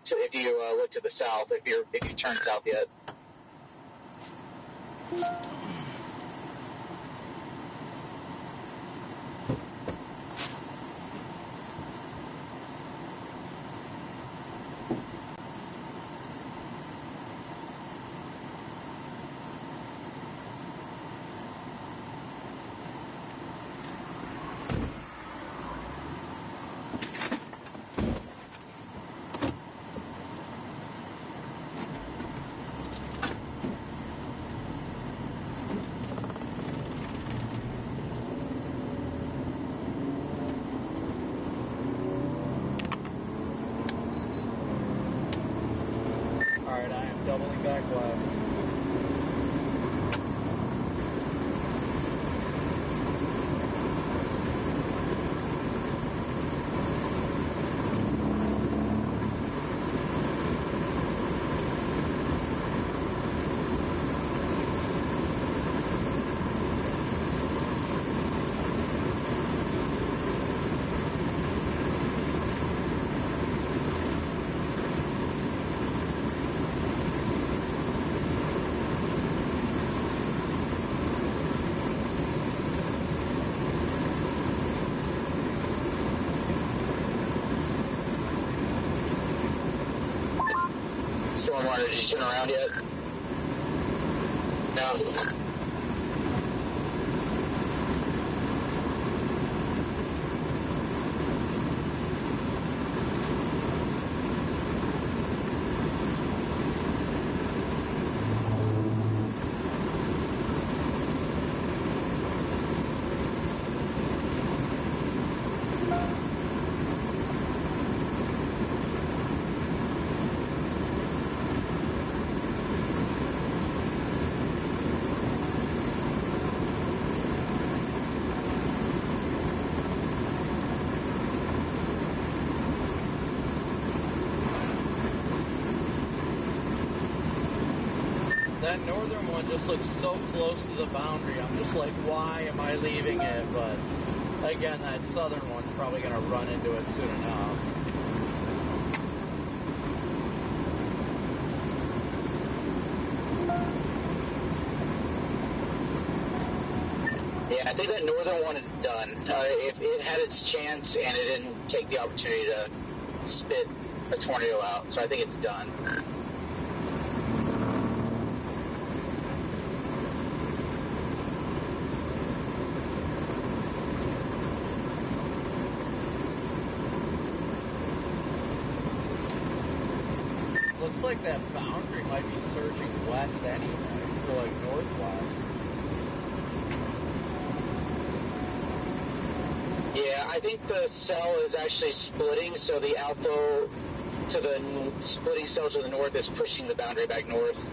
if you look to the south, if you turn south yet. Alright, I am doubling back west. Stormwater, did you turn around yet? No. That northern one just looks so close to the boundary. I'm just like, why am I leaving it? But again, that southern one's probably going to run into it soon enough. Yeah, I think that northern one is done. If it had its chance and it didn't take the opportunity to spit a tornado out, so I think it's done. Looks like that boundary might be surging west anyway, or like northwest. Yeah, I think the cell is actually splitting, so the alpha to the splitting cell to the north is pushing the boundary back north.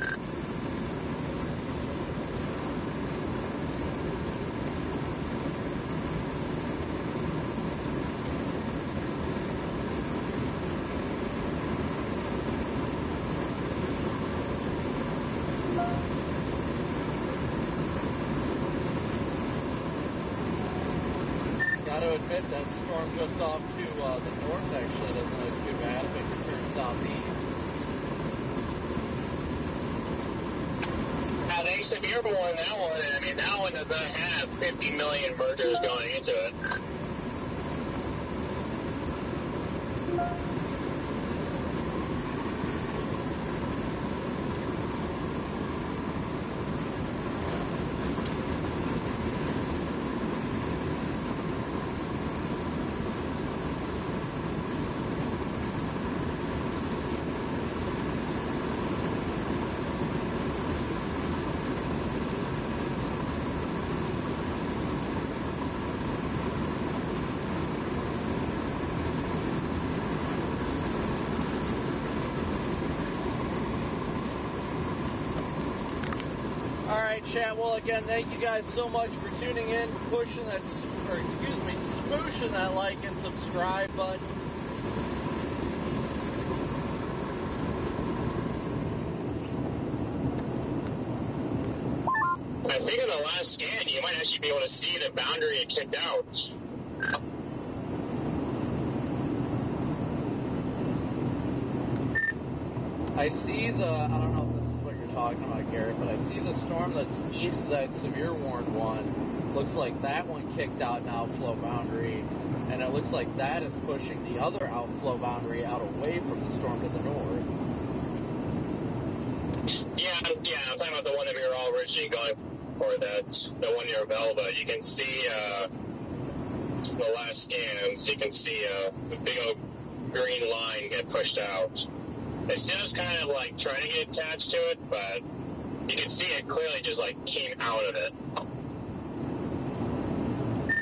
Gotta admit, that storm just off to the north actually doesn't look too bad if it can turn southeast. They severe more in that one. I mean, that one does not have 50 million mergers going into it. Alright, chat. Well, again, thank you guys so much for tuning in, smooshing that like and subscribe button. I think in the last scan, you might actually be able to see the boundary it kicked out. I see the, I don't know if this is what you're talking about, Garrett, but I see the storm that's east of that severe warned one. Looks like that one kicked out an outflow boundary, and it looks like that is pushing the other outflow boundary out away from the storm to the north. Yeah, I'm talking about the one that we were all originally going for, the one near Velva. You can see the last scans, you can see the big old green line get pushed out. It still is kind of like trying to get attached to it, but you can see it clearly just like came out of it.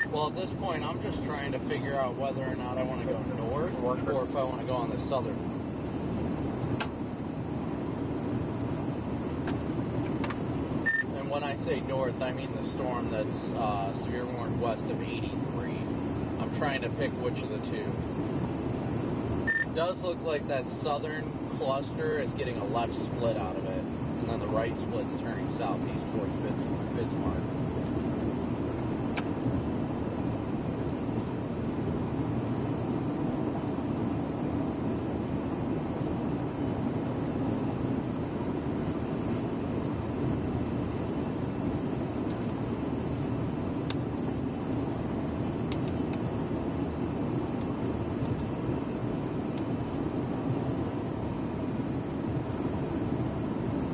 Well, at this point, I'm just trying to figure out whether or not I want to go north or if I want to go on the southern one. And when I say north, I mean the storm that's severe warned west of 83. I'm trying to pick which of the two. It does look like that southern cluster is getting a left split out of it, and then the right split's turning southeast towards Bismarck.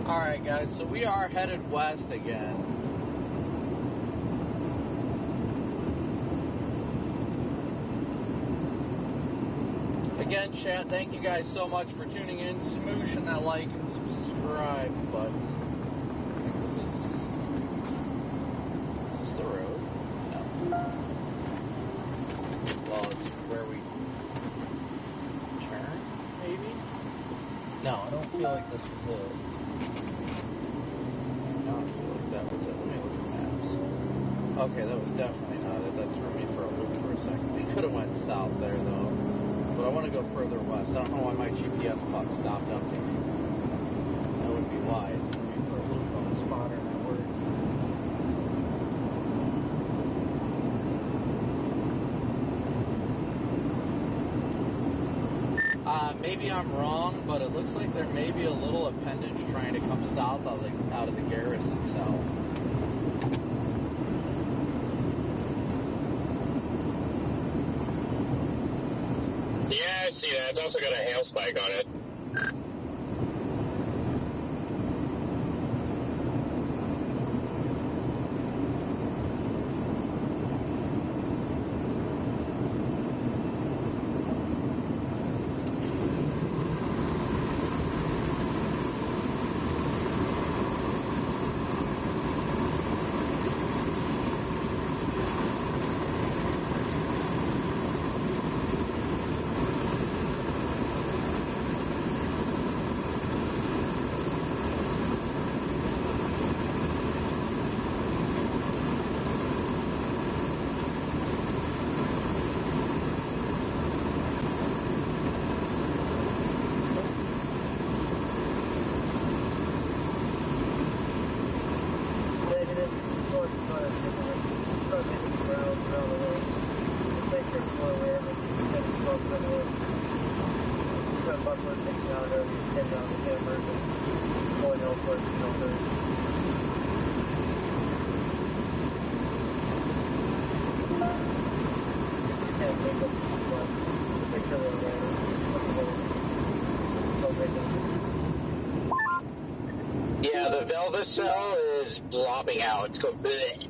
Alright guys, so we are headed west again. Again, chat, thank you guys so much for tuning in. Smooshing that like and subscribe button. I think this is the road? No. Well, it's where we turn, maybe? No, I don't feel like this was it. That was it. Let me look at maps. Okay, that was definitely not it. That threw me for a loop for a second. We could have went south there, though. But I want to go further west. I don't know why my GPS clock stopped updating. That would be why. It threw me for a loop on the spotter network. Maybe I'm wrong, but it looks like there may be a little appendage trying to come south out of the garrison cell. Yeah, I see that. It's also got a hail spike on it. Yeah, the Velva cell is blobbing out. It's going bleh.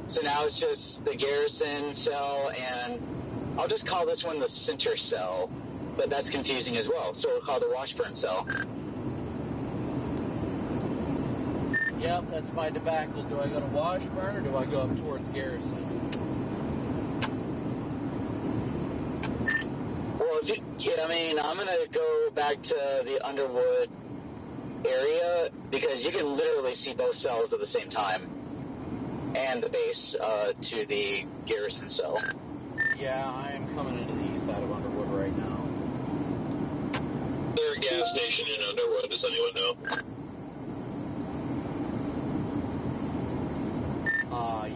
So now it's just the garrison cell, and I'll just call this one the center cell, but that's confusing as well. So we'll call it the Washburn cell. Yep, that's my debacle. Do I go to Washburn or do I go up towards Garrison? Well, I'm going to go back to the Underwood area because you can literally see both cells at the same time and the base to the garrison cell. Yeah, I am coming into the east side of Underwood right now. Is there a gas station in Underwood? Does anyone know?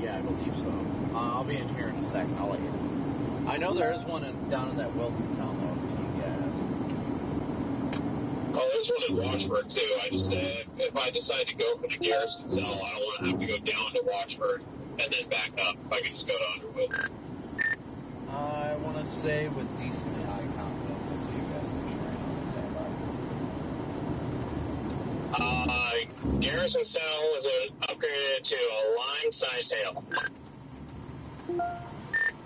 Yeah, I believe so. I'll be in here in a second. I'll let you know. I know there is one down in that Wilton town, though, if you need Oh, there's one in Washburn too. I just if I decide to go for the Garrison cell, I don't want to have to go down to Washburn and then back up. If I can just go to Underwood. I want to say with decently high confidence, I see you guys stationary on the same. Garrison cell is upgraded to a lime-sized hail.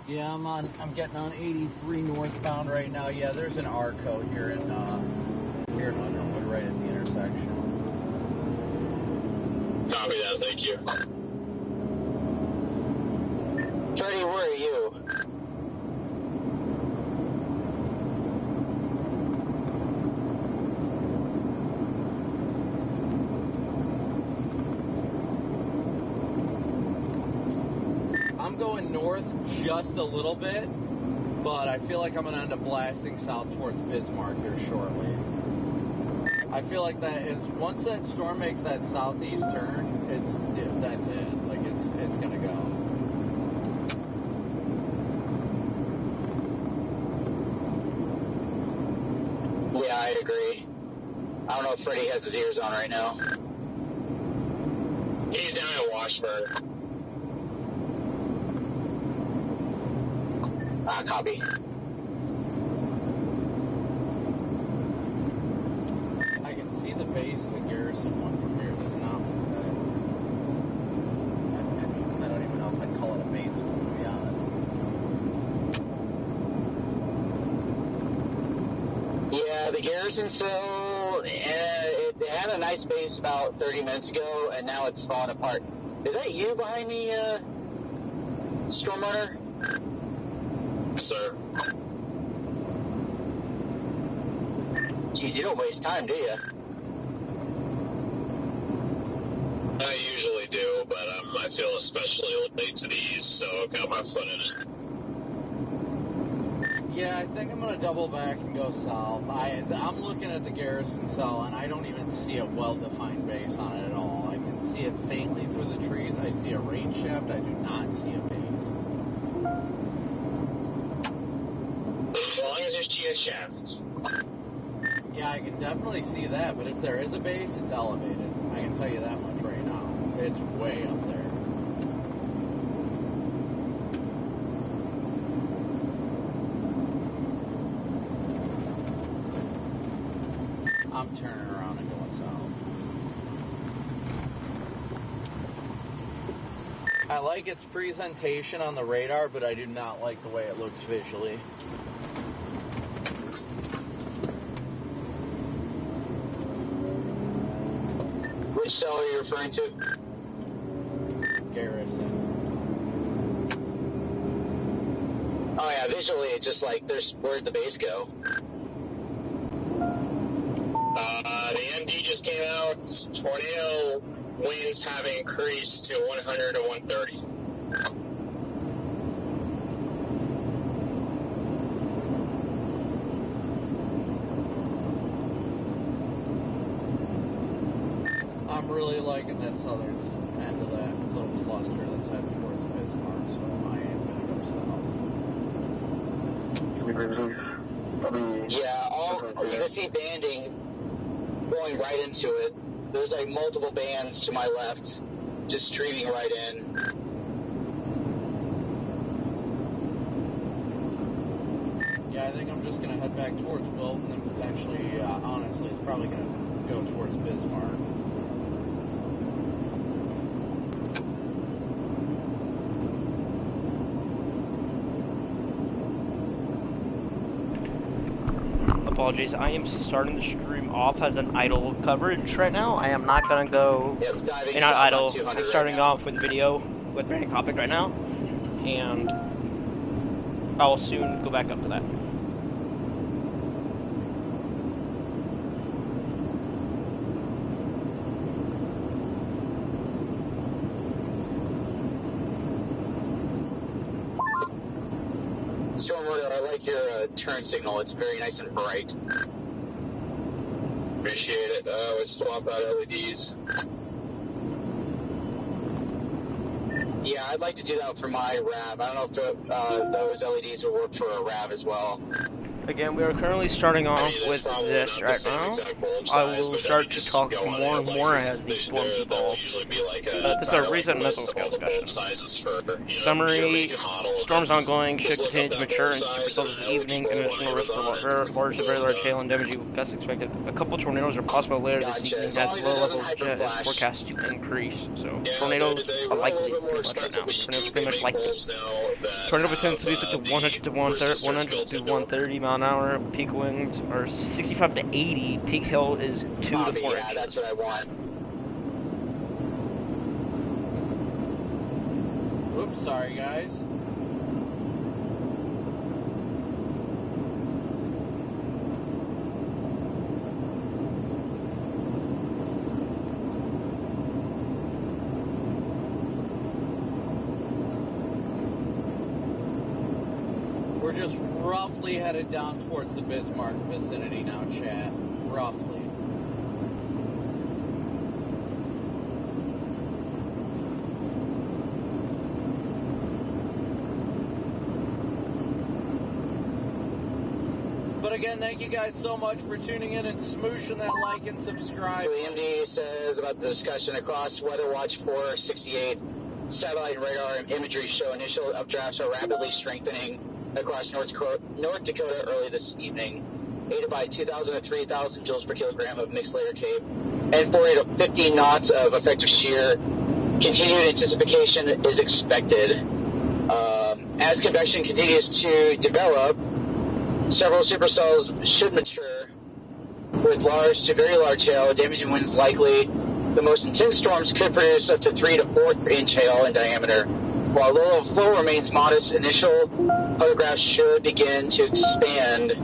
Yeah, I'm getting on 83 northbound right now. Yeah, there's an Arco here in Underwood, right at the intersection. Copy that, thank you. Freddie, where are you? I'm going north just a little bit, but I feel like I'm going to end up blasting south towards Bismarck here shortly. I feel like that is, once that storm makes that southeast turn, that's it. Like, it's going to go. Yeah, I agree. I don't know if Freddie has his ears on right now. He's down in Washburn. Copy. I can see the base of the Garrison one from here. Does not look good. I don't even know if I'd call it a base one, to be honest. Yeah, the Garrison cell, it had a nice base about 30 minutes ago, and now it's falling apart. Is that you behind me, Stormrunner? Sir. Jeez, you don't waste time, do you? I usually do, but I feel especially late to these, so I've got my foot in it. Yeah, I think I'm going to double back and go south. I'm looking at the Garrison cell, and I don't even see a well-defined base on it at all. I can see it faintly through the trees. I see a range shaft. I do not see a base. As long as you see a shaft. Yeah, I can definitely see that, but if there is a base, it's elevated. I can tell you that much right now. It's way up there. I'm turning around and going south. I like its presentation on the radar, but I do not like the way it looks visually. Which cell are you referring to? Garrison. Oh yeah, visually it's just like, where'd the base go? The MD just came out. Tornado winds have increased to 100 to 130. I'm really liking that southern end of that little cluster that's heading towards Bismarck, so I am going to go south. Yeah, you can see banding going right into it. There's like multiple bands to my left, just streaming right in. Yeah, I think I'm just going to head back towards Wilton and potentially, honestly, it's probably going to go towards Bismarck. Apologies, I am starting the stream off as an idle coverage right now. I am not going to go in our idle. I'm starting off with video with Brandon Copicc right now, and I will soon go back up to that. Stormwater, I like your turn signal. It's very nice and bright. Appreciate it. Let's swap out LEDs. Yeah, I'd like to do that for my RAV. I don't know if those LEDs will work for a RAV as well. Again, we are currently starting off with this right now. I will start to talk more and more as these storms evolve. This is a recent missile scale discussion. Summary: storms ongoing should continue to mature in supercells this evening, and additional risk for large to very large hail and damaging gusts expected. A couple tornadoes are possible later this evening as low-level jet is forecast to increase. So tornadoes are likely pretty much right now. Tornadoes are pretty much likely. Tornado intensities up to 100 to 130 mile an hour. Peak winds are 65 to 80. Peak hail is 2 to 4 inches. That's what I want. Oops, sorry guys. We're just roughly headed down towards the Bismarck vicinity now, chat. Roughly. But again, thank you guys so much for tuning in and smooshing that like and subscribe. So the MD says about the discussion across Weather Watch 468, satellite and radar imagery show initial updrafts are rapidly strengthening across North Dakota early this evening, aided by 2,000 to 3,000 joules per kilogram of mixed layer cape and 40 to 50 knots of effective shear. Continued intensification is expected. As convection continues to develop, several supercells should mature with large to very large hail, damaging winds likely. The most intense storms could produce up to 3 to 4 inch hail in diameter. While low flow remains modest, initial photographs should begin to expand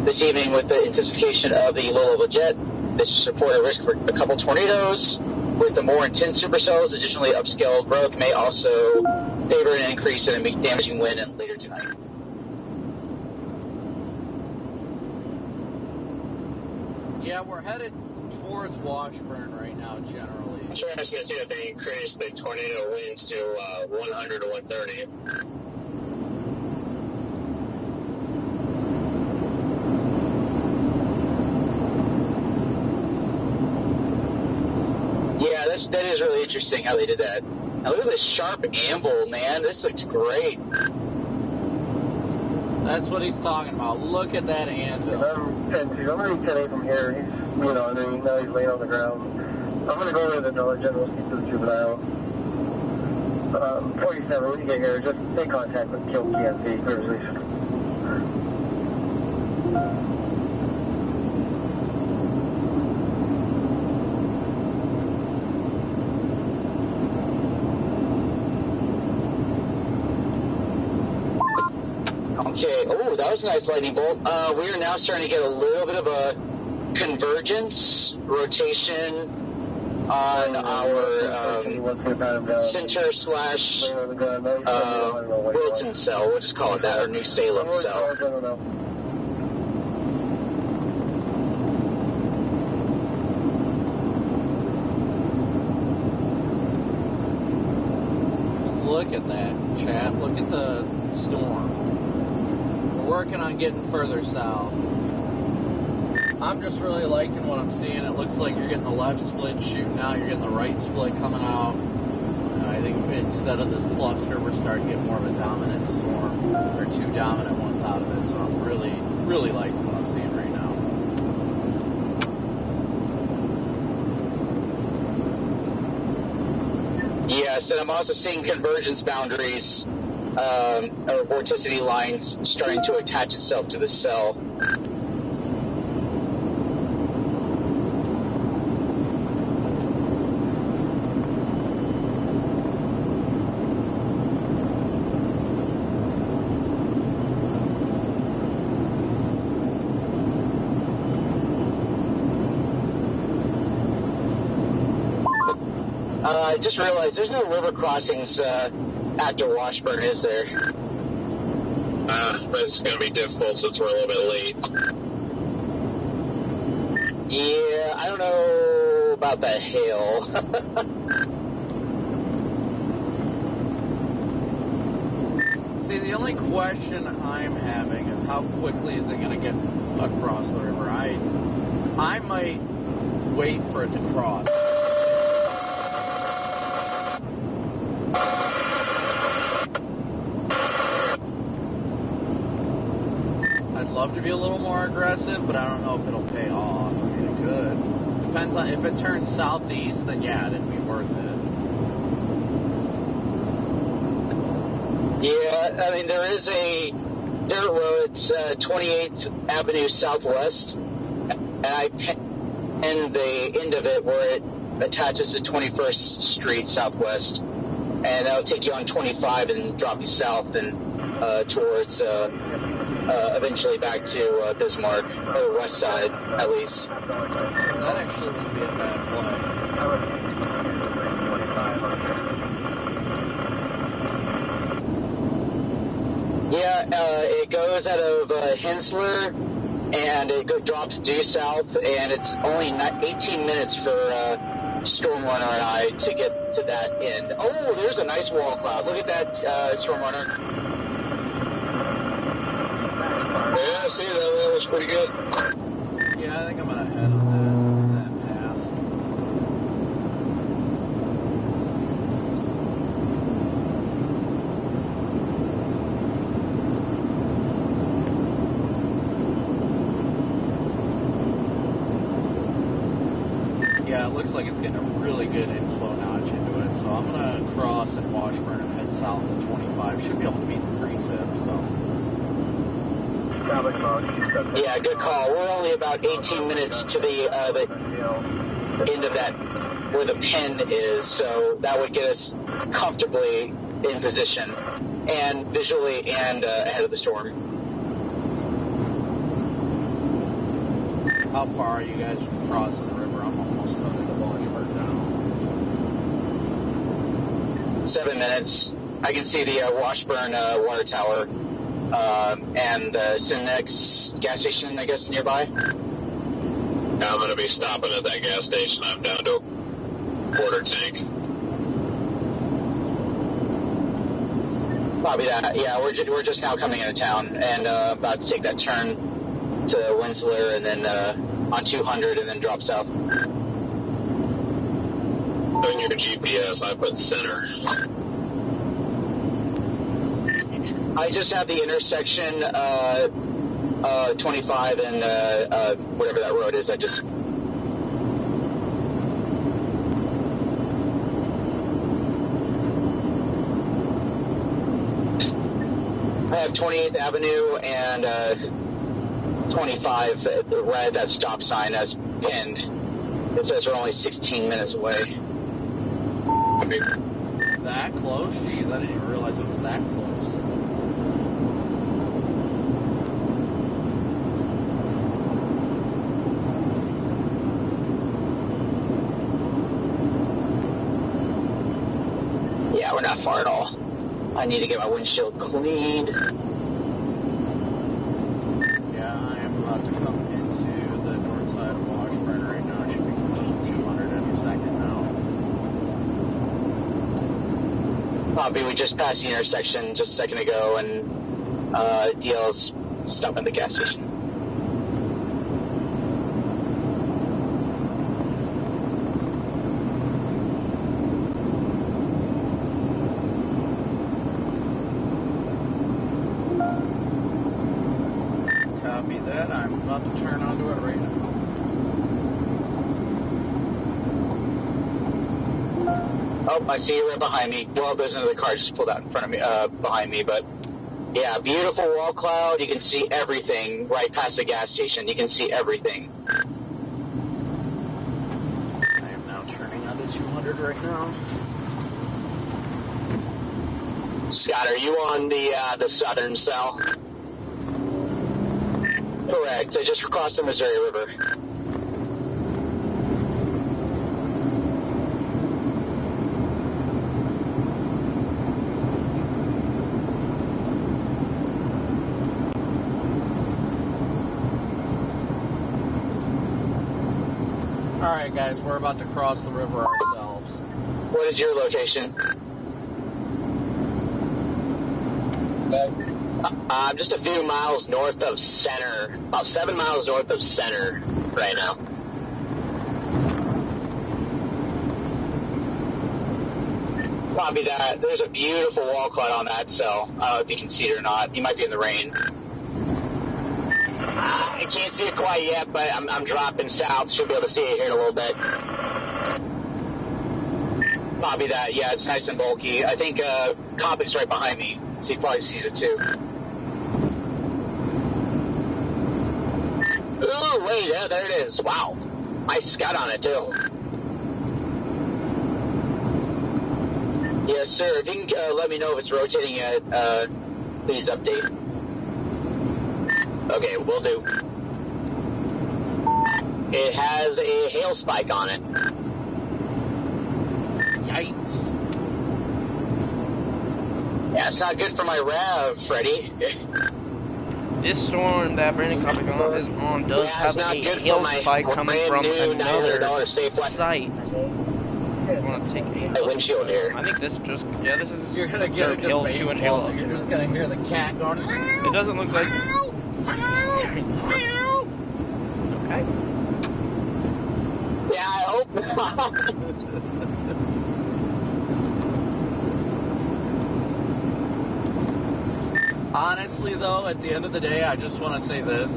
this evening with the intensification of the low-level jet. This should support a risk for a couple tornadoes. With the more intense supercells, additionally upscale growth may also favor an increase in a damaging wind later tonight. Yeah, we're headed towards Washburn right now, generally. Interesting to see that they increased the tornado winds to 100 to 130. Yeah, that is really interesting how they did that. Now look at this sharp anvil, man. This looks great. That's what he's talking about. Look at that anvil. I'm 10-2. I'm going to be 10-8 from here. He's, now he's laying on the ground. I'm going to go over to the Dollar General, speak to the juvenile. 47, when you get here, just make contact with Kill PNC, clear release. Okay, oh, that was a nice lightning bolt. We are now starting to get a little bit of a convergence, rotation on our center slash Wilton cell. We'll just call it that, our New Salem cell. Just look at that, chat. Look at the storm. We're working on getting further south. I'm just really liking what I'm seeing. It looks like you're getting the left split shooting out, you're getting the right split coming out. I think instead of this cluster, we're starting to get more of a dominant storm, or two dominant ones out of it. So I'm really, really liking what I'm seeing right now. Yes, and I'm also seeing convergence boundaries, or vorticity lines starting to attach itself to the cell. I just realized there's no river crossings after Washburn, is there? But it's going to be difficult since we're a little bit late. Yeah, I don't know about that hail. See, the only question I'm having is how quickly is it going to get across the river? I might wait for it to cross. I'd love to be a little more aggressive, but I don't know if it'll pay off. I mean, it could. Depends on if it turns southeast, then yeah, it'd be worth it. Yeah, I mean, there is a dirt road. It's 28th Avenue Southwest, and I pinned the end of it where it attaches to 21st Street Southwest, and that'll take you on 25 and drop you south and towards eventually back to Bismarck, or the west side, at least. That actually wouldn't be a bad play. Yeah, it goes out of Hensler, and it drops due south, and it's only 18 minutes for Stormrunner and I to get to that end. Oh, there's a nice wall cloud. Look at that, Stormrunner. Yeah, I see that. That looks pretty good. Yeah, I think I'm going to head on that path. Yeah, it looks like it's getting a really good inflow notch into it, so I'm going to cross and Washburn and head south to 25. Should be able to meet the precip, so... Yeah, good call. We're only about 18 minutes to the end of that, where the pin is, so that would get us comfortably in position, and visually and ahead of the storm. How far are you guys from crossing the river? I'm almost coming to Washburn now. 7 minutes. I can see the Washburn water tower. And Cinex gas station, I guess, nearby. I'm going to be stopping at that gas station. I'm down to a quarter tank. Probably that. Yeah, we're just now coming into town and about to take that turn to Winsler and then on 200 and then drop south. On your GPS, I put center. I just have the intersection 25 and whatever that road is. I have 28th Avenue and 25 right at that stop sign as pinned. It says we're only 16 minutes away. That close? Jeez, I didn't even realize it was that close. Yeah, we're not far at all. I need to get my windshield cleaned. Yeah, I am about to come into the north side of Washburn right now. I should be coming to 200 any second now. Bobby, we just passed the intersection just a second ago, and DL's stopping at the gas station. Copy that. I'm about to turn onto it right now. Oh, I see you right behind me. Well, there's another car just pulled out in front of me, behind me, but yeah, beautiful wall cloud. You can see everything right past the gas station. You can see everything. I am now turning onto 200 right now. Scott, are you on the southern cell? Correct. I just crossed the Missouri River. Alright guys, we're about to cross the river ourselves. What is your location? back? I'm just a few miles north of center. About 7 miles north of center right now. Copy that. There's a beautiful wall cloud on that cell. I don't know if you can see it or not. You might be in the rain. I can't see it quite yet, but I'm dropping south. Should be able to see it here in a little bit. Copy that. Yeah, it's nice and bulky. I think Copicc's right behind me, so he probably sees it too. Ooh, wait, yeah, there it is. Wow. Nice scout on it too. Yes, sir. If you can let me know if it's rotating yet, please update. Okay, will do. It has a hail spike on it. Yikes. Yeah, it's not good for my RAV, Freddy. This storm that Brandon Copicc is on does have a hail spike coming from another site. I want to take a windshield here. I think this just, yeah, this is. You're gonna get a good hail, bass 2-inch ball. hail. You're just gonna hear the cat going. It doesn't look like. Okay. Yeah, I hope not. Honestly, though, at the end of the day, I just want to say this.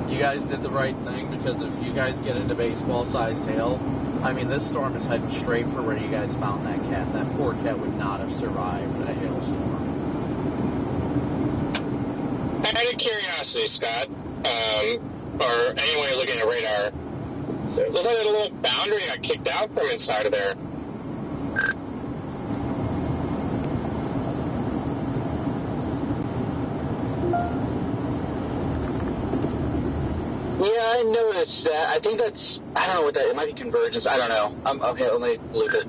You guys did the right thing, because if you guys get into baseball-sized hail, I mean, this storm is heading straight for where you guys found that cat. That poor cat would not have survived a hailstorm. Out of curiosity, Scott, or anyone looking at radar, it looks like a little boundary got kicked out from inside of there. Yeah, I noticed that. I think that's, I don't know what that, it might be convergence. I don't know. Okay, let me loop it.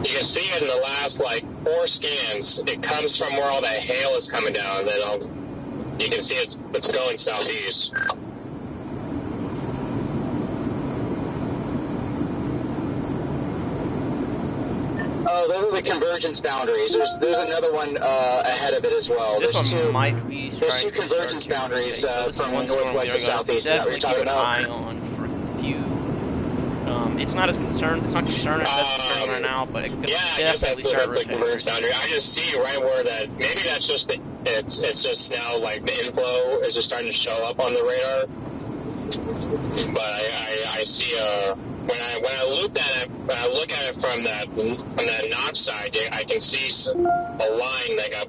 You can see it in the last, 4 scans. It comes from where all that hail is coming down. Then you can see it's going southeast. Oh, those are the convergence boundaries. There's another one ahead of it as well. This There's one two, might be there's two convergence boundaries from northwest to southeast. Is that what you're talking about? Eye on for a few. It's not as concerned. It's not concerning as concerning right now, but it could definitely start the convergence boundary. I just see right where that. Maybe that's just it's just now the inflow is just starting to show up on the radar. But I see when I loop at it, when I look at it from that knob side, I can see a line that got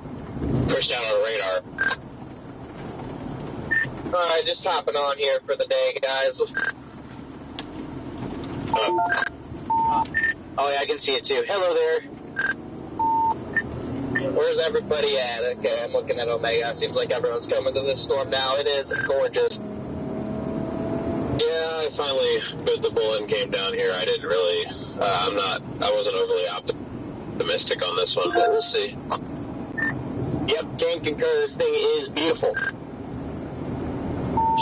pushed out on the radar. All right, just hopping on here for the day, guys. Oh yeah, I can see it too. Hello there. Where's everybody at? Okay, I'm looking at Omega. Seems like everyone's coming to this storm now. It is gorgeous. Yeah, I finally bit the bullet and came down here. I didn't really, I wasn't overly optimistic on this one, but we'll see. Yep, can concur. This thing is beautiful.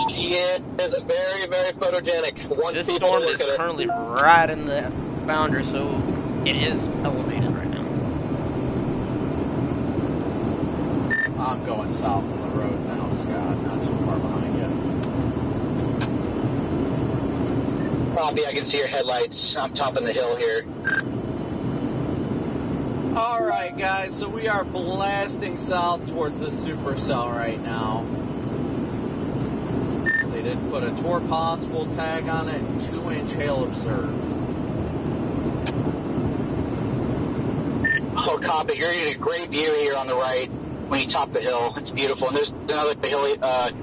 She is very, very photogenic. This storm is currently right in the boundary, so it is elevated right now. I'm going south on the road now, Scott. Not too far behind you. Bobby, I can see your headlights. I'm topping the hill here. Alright, guys, so we are blasting south towards the supercell right now. They did put a tour possible tag on it, 2-inch hail observed. Oh, Copicc, you're getting a great view here on the right when you top the hill. It's beautiful. And there's another hill.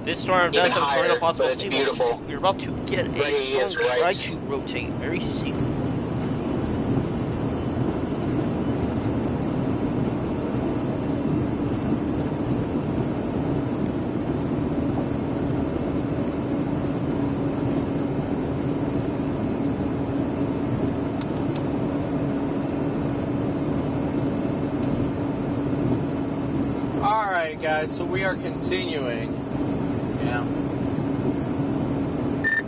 This storm does have a tornado possible. It's beautiful. You're about to get a storm try to rotate very soon. Guys, so we are continuing. Yeah.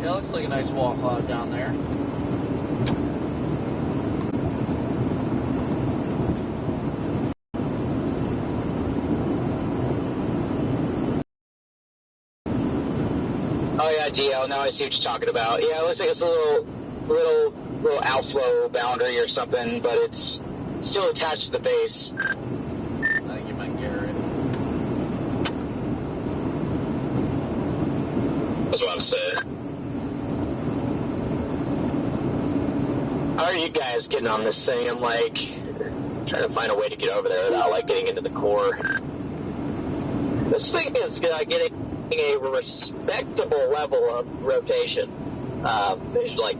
Yeah, looks like a nice wall cloud down there. Oh yeah, DL. Now I see what you're talking about. Yeah, it looks like it's a little outflow boundary or something, but it's still attached to the base. I think you might Garrett. That's what I'm saying. How are you guys getting on this thing? I'm like trying to find a way to get over there without like getting into the core. This thing is getting a respectable level of rotation,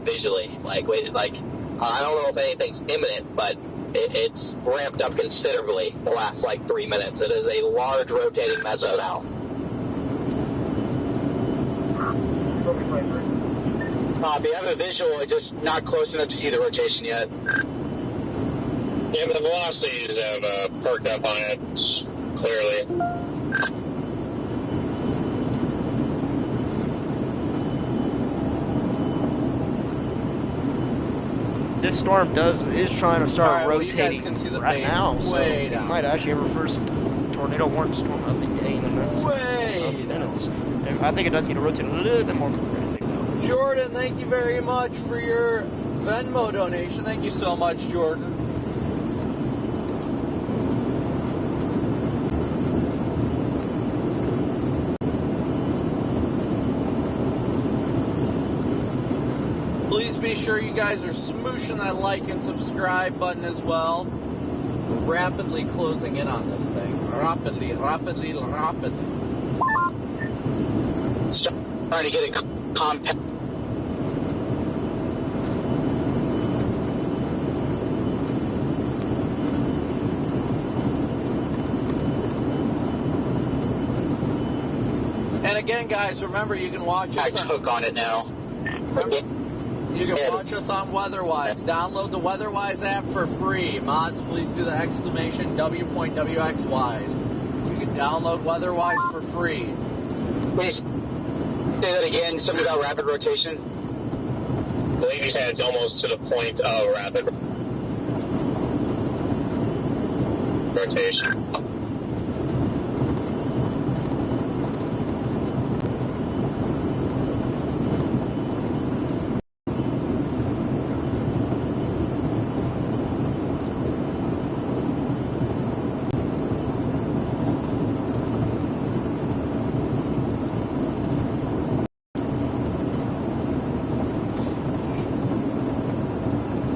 visually. I don't know if anything's imminent, but it's ramped up considerably the last 3 minutes. It is a large rotating meso now. Bobby, I have a visual, just not close enough to see the rotation yet. Yeah, but the velocities have perked up on it clearly. This storm is trying to start rotating can see the right base now, so way it down. might actually have our first tornado warning storm of the day in the next minutes. And I think it does need to rotate a little bit more before anything, though. Jordan, thank you very much for your Venmo donation. Thank you so much, Jordan. Please be sure you guys are smooshing that like and subscribe button as well. We're rapidly closing in on this thing. Rapidly. Trying to get it compact. And again, guys, remember you can watch us on Hook on it now. You can watch us on WeatherWise. Download the WeatherWise app for free. Mods, please do the exclamation W.WXWise. You can download WeatherWise for free. Please say that again. Something about rapid rotation. I believe he said it's almost to the point of rapid rotation.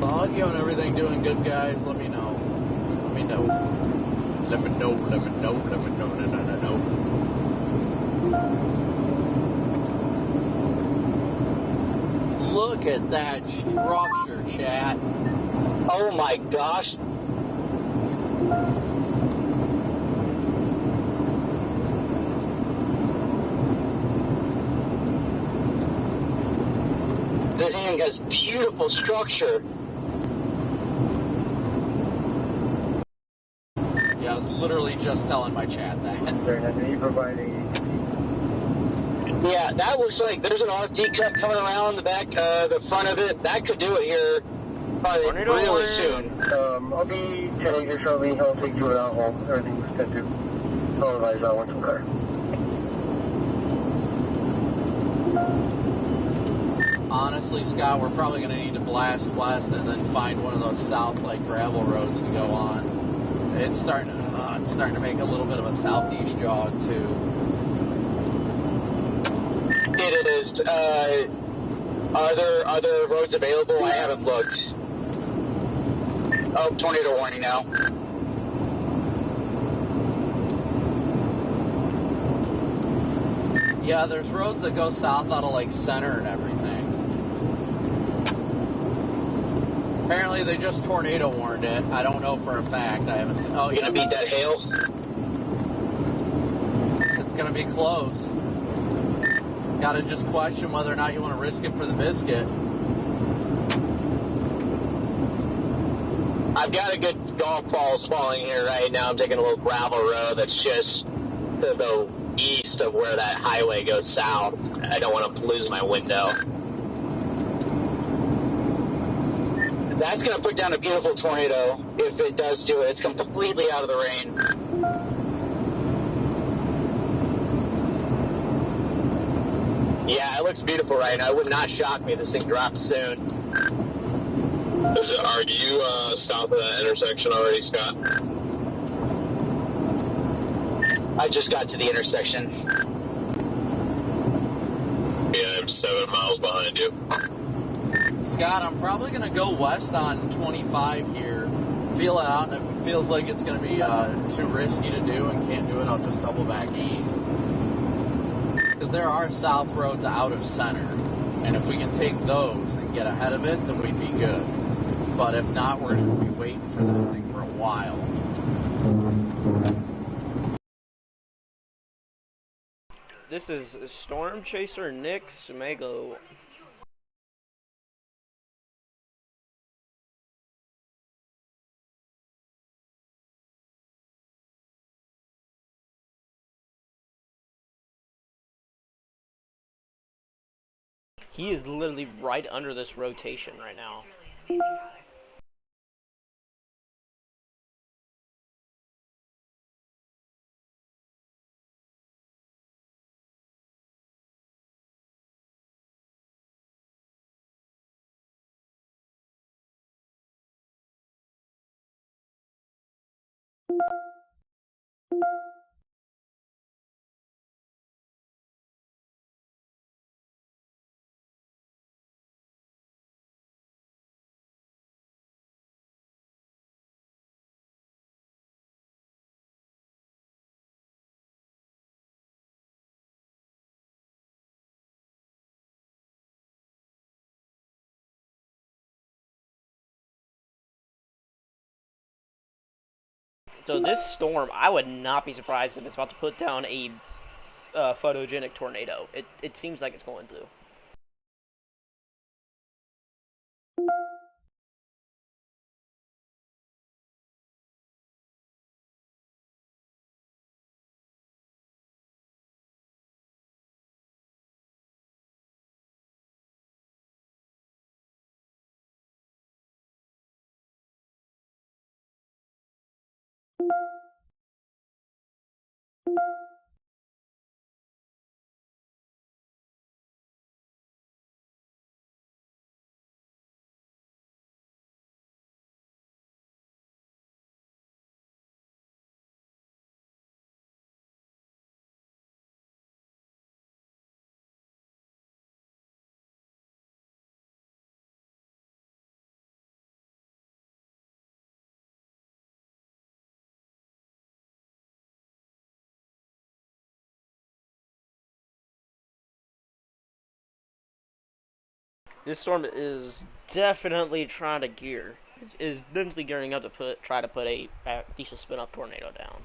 Audio and everything doing good, guys. Let me know. Look at that structure, chat. Oh my gosh. This thing has beautiful structure. Yeah, I was literally just telling my chat that. Yeah, that looks like there's an RFD cut coming around the back, the front of it. That could do it here probably really soon. I'll be heading here shortly. I'll take you around home. Everything's 10-2. Otherwise, I'll want some car. Honestly, Scott, we're probably going to need to blast and then find one of those south gravel roads to go on. It's starting to make a little bit of a southeast jog too. It is. Are there roads available? I haven't looked. Oh, tornado warning now. Yeah, there's roads that go south out of Center and everything. Apparently they just tornado warned it. I don't know for a fact. I haven't seen. Oh, you gonna beat that hail? It's gonna be close. Gotta just question whether or not you want to risk it for the biscuit. I've got a good golf balls falling here right now. I'm taking a little gravel road that's just to the east of where that highway goes south. I don't want to lose my window. That's going to put down a beautiful tornado. If it does do it, it's completely out of the rain. Yeah, it looks beautiful right now. It would not shock me if this thing drops soon. Are you south of that intersection already, Scott? I just got to the intersection. Yeah, I'm 7 miles behind you. Scott, I'm probably going to go west on 25 here. Feel it out, and if it feels like it's going to be too risky to do and can't do it, I'll just double back east. Because there are south roads out of center, and if we can take those and get ahead of it, then we'd be good. But if not, we're going to be waiting for that thing for a while. This is Storm Chaser Nick Smago. He is literally right under this rotation right now. So this storm, I would not be surprised if it's about to put down a photogenic tornado. It seems like it's going to. This storm is definitely trying to gear. Is definitely gearing up to try to put a decent spin up tornado down.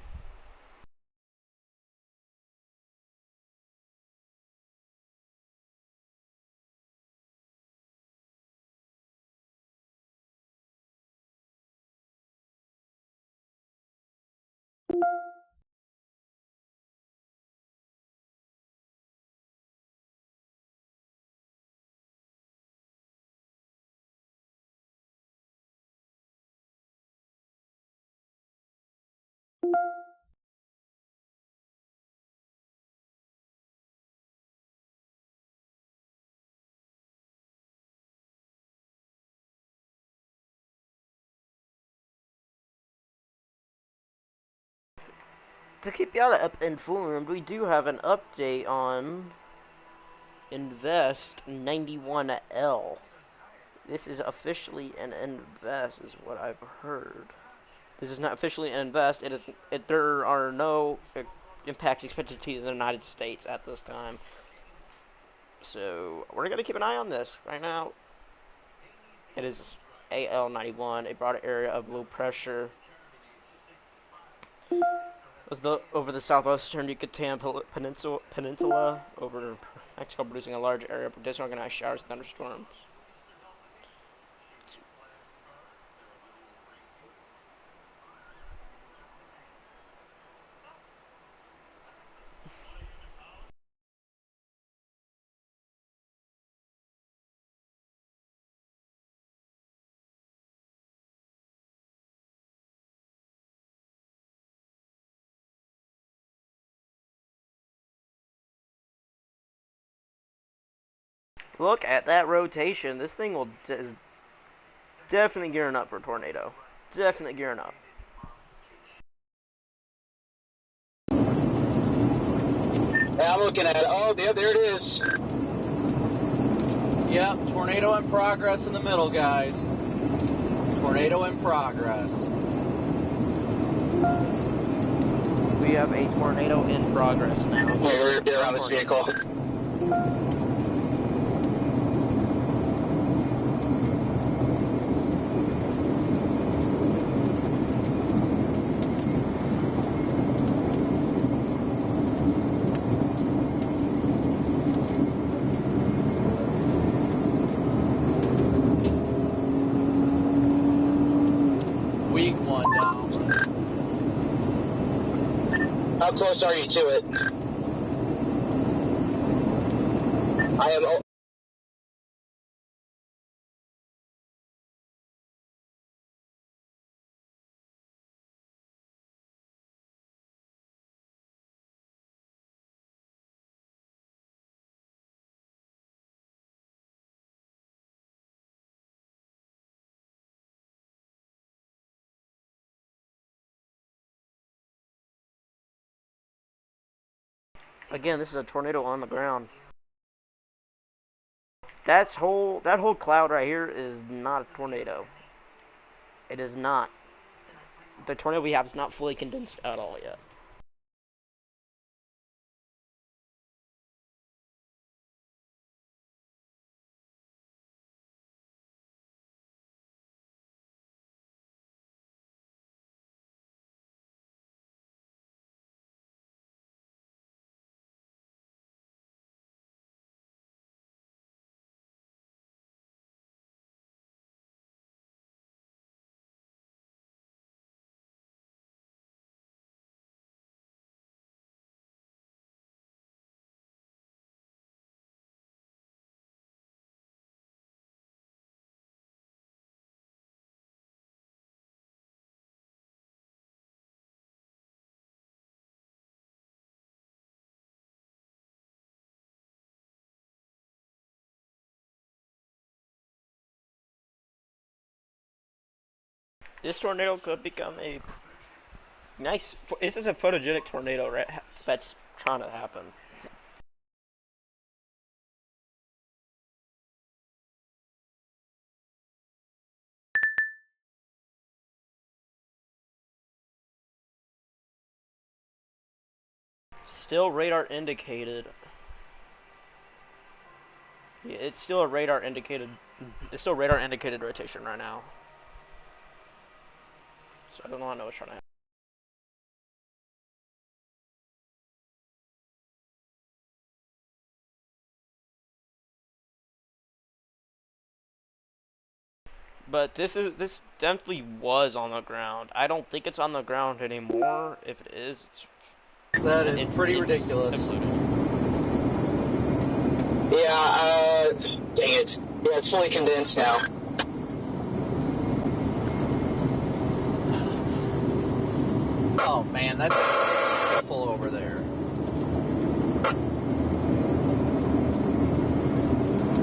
To keep y'all informed, we do have an update on Invest 91L. This is officially an Invest, is what I've heard. This is not officially an Invest. There are no impacts expected to the United States at this time. So we're gonna keep an eye on this right now. It is AL91, a broad area of low pressure. Over the southwestern Yucatan Peninsula, over Mexico, producing a large area of disorganized showers and thunderstorms. Look at that rotation. This thing is definitely gearing up for a tornado. Definitely gearing up. Yeah, I'm looking at it. Oh, yeah, there it is. Yep, tornado in progress in the middle, guys. Tornado in progress. We have a tornado in progress now. Yeah, we're gonna get around this vehicle. Weak one down. How close are you to it? I am. Again, this is a tornado on the ground. That whole cloud right here is not a tornado. It is not. The tornado we have is not fully condensed at all yet. This tornado could become a nice. This is a photogenic tornado, right? That's trying to happen. Still radar indicated. Yeah, it's still a radar indicated. It's still radar indicated rotation right now. So I don't know what's trying to happen. But this definitely was on the ground. I don't think it's on the ground anymore. If it is, It's pretty ridiculous. Yeah, dang it. Yeah, it's fully condensed now. Oh man, that's full over there.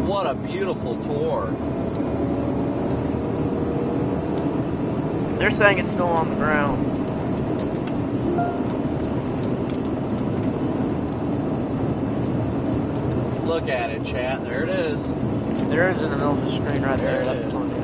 What a beautiful tour. They're saying it's still on the ground. Look at it, chat. There it is. There is in the middle of the screen right there. That's the tornado.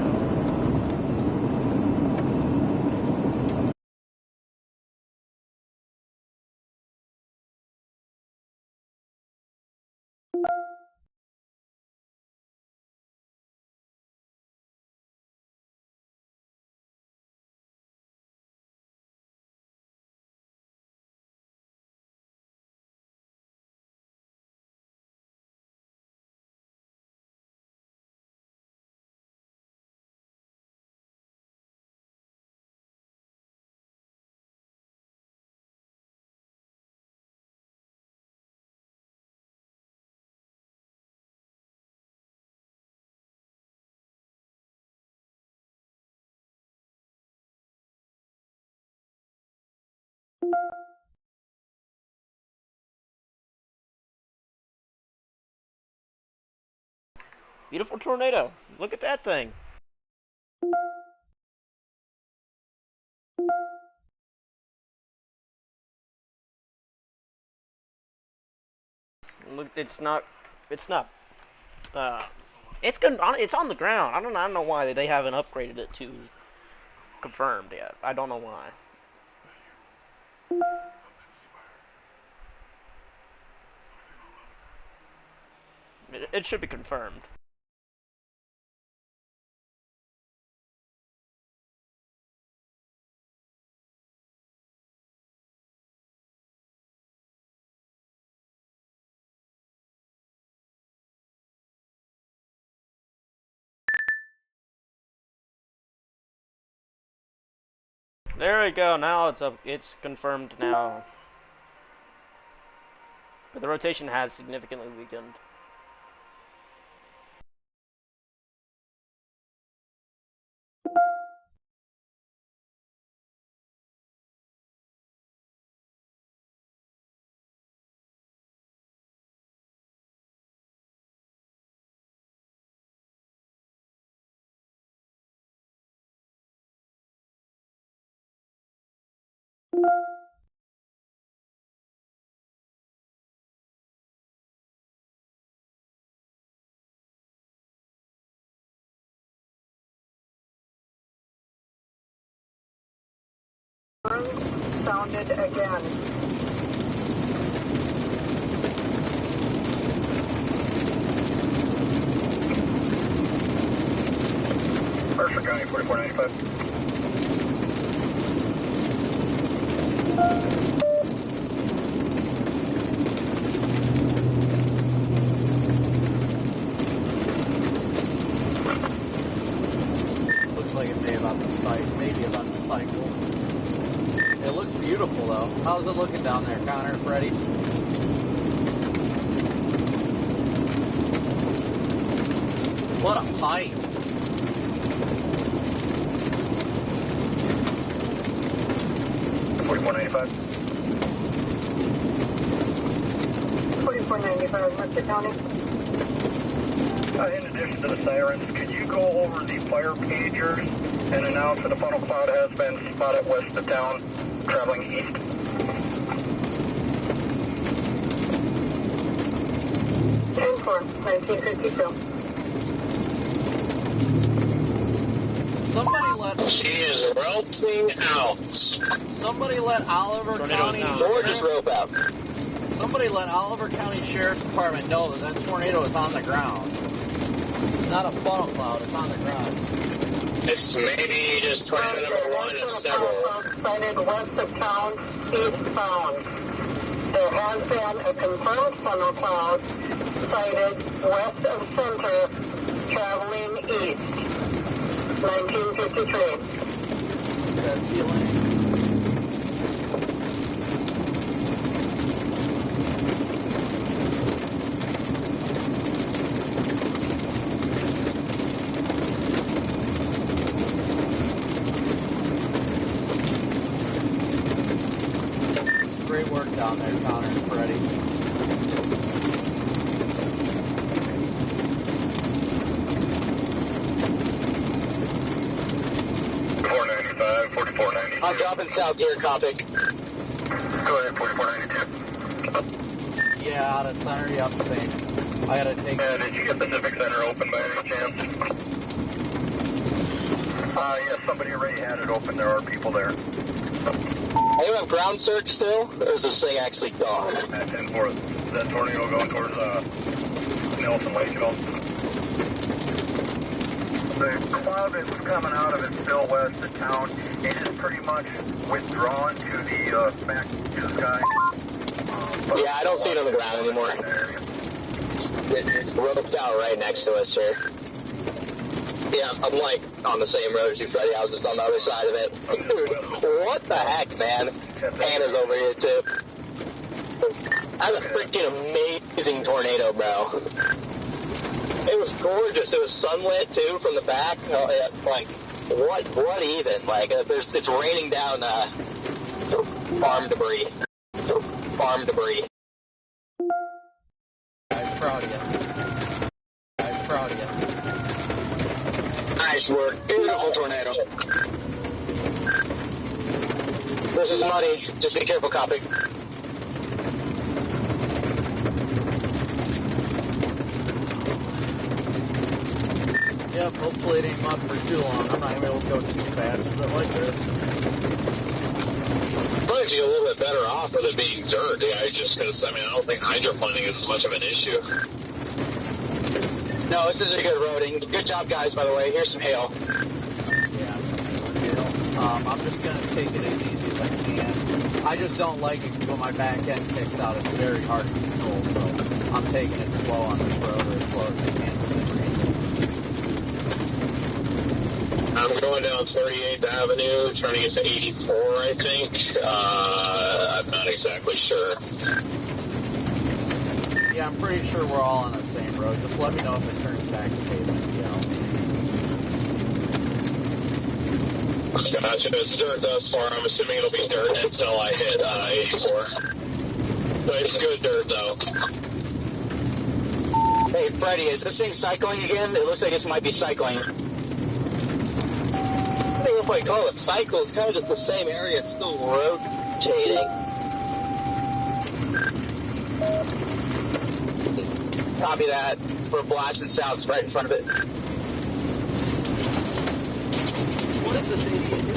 Beautiful tornado. Look at that thing. Look, it's not. It's on the ground. I don't know why they haven't upgraded it to confirmed yet. I don't know why. It should be confirmed. There we go. Now it's up. It's confirmed now. But the rotation has significantly weakened. Sounded again. Mercer County 4495. Looks like it may about the cycle, maybe about the cycle. It looks beautiful though. How's it looking down there, Connor, Freddie? What a pipe. $44.95. $44.95, Mercer County. In addition to the sirens, could you go over the fire pagers and announce that a funnel cloud has been spotted west of town, traveling east? 10-4, 1952. Somebody let... She is roping out. Somebody let Oliver County... Or just rope out. Somebody let Oliver County Sheriff's Department know that that tornado is on the ground. Not a funnel cloud, it's on the ground. It's maybe just tornado number one of several. Sighted west of town, eastbound. There has been a confirmed funnel cloud sighted west of center, traveling east. 1953. That feeling. Great work down there, Connor and Freddie. I'm dropping south here, Copicc. Go ahead, 4492. Yeah, out of center, yep, same. I gotta take... Did you get Pacific Center open by any chance? Yes, somebody already had it open. There are people there. You have ground search still, or is this thing actually gone? At 10-4, is that tornado going towards Nelson Lake at all? The cloud that's coming out of it still west of town. It is pretty much withdrawn to the back to the sky. Yeah, I don't see it on the ground anymore. It's roped out right next to us here. Yeah, I'm like on the same road as you, Freddie. I was just on the other side of it. What the heck, man? Hannah's over here too. That's a freaking amazing tornado, bro. It was gorgeous. It was sunlit too from the back. Oh, yeah, like, what even? Like, it's raining down farm debris. Farm debris. I'm proud of you. I'm proud of you. Nice work. Beautiful tornado. This is muddy. Just be careful, Copicc. Yep, hopefully it ain't mud for too long. I'm not gonna be able to go too fast with it like this. Probably be a little bit better off with it being dirt, yeah, just because, I mean, I don't think hydroplaning is as much of an issue. No, this is a good roading. Good job, guys, by the way. Here's some hail. Yeah, I'm just gonna take it as easy as I can. I just don't like it when my back end kicks out. It's very hard to control, so I'm taking it slow on this road, or as slow as I can. I'm going down 38th Avenue, trying to get to 84, I think. I'm not exactly sure. Yeah, I'm pretty sure we're all on the same road. Just let me know if it turns back to pavement, Gotcha. It's dirt thus far. I'm assuming it'll be dirt until I hit 84. But it's good dirt, though. Hey, Freddy, is this thing cycling again? It looks like it might be cycling. I don't know if I call it cycle. It's kind of just the same area. It's still rotating. Copy that. We're blasting south right in front of it. What is this idiot doing?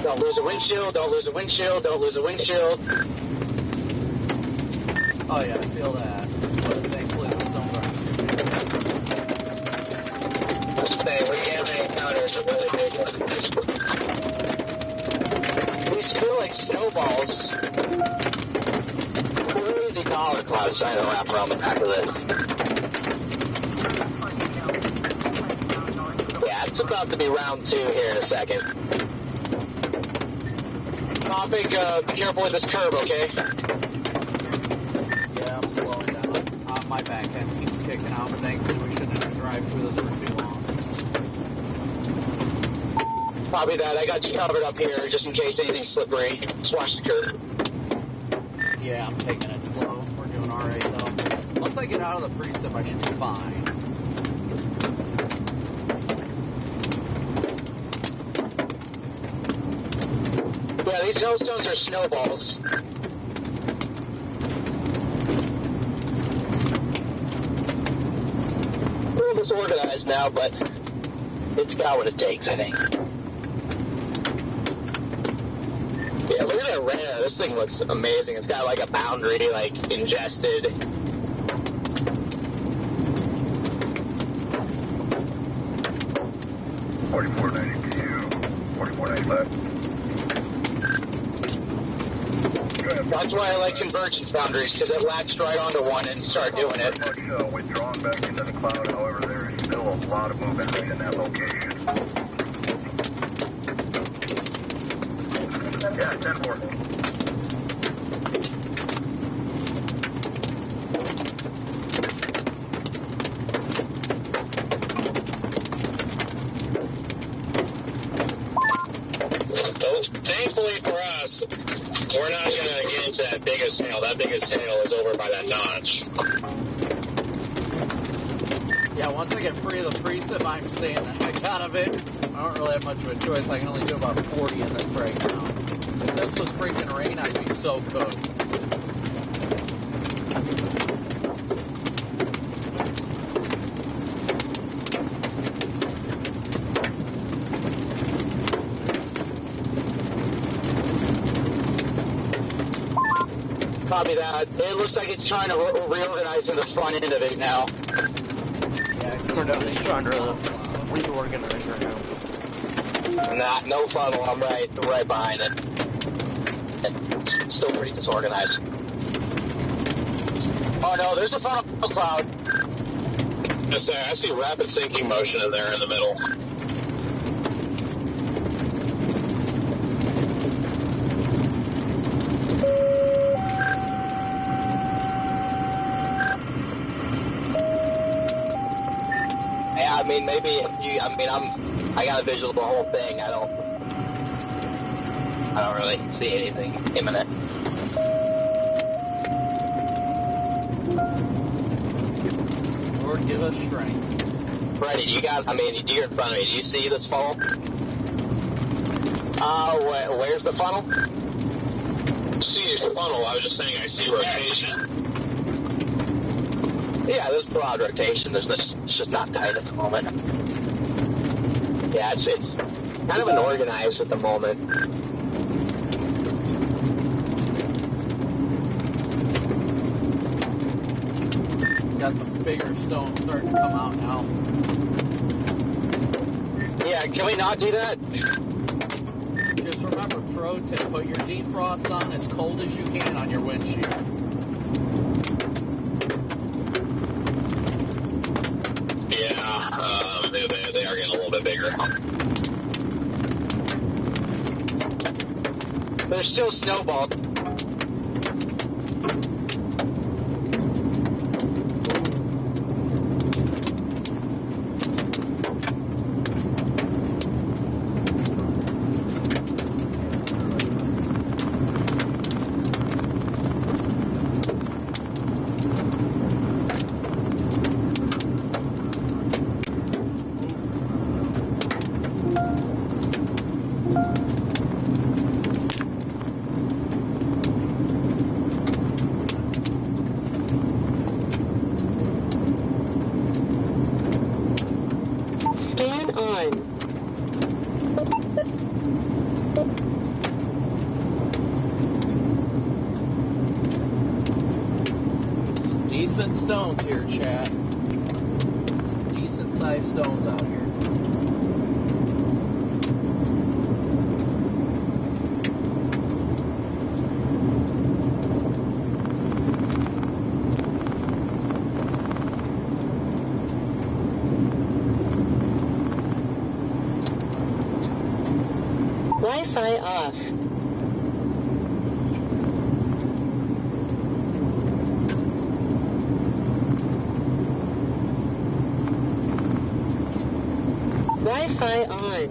Don't lose a windshield. Don't lose a windshield. Don't lose a windshield. Oh yeah, I feel that. But thankfully those don't run too big. We have encounters a really big one. These feel like snowballs. Crazy dollar clouds trying to wrap around the back of this. Yeah, it's about to be round 2 here in a second. Copicc, be careful with this curb, okay? Yeah, I'm slowing down. My back end keeps kicking out, but thankfully we shouldn't have to drive through this for too long. Copy that. I got you covered up here just in case anything's slippery. Just watch the curb. Yeah, I'm taking it slow. We're doing alright though. Once I get out of the precip, I should be fine. Yeah, these snowstones are snowballs. A little disorganized now, but it's got what it takes, I think. Yeah, look at that red. This thing looks amazing. It's got like a boundary, like ingested. 4492, 4490 left. That's why I like convergence boundaries, because it latched right onto one and started doing it. Much withdrawn back into the cloud, however, there is still a lot of movement right in that location. Yeah, 10-4. Thankfully for us, we're not going to get into that biggest hail. That biggest hail is over by that notch. Yeah, once I get free of the precip, I'm staying the heck out of it. I don't really have much of a choice. I can only do about 40 in this right now. If this was freaking rain, I'd be so cooked. Copy that. It looks like it's trying to reorganize in the front end of it now. Yeah, It's trying to reorganize right now. No funnel. I'm right behind it. It's still pretty disorganized. Oh no, there's a funnel cloud. Just I see rapid sinking motion in there in the middle. Yeah, I mean, maybe if you, I got a visual of the whole thing. I don't really see anything imminent. Lord, give us strength. Freddie, you're in front of me. Do you see this funnel? Where's the funnel? See a funnel, I was just saying I see rotation. Yeah, there's broad rotation. It's just not tight at the moment. Yeah, it's kind of unorganized at the moment. Got some bigger stones starting to come out now. Yeah, can we not do that? Just remember, pro tip, put your defrost on as cold as you can on your windshield. Yeah, they are getting a little bit bigger. They're still snowballed. Decent stones here, chat. Some decent sized stones out here. Wi-Fi off. Wi-Fi on.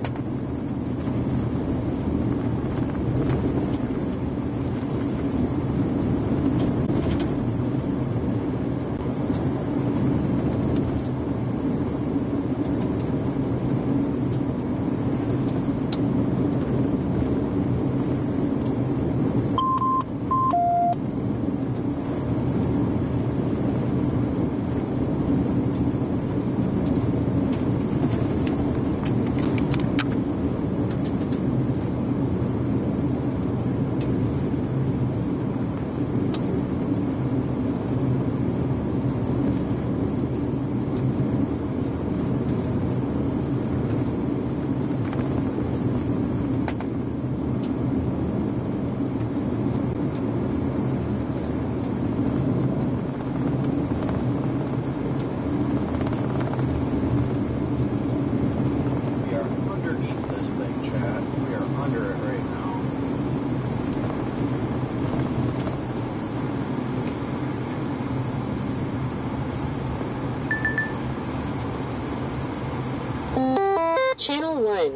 Channel 1.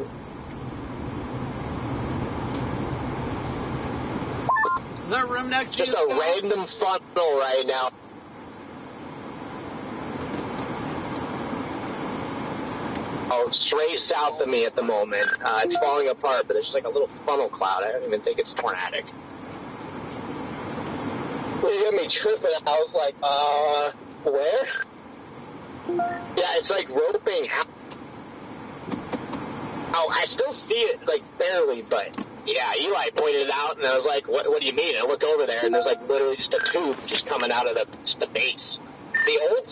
Is that room next to Just a random funnel right now. Oh, straight south of me at the moment. It's falling apart, but there's just like a little funnel cloud. I don't even think it's tornadic. You got me tripping. I was like, where? Yeah, it's like roping out. Oh, I still see it, like, barely, but, yeah, Eli pointed it out, and I was like, what do you mean? I look over there, and there's, like, literally just a tube just coming out of the base. The old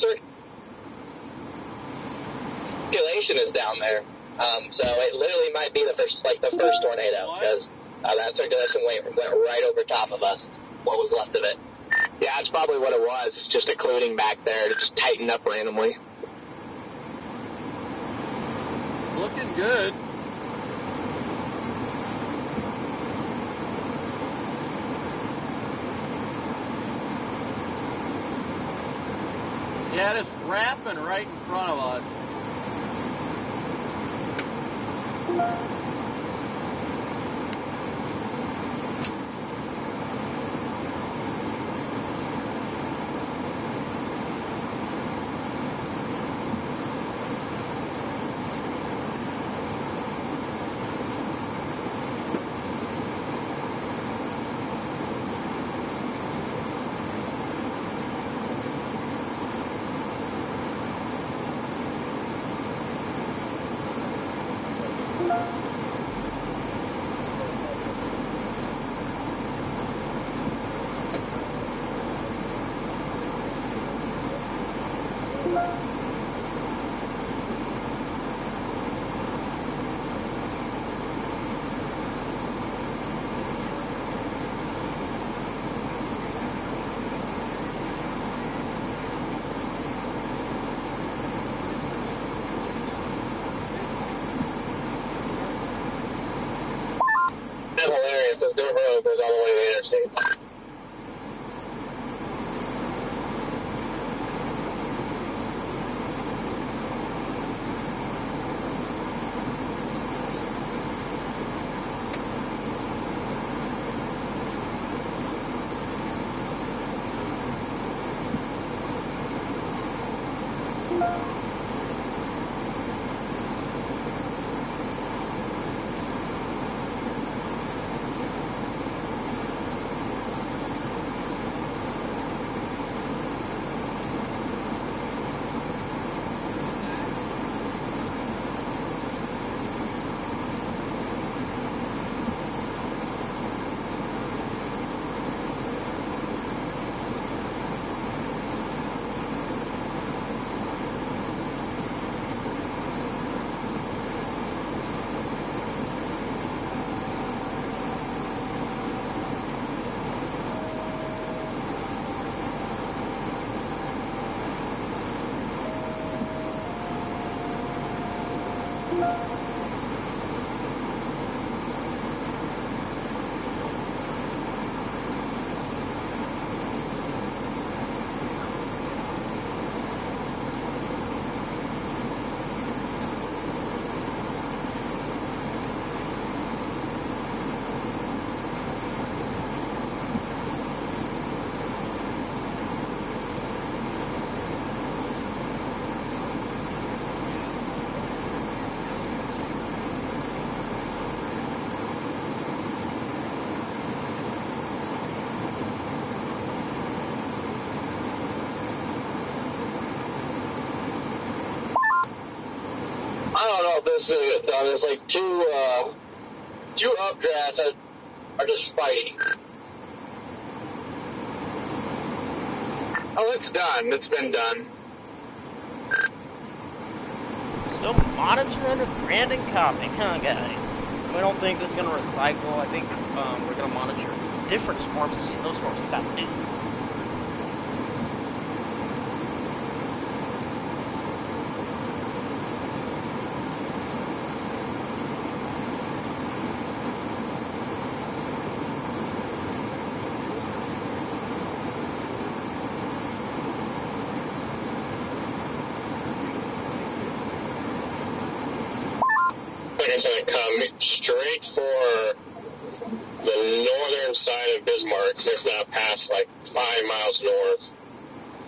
circulation is down there, so it literally might be the first tornado, because that circulation went right over top of us, what was left of it. Yeah, that's probably what it was, just occluding back there to just tighten up randomly. It's looking good. Yeah, it's wrapping right in front of us. Yes, this dirt road goes all the way to the interstate. I don't know if this is done. There's like two updrafts that are just fighting. Oh, it's done. It's been done. Still monitoring with Brandon Copicc, huh, guys? We don't think this is going to recycle. I think we're going to monitor different storms to see those storms this afternoon. It's going to come straight for the northern side of Bismarck, if not past like 5 miles north,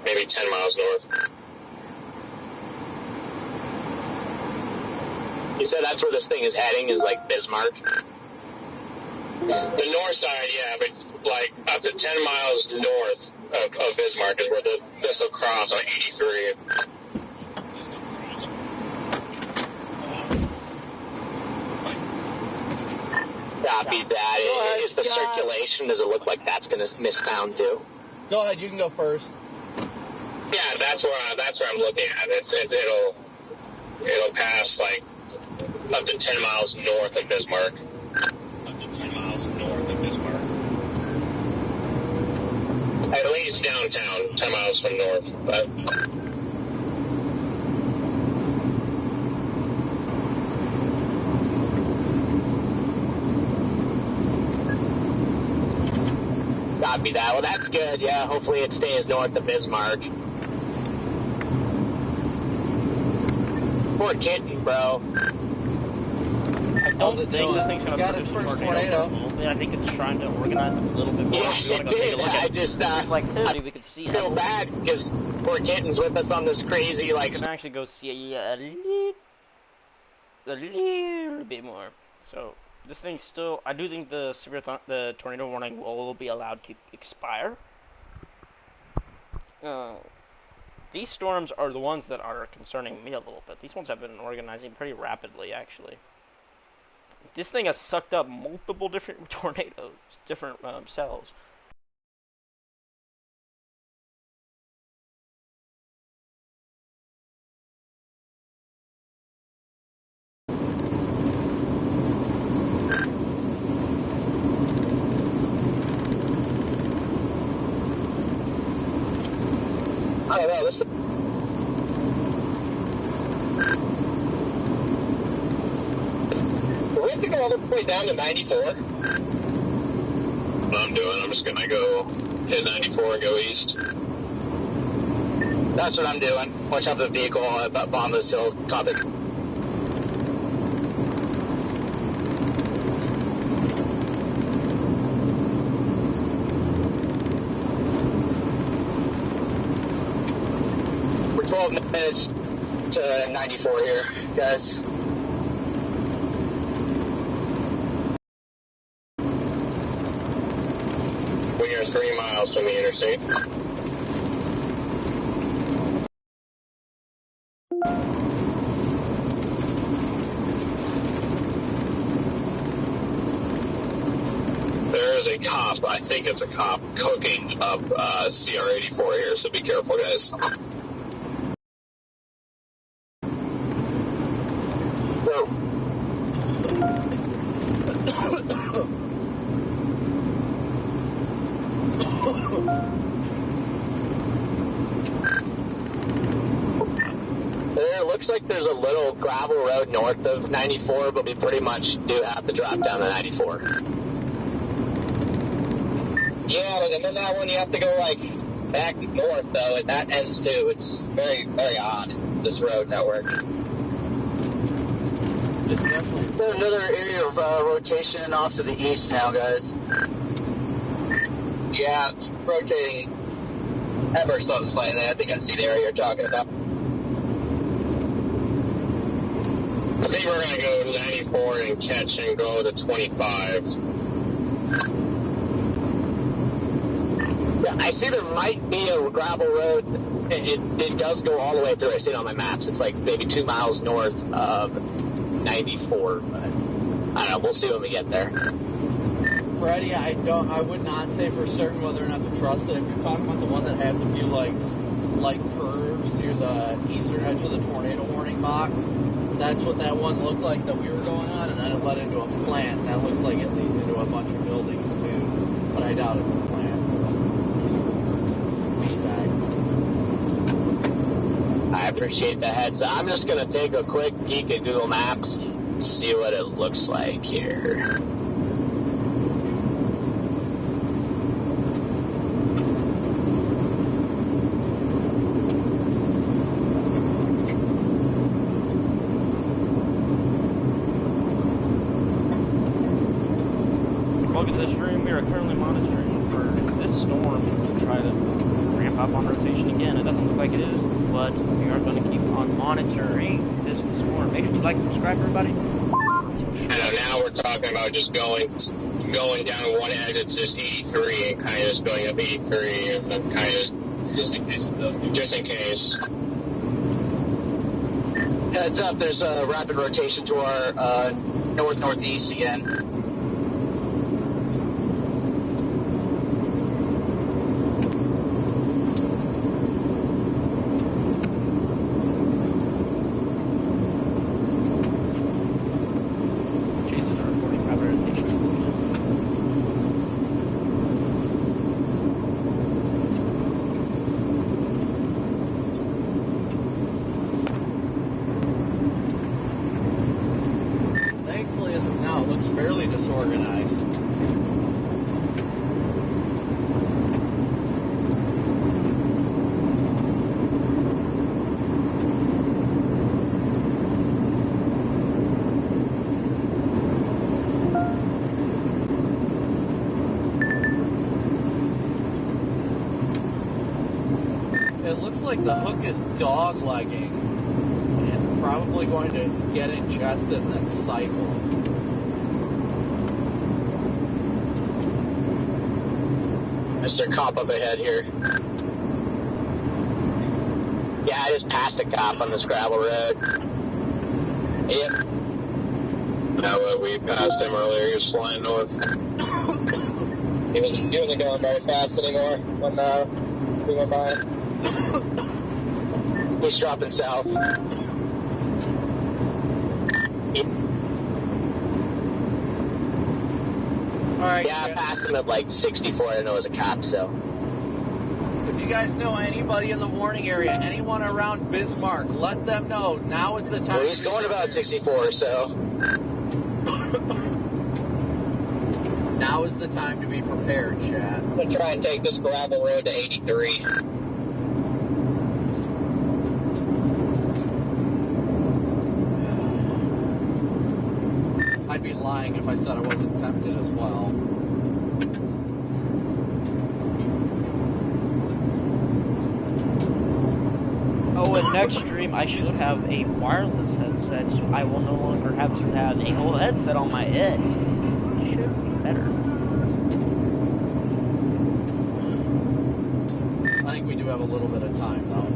maybe 10 miles north. You said that's where this thing is heading, is like Bismarck? The north side, yeah, but like up to 10 miles north of Bismarck is where this will cross on 83. Copy that. Is the circulation, does it look like that's going to misbound too? Go ahead, you can go first. Yeah, that's where I'm looking at. It'll pass like up to 10 miles north of Bismarck. Up to 10 miles north of Bismarck. At least downtown, 10 miles from north. But copy that. Well, that's good. Yeah, hopefully it stays north of Bismarck. Fort Kitten, bro. I don't think this thing's going to produce a tornado. I think it's trying to organize it a little bit more. Yeah, if you want to go take a look at reflexivity, we could see I feel bad because Fort Kitten's with us on this crazy, like... We can actually go see a little bit more. So, this thing still... I do think the the tornado warning will be allowed to expire. These storms are the ones that are concerning me a little bit. These ones have been organizing pretty rapidly, actually. This thing has sucked up multiple different tornadoes, different cells. I don't know, this... Do we have to go all the way down to 94? what I'm doing. I'm just gonna go hit 94 and go east. That's what I'm doing. Watch out for the vehicle at the bottom of this hill. Copicc. We're 12 minutes to 94 here, guys. We are 3 miles from the interstate. There is a cop, I think it's a cop, cooking up CR-84 here, so be careful, guys. Whoa. It looks like there's a little gravel road north of 94, but we pretty much do have to drop down to 94. Yeah, and then that one you have to go like back north though, and that ends too. It's very, very odd, this road network. It's definitely There's another area of rotation off to the east now, guys. Yeah, it's rotating ever so slightly. I think I see the area you're talking about. I think we're going to go to 94 and catch and go to 25. Yeah, I see there might be a gravel road. It does go all the way through. I see it on my maps. It's like maybe 2 miles north of 94. But I don't know. We'll see when we get there. Freddie, I would not say for certain whether or not to trust it. If you're talking about the one that has a few like curves near the eastern edge of the tornado warning box, that's what that one looked like that we were going on, and then it led into a plant. And that looks like it leads into a bunch of buildings too, but I doubt it's a plant. So feedback. I appreciate the heads up. I'm just going to take a quick peek at Google Maps and see what it looks like here. Welcome to the stream. We are currently monitoring for this storm to try to ramp up on rotation again. It doesn't look like it is, but we are going to keep on monitoring this storm. Make sure to like and subscribe, everybody. And now we're talking about just going down one edge. It's just 83 and kind of just going up 83 and then kind of just in case it does. Just in case. Heads up, there's a rapid rotation to our north-northeast again. Like the hook is dog legging and probably going to get ingested and then cycle. Mr. Cop up ahead here. Yeah, I just passed a cop on this gravel road. Yep. No, we passed him earlier. He was flying north. He wasn't going very fast anymore when we went by. He's dropping south. All right. Yeah, I passed him at like 64. I didn't know it was a cop, so. If you guys know anybody in the warning area, anyone around Bismarck, let them know. Now is the time. Well, he's going about 64, so. Now is the time to be prepared, Chad. I'm going to try and take this gravel road to 83. I'd be lying if I said I wasn't tempted as well. Oh, and next stream I should have a wireless headset, so I will no longer have to have a whole headset on my head. Should be better. I think we do have a little bit of time, though.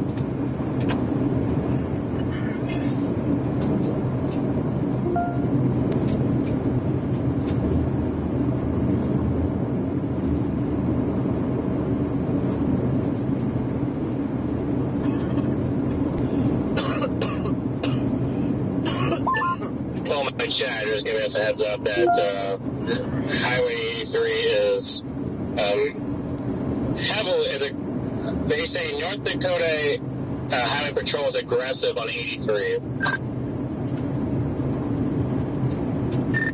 Chad, just giving us a heads up that Highway 83 is heavily. They say North Dakota Highway Patrol is aggressive on 83.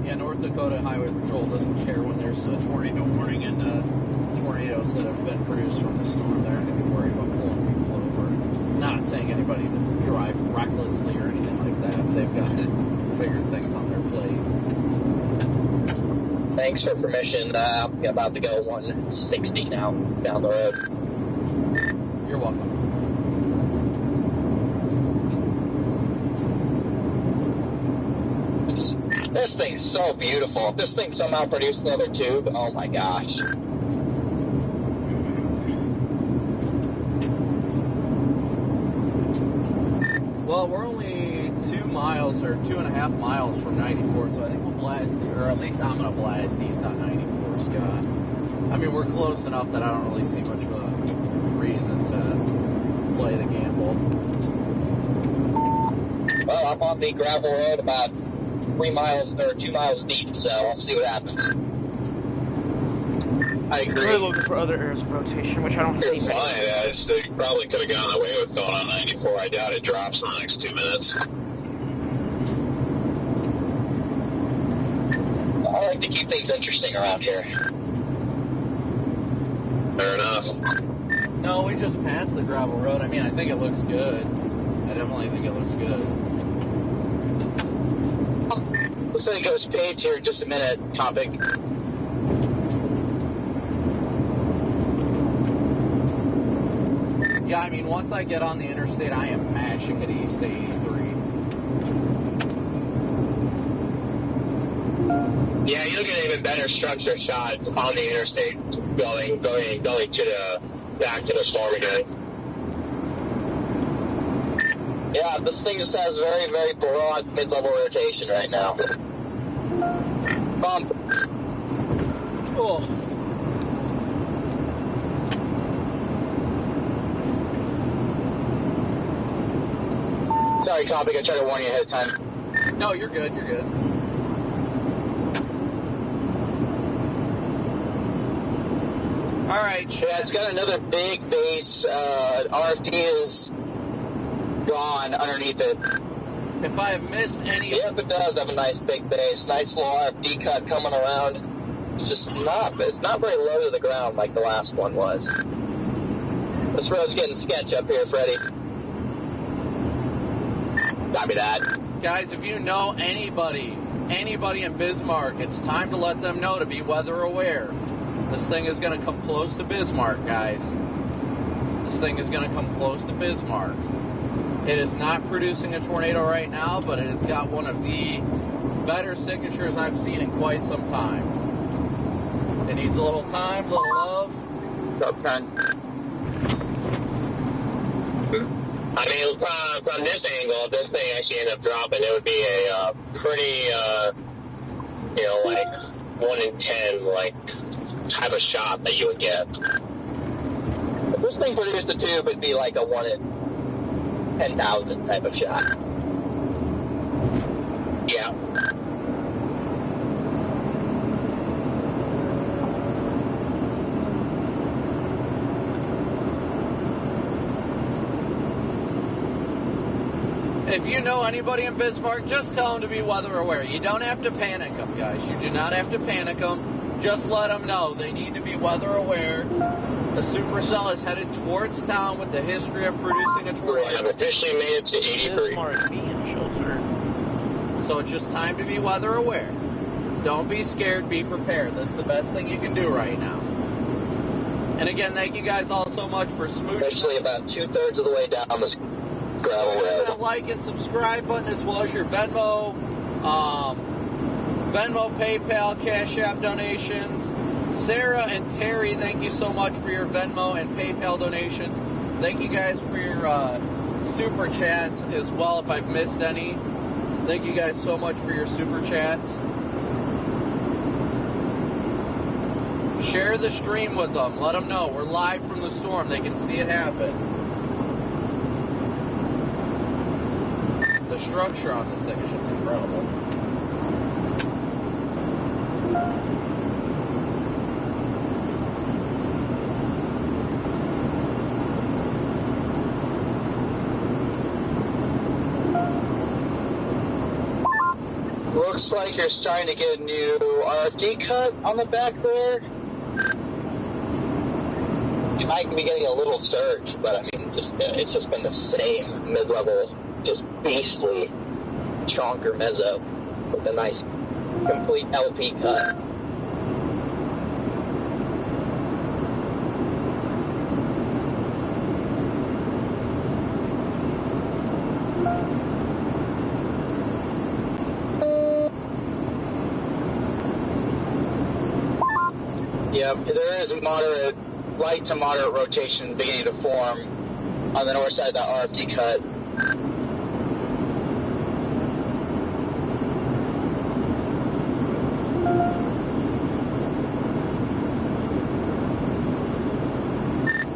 Yeah, North Dakota Highway Patrol doesn't care when there's a tornado warning and tornadoes that have been produced from the storm. They're not going to be worried about pulling people over. Not saying anybody to drive recklessly or anything like that. They've got bigger things on their plate. Thanks for permission. I'm about to go 160 now down the road. You're welcome. This thing's so beautiful. If this thing somehow produced another tube, oh my gosh. Well, we're only 2 miles or 2.5 miles from 94, so I think we'll blast, or at least I'm going to blast east on 94, Scott. I mean, we're close enough that I don't really see much of a reason to play the gamble. Well, I'm on the gravel road about 3 miles or 2 miles deep, so I'll see what happens. I agree. We're looking for other areas of rotation, which I don't see. It's fine. They probably could have gotten away with going on 94. I doubt it drops in the next 2 minutes. I like to keep things interesting around here. Fair enough. No, we just passed the gravel road. I mean, I think it looks good. I definitely think it looks good. Looks like it goes paved here in just a minute, Copicc. Yeah, I mean, once I get on the interstate, I am mashing it east to 83. Yeah, you'll get an even better structure shot on the interstate going to the back to the storm again. Yeah, this thing just has very, very broad mid-level rotation right now. Bump. Oh. Sorry, Copicc, I tried to warn you ahead of time. No, you're good, you're good. All right. Yeah, it's got another big base. RFT is gone underneath it. If I have missed any... Yep, it does have a nice big base. Nice little RFD cut coming around. It's not very low to the ground like the last one was. This road's getting sketch up here, Freddie. Copy that. Guys, if you know anybody in Bismarck, it's time to let them know to be weather aware. This thing is going to come close to Bismarck, guys. This thing is going to come close to Bismarck. It is not producing a tornado right now, but it has got one of the better signatures I've seen in quite some time. It needs a little time, a little love. Okay. I mean, from this angle, if this thing actually ended up dropping, it would be a pretty, like 1 in 10, like, type of shot that you would get. If this thing produced a tube, it'd be like a 1 in 10,000 type of shot. Yeah. If you know anybody in Bismarck, just tell them to be weather aware. You don't have to panic them, guys. You do not have to panic them. just let them know they need to be weather aware. The supercell is headed towards town with the history of producing a I've tornado. officially made it to 83. Bismarck being sheltered. So it's just time to be weather aware. Don't be scared, be prepared. That's the best thing you can do right now. And again, thank you guys all so much for smooching. Especially about 2/3 of the way down this gravel road. That like and subscribe button, as well as your Venmo, PayPal, Cash App donations. Sarah and Terry, thank you so much for your Venmo and PayPal donations. Thank you guys for your super chats as well, if I've missed any. Thank you guys so much for your super chats. Share the stream with them. Let them know we're live from the storm. They can see it happen. The structure on this thing is just incredible. Looks like you're starting to get a new RFD cut on the back there. You might be getting a little surge, but I mean, it's just been the same mid-level, just beastly chonker mezzo with a nice complete LP cut. Yep, there is a moderate, light to moderate rotation beginning to form on the north side of that RFD cut.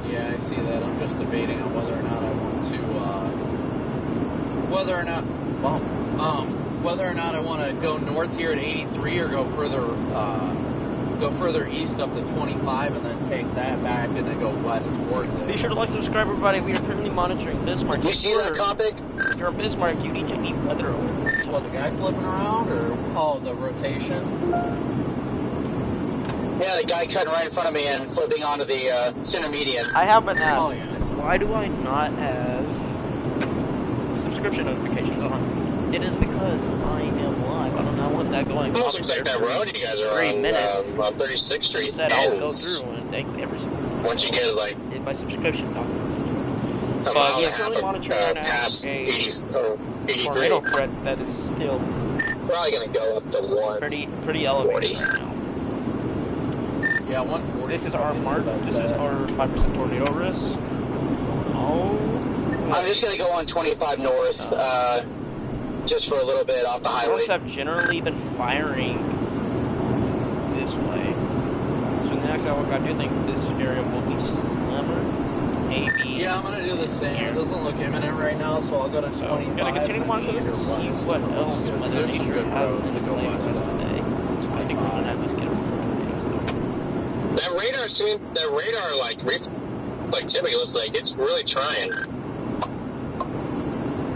Yeah, I see that. I'm just debating on whether or not I want to, whether or not I want to go north here at 83 or go further east up to 25 and then take that back and then go west towards it. Be sure to like, subscribe, everybody. We are currently monitoring Bismarck. You see that, Copicc? If you're in Bismarck, you need to be weather aware. What, the guy flipping around, or the rotation? Yeah, the guy cutting right in front of me and flipping onto the center median. I have been asked, Oh, yeah. why do I not have subscription notifications on? It is because I am live. I don't know what that going on. Almost looks like that road you guys are 3 on, minutes. on 36th Street. Instead, I'll go ends through and thank every single once you get like if my subscription's off. a But mile yeah, and a half currently monitoring right now past a 80 or 83. tornado threat that is still Probably going to go up to 1. pretty elevated right now. Yeah, 140. This is our mark. This is our 5% tornado risk. Oh. I'm just going to go on 25 north, just for a little bit off the highway. Storms have generally been firing this way. So in the next hour, I do think this area will be slimmer. Maybe. Yeah, I'm going to do the same. It doesn't look imminent right now, so I'll go to 25. I'm going to continue to monitor this and see what else Mother Nature has in the play for us today. I think we're going to have this get a few more tornadoes though. That radar like typically looks like it's really trying.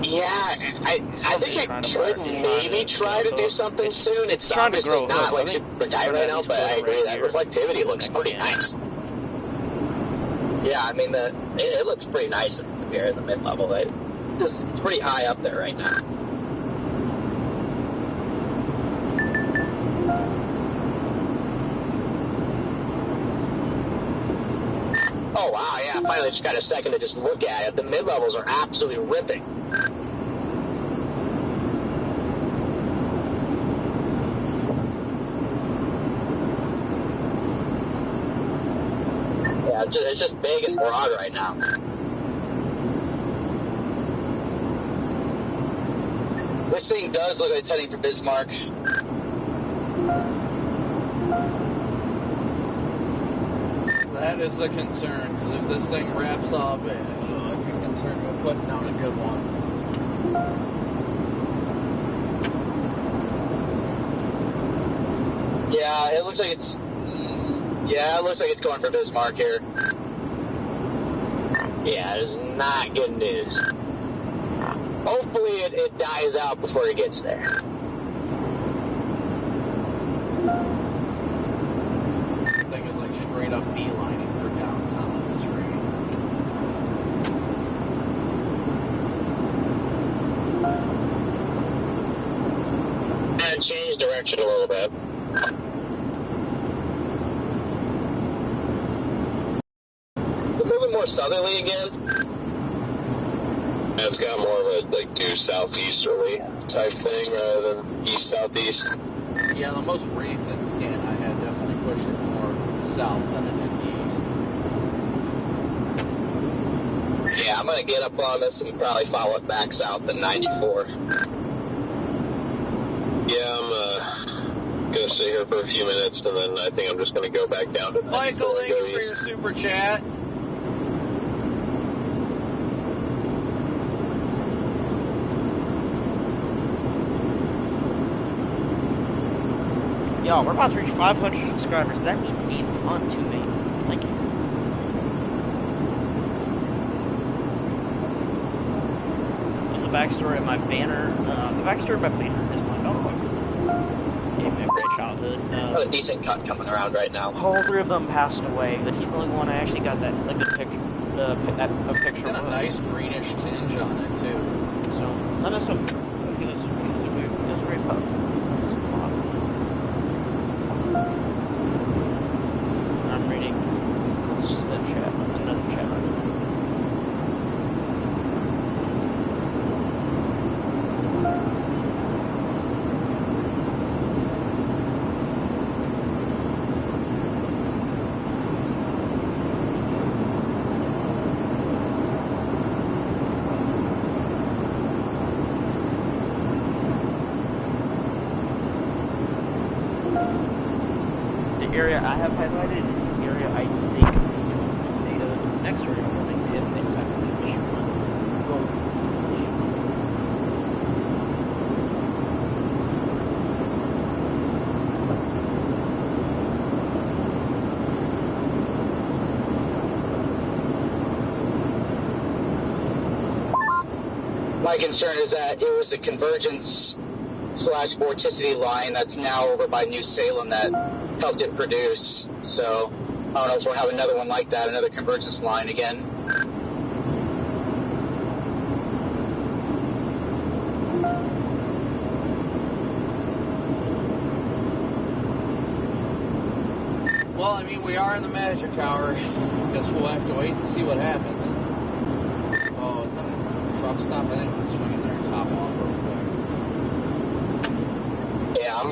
Yeah, I think it could maybe try to do something soon. It's trying to obviously grow not hooks. like I think super it's tight right now, but I agree that right reflectivity looks next pretty scan. nice. Yeah, I mean, it looks pretty nice here in the mid-level. It's pretty high up there right now. Oh wow, yeah, finally just got a second to just look at it. The mid-levels are absolutely ripping. Yeah, it's just big and broad right now. This thing does look like it's heading for Bismarck. That is the concern, because if this thing wraps up, I'd be concerned about putting down a good one. Yeah, it looks like it's... Yeah, it looks like it's going for Bismarck here. Yeah, it is not good news. Hopefully it dies out before it gets there. direction a little bit. We're moving more southerly again. It's got more of a like due southeasterly type thing rather than east-southeast. Yeah, the most recent scan I had definitely pushed it more south than it did east. Yeah, I'm gonna get up on this and probably follow it back south to 94. Yeah, I'm gonna sit here for a few minutes, and then I think I'm just gonna go back down to 94. Michael, thank and go you for east. your super chat. Yo, we're about to reach 500 subscribers. That means a ton to me. Thank you. What's the backstory of my banner? The backstory of my banner is my dog. Gave me a great childhood. Got a decent cut coming around right now. All three of them passed away, but he's the only one I actually got that a good picture. A picture Got a of. nice greenish tinge on it too. So I miss him. He was a great pup. I'm reading the chat, another chat right now. The area I have highlighted is the area I think data next area. I think if it's actually issue one. My concern is that it was the convergence / vorticity line that's now over by New Salem that helped it produce. So I don't know if we'll have another one like that, another convergence line again. Well, I mean, we are in the magic hour. Guess we'll have to wait and see what happens. Oh, is that a truck stop? I think it's swinging their top off real quick. Yeah, I'm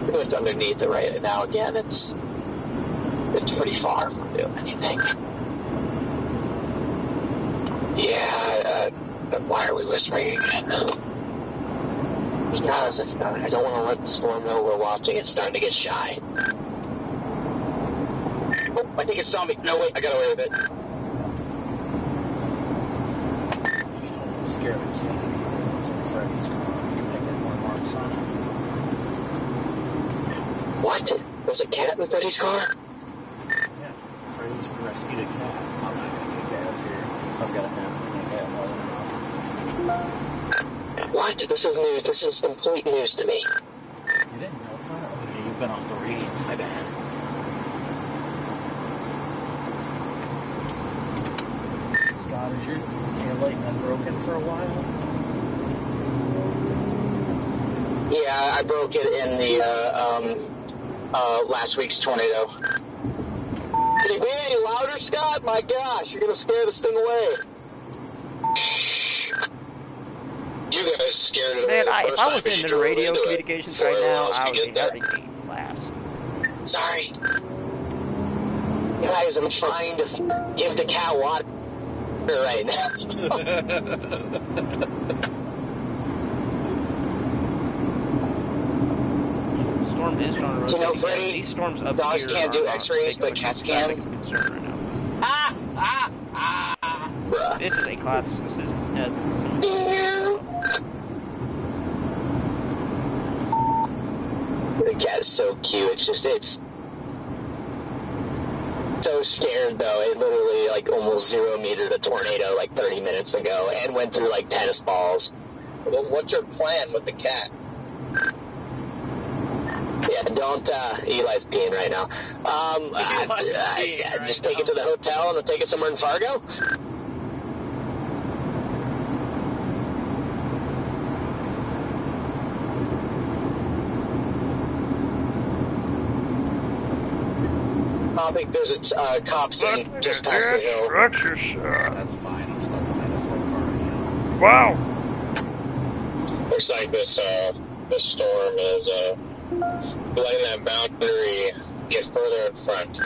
pretty much underneath it right now again. It's pretty far from doing anything. Yeah, why are we whispering again? Because I don't want to let the storm know we're watching. It's starting to get shy. Oh, I think it saw me. No, wait, I got away with it. I'm scared of it. It's in Freddy's car. You make that more marks on it. What? There's a cat in Freddy's car? Yeah, Freddy's rescued a cat. I'm not gonna get gas here. I've got a cat. What? This is news. This is complete news to me. You didn't know that? Oh, yeah, you've been off the radio. My bad. Scott, is your taillight been broken for a while? Yeah, I broke it in the last week's tornado. Can you be any louder, Scott? My gosh, you're gonna scare this thing away. You guys scared it Man, away. if I was in the radio communications right now, I would be having a blast. Sorry. Guys, I'm trying to give the cat water right now. Storm is trying to rotate. You know, Freddy, these storms up dogs here can't do are X-rays, but cats can. Concern right now. Bruh. This is a class. This is some. The cat is so cute. It's so scared though. It literally like almost 0-metered a tornado like 30 minutes ago and went through like tennis balls. Well, what's your plan with the cat? Yeah, don't. Eli's peeing right now. Just take it to the hotel and we'll take it somewhere in Fargo. Copicc, there's a cop scene just past the hill. Structure shot. That's fine. I'm stuck behind a slow car right now. Wow. Looks like this storm is letting that boundary get further in front.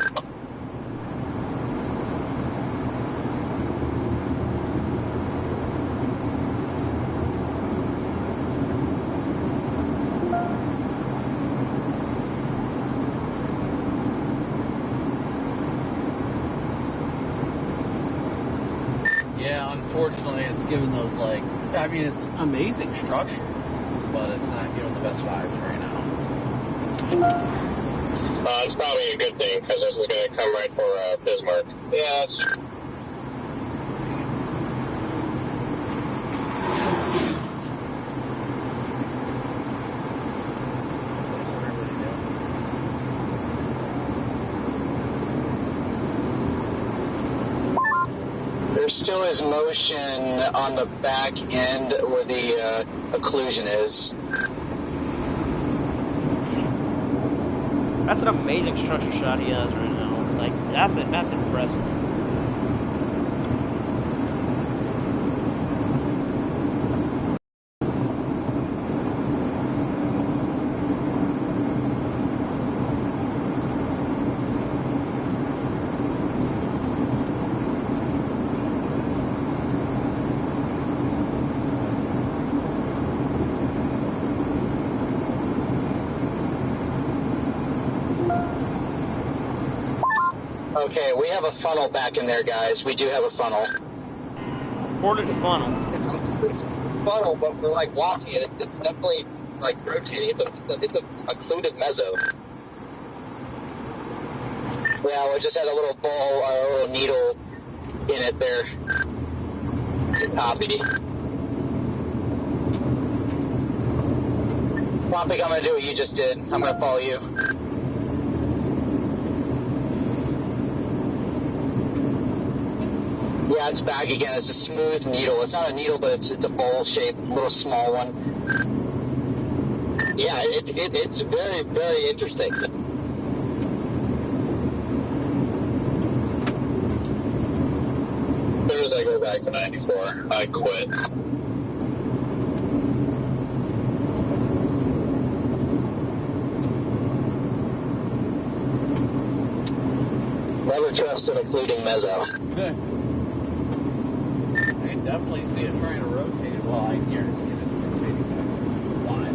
Yeah, unfortunately, it's given those, like, I mean, it's amazing structure, but it's not giving the best vibes right now. It's probably a good thing, because this is going to come right for Bismarck. Yeah, that's true. There still is motion on the back end where the occlusion is. That's an amazing structure shot he has right now. Like, that's impressive. Okay, we have a funnel back in there, guys. We do have a funnel. Ported funnel. Funnel, but we're like watching it. It's definitely like rotating. It's a occluded mezzo. Yeah, we just had a little ball, a little needle in it there. Copy. Copicc, I'm gonna do what you just did. I'm gonna follow you. Yeah, it's back again. It's a smooth needle. It's not a needle, but it's a bowl-shaped, little small one. Yeah, it's very, very interesting. As soon as I go back to 94, I quit. Never trust an occluding mezzo. I can definitely see it trying to rotate. Well, I guarantee it's rotating back. Why?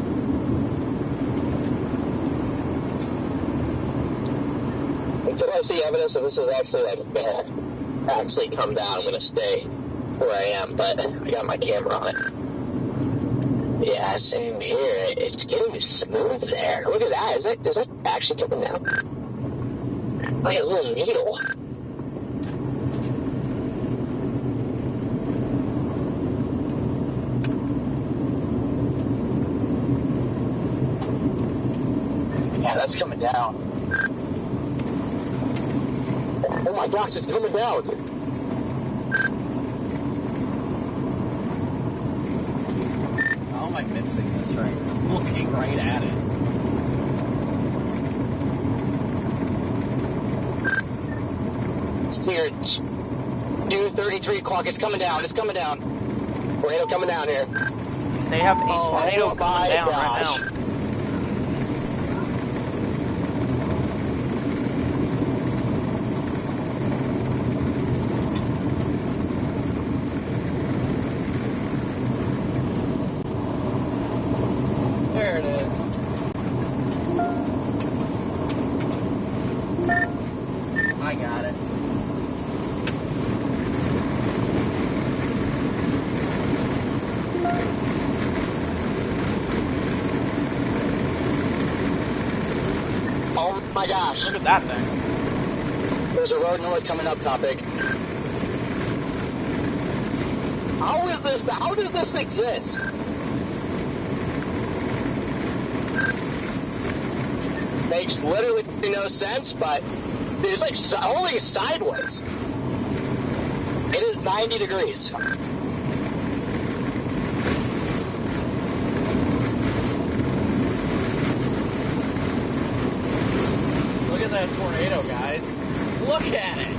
Until I see evidence that this is actually like gonna actually come down, I'm gonna stay where I am. But I got my camera on it. Yeah, same here. It's getting smooth there. Look at that. Is that actually coming down? Like a little needle. Yeah, that's coming down. Oh my gosh, it's coming down. How am I missing this right? I'm looking right at it. It's here. 2:33 o'clock. It's coming down. It's coming down. Tornado coming down here. They have a tornado coming down right now. There it is. I got it. Oh my gosh. Look at that thing. There's a road north coming up, Copicc. How does this exist? Makes literally no sense, but it's like only sideways. It is 90 degrees. Look at that tornado, guys. look at it.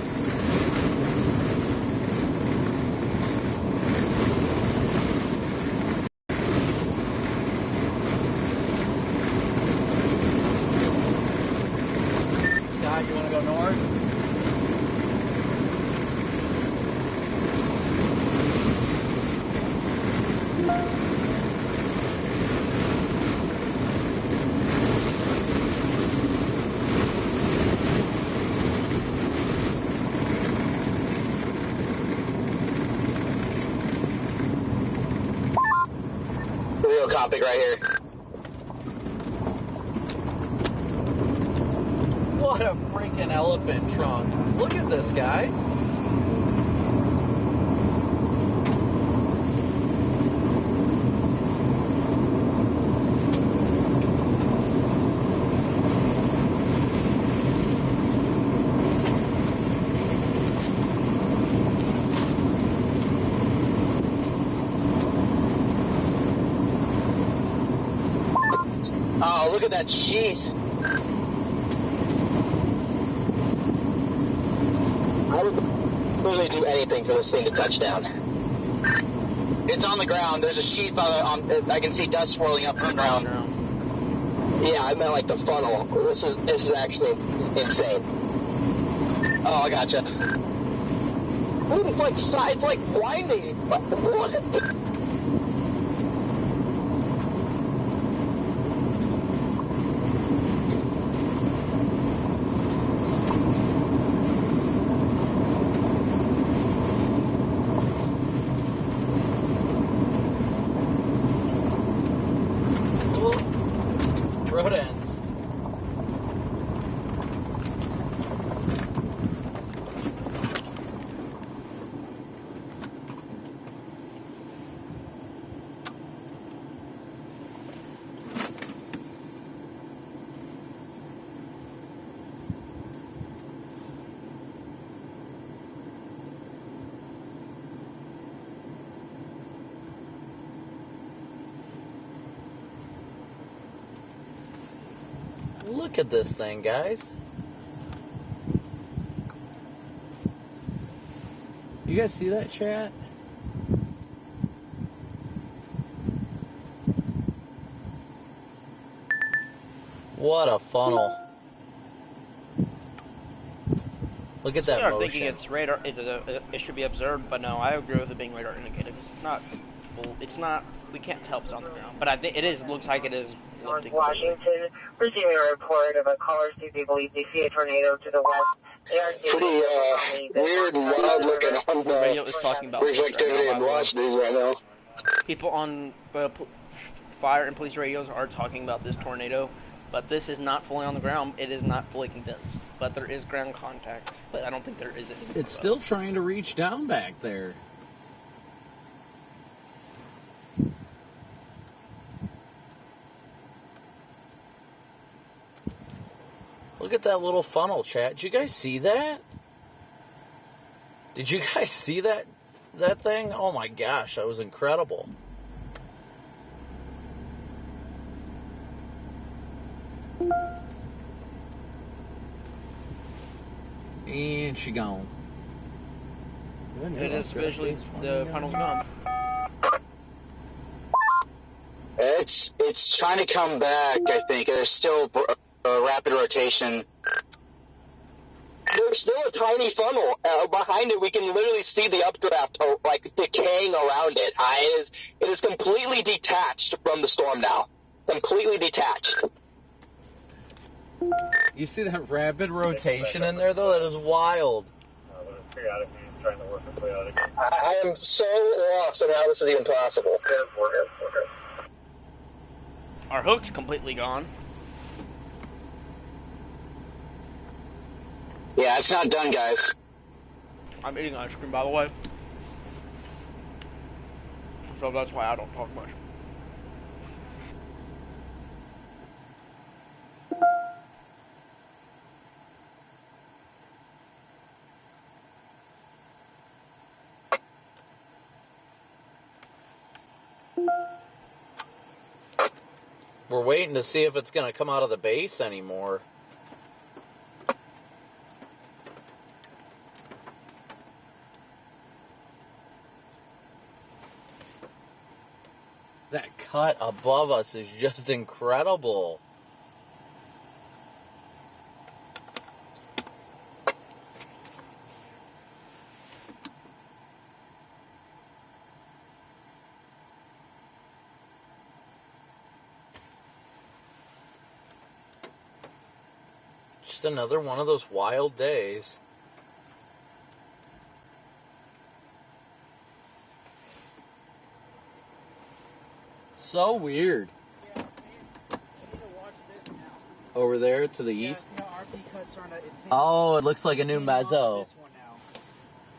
Scott, you want to go north? Real Copicc right here. What a freaking elephant trunk. Look at this, guys. Oh, look at that sheath. I would literally do anything for this thing to touch down. It's on the ground. There's a sheath on I can see dust swirling up from the ground. Yeah, I meant like the funnel. This is actually insane. Oh, I gotcha. Ooh, it's like blinding. What? Road ends. Look at this thing, guys. You guys see that, chat? What a funnel. Look at that I'm motion. thinking it's radar. It should be observed, but no, I agree with it being radar indicated because it's not full. It's not. We can't tell if it's on the ground, but I think it is. Looks like it is. North Washington, receiving a report of a caller who they believe they see a tornado to the west. They are Pretty weird, loud looking on the radio is talking about bridge this activity right in now, Washington right now. People on fire and police radios are talking about this tornado, but this is not fully on the ground. It is not fully condensed, but there is ground contact. But I don't think there is any. It's still trying to reach down back there. Look at that little funnel, chat. Did you guys see that? Did you guys see that thing? Oh my gosh, that was incredible. And she gone. It is visually, the funnel's gone. It's trying to come back, I think. There's still a rapid rotation. There's still a tiny funnel. Behind it, we can literally see the updraft, like, decaying around it. It is completely detached from the storm now. Completely detached. You see that rapid rotation in there, though? That is wild. I am so lost on how this is even possible. Our hook's completely gone. Yeah, it's not done, guys. I'm eating ice cream, by the way. So that's why I don't talk much. We're waiting to see if it's going to come out of the base anymore. That cut above us is just incredible. Just another one of those wild days. So weird. Yeah, we need to watch this now. Over there to the east? See how RT cuts are it's Oh, it looks like a new hitting mezzo. this one now.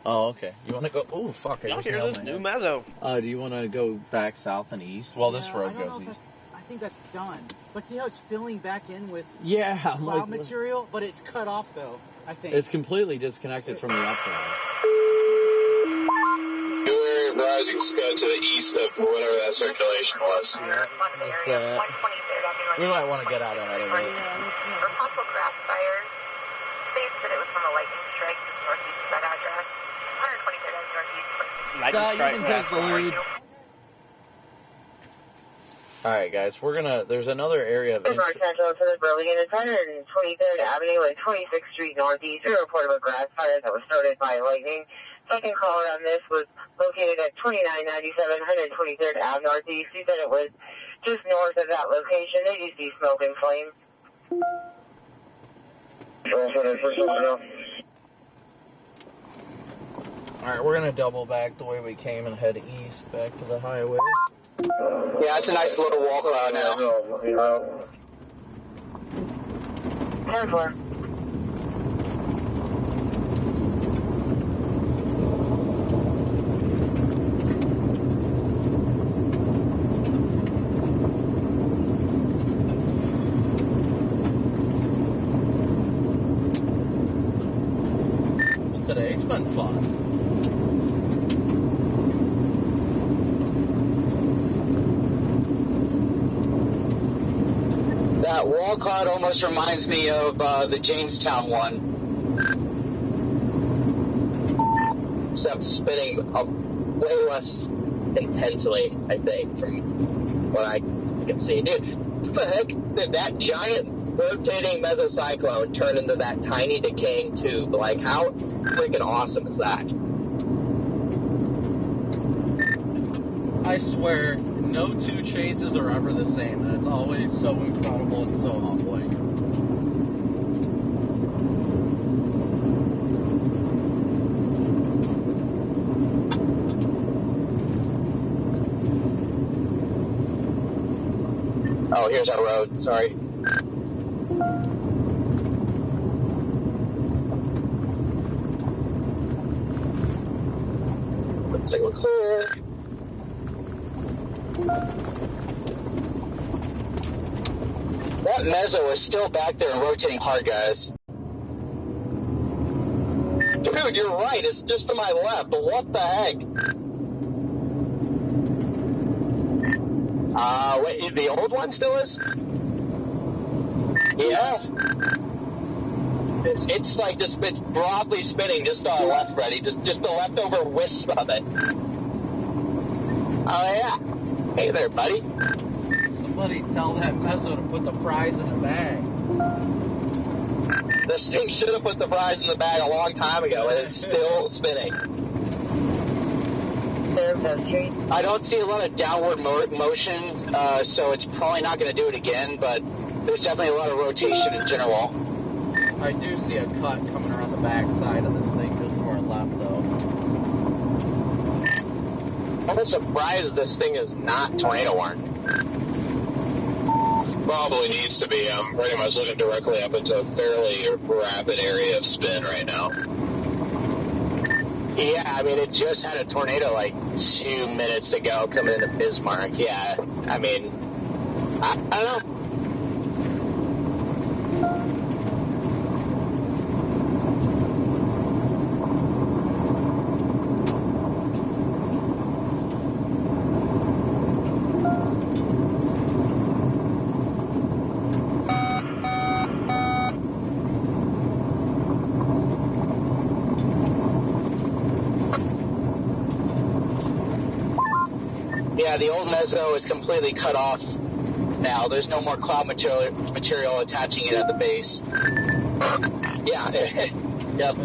Oh, okay. You want to go? Oh, fuck. Y'all hear this new mezzo? Do you want to go back south and east? Well, this road goes east. I think that's done. But see how it's filling back in with Yeah, material? But it's cut off, though, I think. it's completely disconnected from the updraft. New area of rising scud to the east of whatever that circulation was. Yeah, that's that. We might want to get out ahead of it. For possible grass fires, states that it was from a lightning strike just northeast of that address. 123rd and northeast. Lightning Scott, strike you can take the lead. Alright, guys, there's another area of Our Central to the Burlington is 123rd Avenue and 26th Street Northeast. A report of a grass fire that was started by lightning. Second caller on this was located at 2997 123rd Ave Northeast. He said it was just north of that location. They do see smoke and flames. Alright, we're gonna double back the way we came and head east back to the highway. Yeah, it's a nice little walk around now. 10-4. So today's been fun. That wall cloud almost reminds me of the Jamestown one. Except spinning way less intensely, I think, from what I can see. Dude, what the heck did that giant rotating mesocyclone turn into that tiny decaying tube? Like, how freaking awesome is that? I swear, no two chases are ever the same, and it's always so incredible and so humbling. Oh, here's our road. Sorry. Looks like we're clear. That mezzo is still back there and rotating hard, guys. Dude, you're right. It's just to my left. But what the heck? Wait, the old one still is? Yeah. It's like just it's broadly spinning just to our left, Freddy. Just the leftover wisp of it. Oh yeah. Hey there, buddy. Somebody tell that mezzo to put the fries in the bag. This thing should have put the fries in the bag a long time ago, and it's still spinning. I don't see a lot of downward motion, so it's probably not going to do it again, but there's definitely a lot of rotation in general. I do see a cut coming around the back side of this thing just to our left, though. I'm surprised this thing is not tornado warned. Probably needs to be. I'm pretty much looking directly up into a fairly rapid area of spin right now. Yeah, I mean, it just had a tornado like 2 minutes ago coming into Bismarck. Yeah, I mean, I don't know. the old mezzo is completely cut off now. There's no more cloud material attaching it at the base. Yeah. Yep.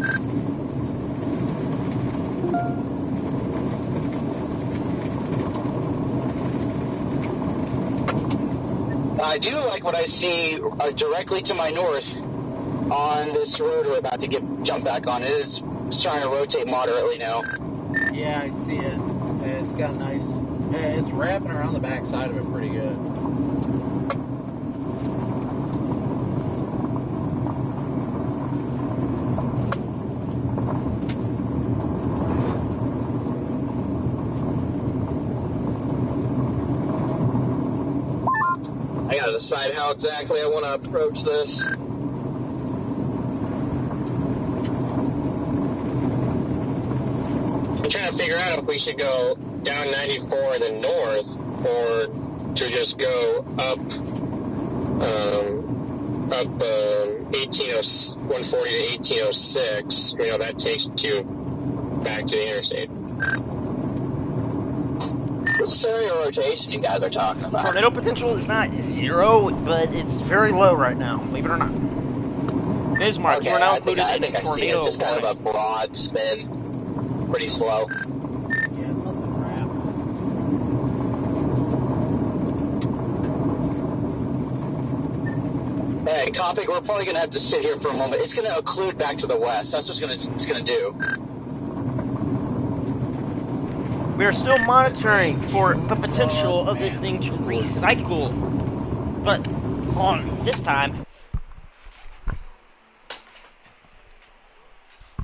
I do like what I see directly to my north on this road we're about to jump back on. It is starting to rotate moderately now. Yeah, I see it. It's got nice... It's wrapping around the back side of it pretty good. I gotta decide how exactly I want to approach this. I'm trying to figure out if we should go down 94 in the north, or to just go up 140 to 1806. You know, that takes you back to the interstate. What's the serial rotation you guys are talking about? Tornado potential is not 0, but it's very low right now, believe it or not. Bismarck, Okay, you are now I think included in a I see it. tornado Just kind warning. of a broad spin. Pretty slow. Yeah, something rapid. Hey, Copicc, we're probably going to have to sit here for a moment. It's going to occlude back to the west. That's what it's going to do. We are still monitoring for the potential of this thing to recycle. But on this time,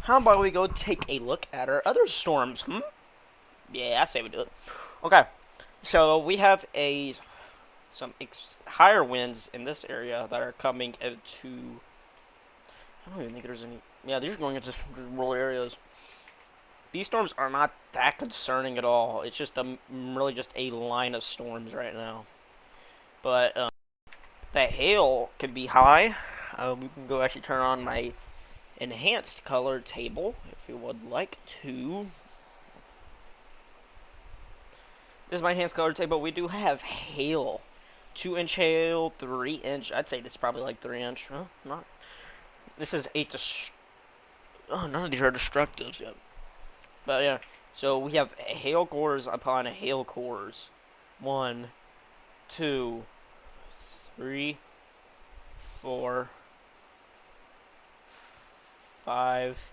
how about we go take a look at our other storms? Yeah, I say we do it. Okay, so we have some higher winds in this area that are coming into. I don't even think there's any. Yeah, these are going into rural areas. These storms are not that concerning at all. It's just really just a line of storms right now. But the hail can be high. We can go actually turn on my enhanced color table if you would like to. This is my enhanced color table. We do have hail. 2-inch hail, 3-inch. I'd say this is probably like 3-inch. Well, not. This is 8 to. Oh, none of these are destructive yet. But yeah, so we have hail cores upon hail cores. 1, 2, 3, 4, 5,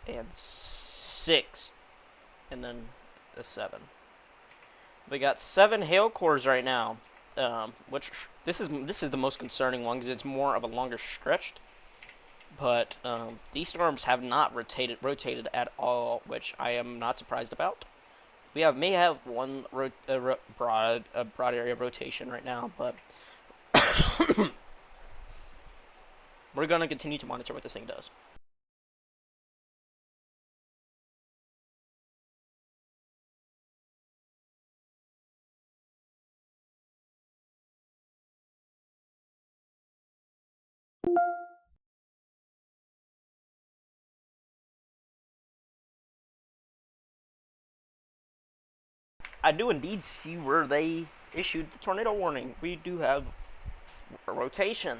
and 6, and then a 7. We got 7 hail cores right now, which this is the most concerning one because it's more of a longer stretch. But these storms have not rotated at all, which I am not surprised about. We may have one broad area of rotation right now, but we're gonna continue to monitor what this thing does. I do indeed see where they issued the tornado warning. We do have a rotation.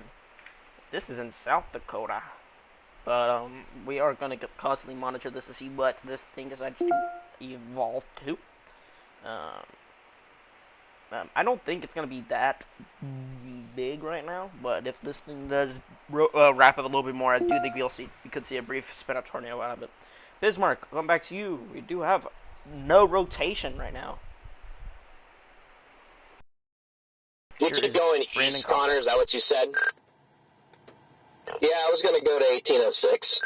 This is in South Dakota. But we are going to constantly monitor this to see what this thing decides to evolve to. I don't think it's going to be that big right now, but if this thing does wrap up a little bit more, I do think we could see a brief spin-up tornado out of it. Bismarck, going back to you. We do have no rotation right now. You keep going east, Connor, is that what you said? Yeah, I was going to go to 1806.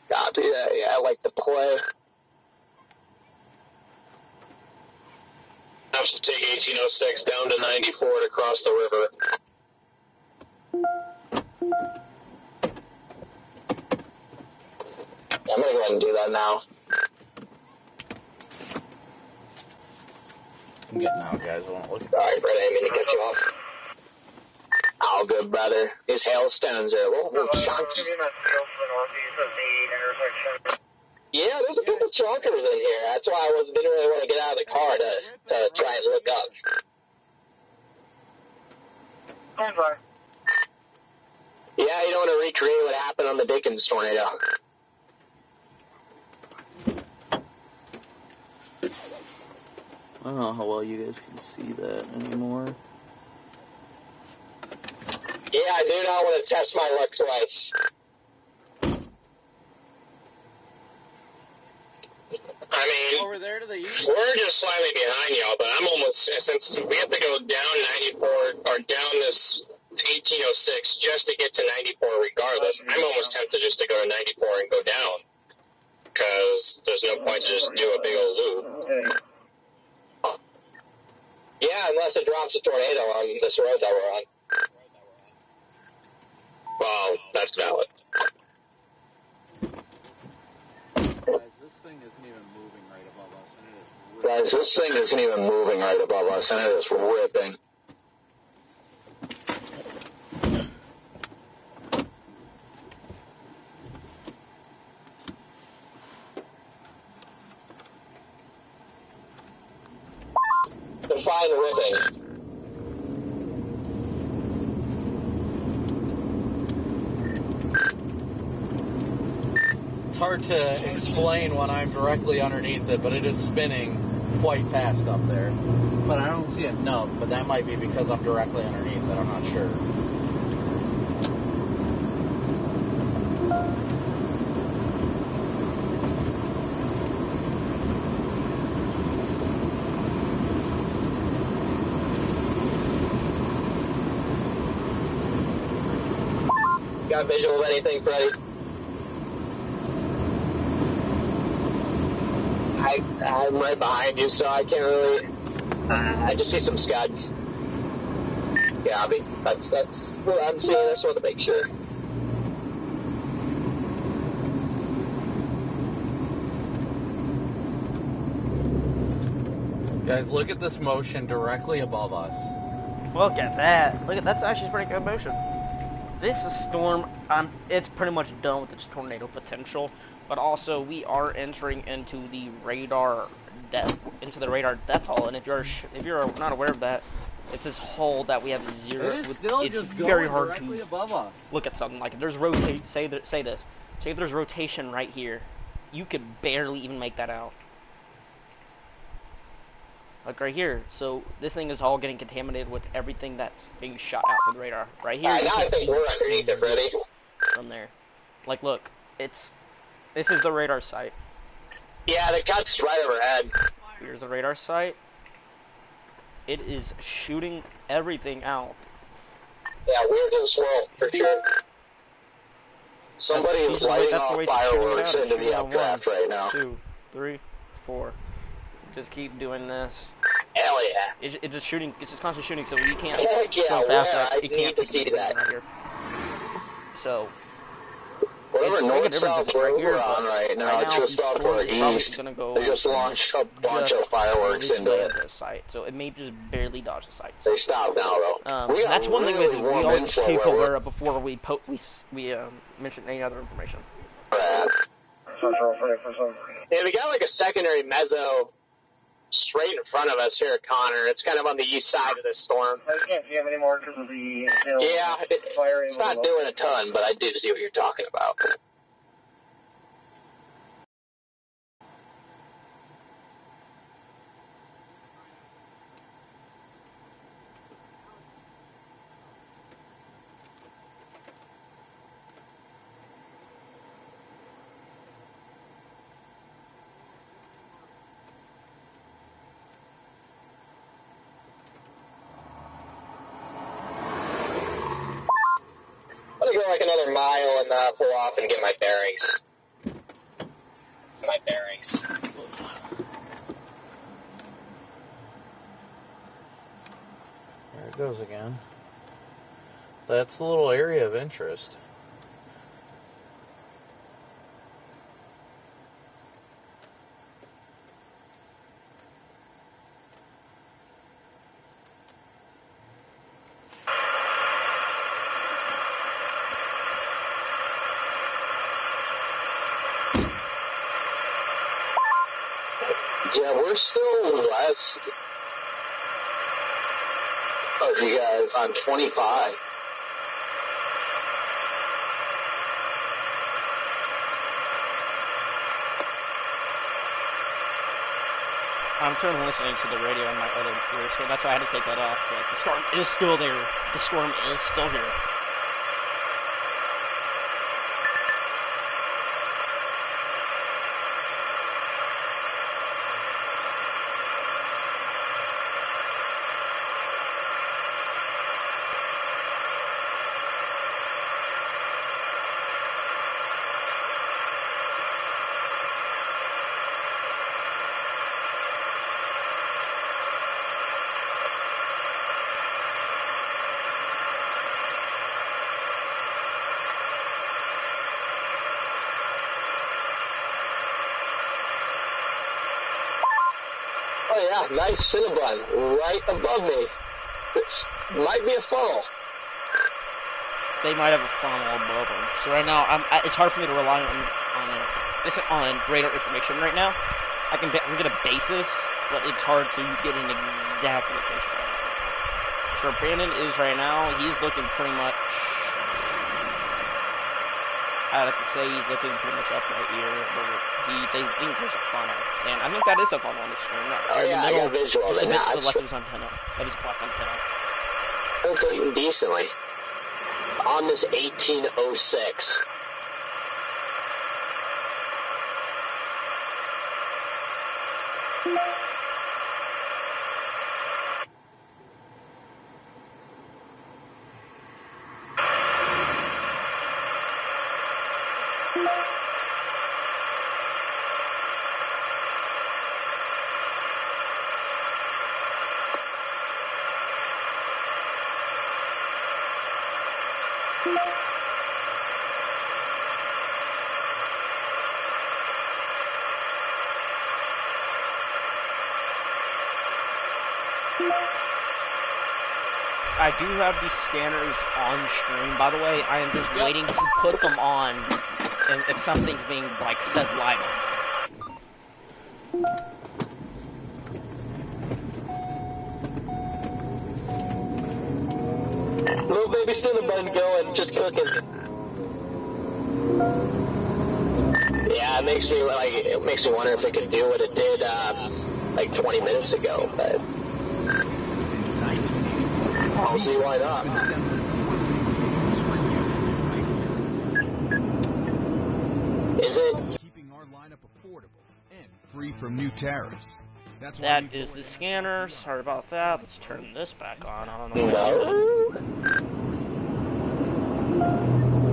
Copy that, yeah, I like the play. I should take 1806 down to 94 to cross the river. Yeah, I'm going to go ahead and do that now. I'm getting out, guys. I won't look at Sorry, Brett, I didn't mean to cut you off. All good, brother. These hailstones are a little chunky. Yeah, there's a couple chunkers in here. That's why I didn't really want to get out of the car to try and look up. 10-4. Yeah, you don't want to recreate what happened on the Dickens tornado. I don't know how well you guys can see that anymore. Yeah, I do not want to test my luck twice. I mean, Over there to the east? we're just slightly behind y'all, but I'm almost, since we have to go down 94, or down this 1806 just to get to 94 regardless, I'm almost tempted just to go to 94 and go down. Because there's no point to just do a big old loop. Yeah, unless it drops a tornado on this road that we're on. Well, that's valid. Guys, this thing isn't even moving right above us, and it is ripping. Guys, this thing isn't even moving right above us, and it is ripping. Define ripping. It's hard to explain when I'm directly underneath it, but it is spinning quite fast up there. But I don't see a nub, but that might be because I'm directly underneath it, I'm not sure. Got visual of anything, Freddie? I'm right behind you, so I can't really. I just see some scuds. Yeah, I mean, that's what I'm seeing. I just want to make sure. Guys, look at this motion directly above us. Look at that. Look at that's actually pretty good motion. This is storm. It's pretty much done with its tornado potential, but also we are entering into the radar death hole. And if you're not aware of that, it's this hole that we have zero. It is still it's just very going hard directly to above us. look at something like it. There's rotate. Say this. Say if there's rotation right here, you could barely even make that out. Like right here. So this thing is all getting contaminated with everything that's being shot out from the radar. Right here. Now I think we're underneath it, Freddie. From there. Like, look. This is the radar site. Yeah, the cut's right overhead. Here's the radar site. It is shooting everything out. Yeah, we're to the swirl, for sure. Somebody is lighting off fireworks into the updraft right now. 2, 3, 4. Just keep doing this. Hell yeah. It's just shooting. It's just constantly shooting, so you can't Heck yeah, so fast that I it can't need to see that. Right here. So whatever north-south road we're on right now, just off to our east, they just launched a bunch of fireworks into it. The site, so it may just barely dodge the site. They stopped now, though. That's one thing that we always keep aware of before we mention any other information. Yeah, we got like a secondary mezzo straight in front of us here at Connor. It's kind of on the east side of this storm. I can't see any more because of the yeah, it's not doing a ton, but I do see what you're talking about. I'm gonna go like another mile and pull off and get my bearings. There it goes again. That's the little area of interest. Yeah, we're still west of you guys on 25. I'm currently listening to the radio on my other ear, so that's why I had to take that off. But the storm is still there. The storm is still here. Oh yeah, nice Cinnabon right above me. This might be a funnel. They might have a funnel above them. So right now, it's hard for me to rely on radar information right now. I can get a basis, but it's hard to get an exact location. So where Brandon is right now, he's looking pretty much. I'd have to say he's looking pretty much up right here, where they think there's a funnel. And I think that is a funnel on the screen. Oh yeah, I got a visual of it now. To the left of his antenna, of his black antenna. Okay, decently. On this 1806. I do have these scanners on stream, by the way. I am just waiting to put them on and if something's being, like, said live. Little baby Cinnabon going, just cooking. Yeah, it makes me wonder if it could do what it did, like 20 minutes ago, but I'll see why not. Is it? Keeping our lineup affordable and free from new tariffs. That is the scanner. Sorry about that. Let's turn this back on. I don't know.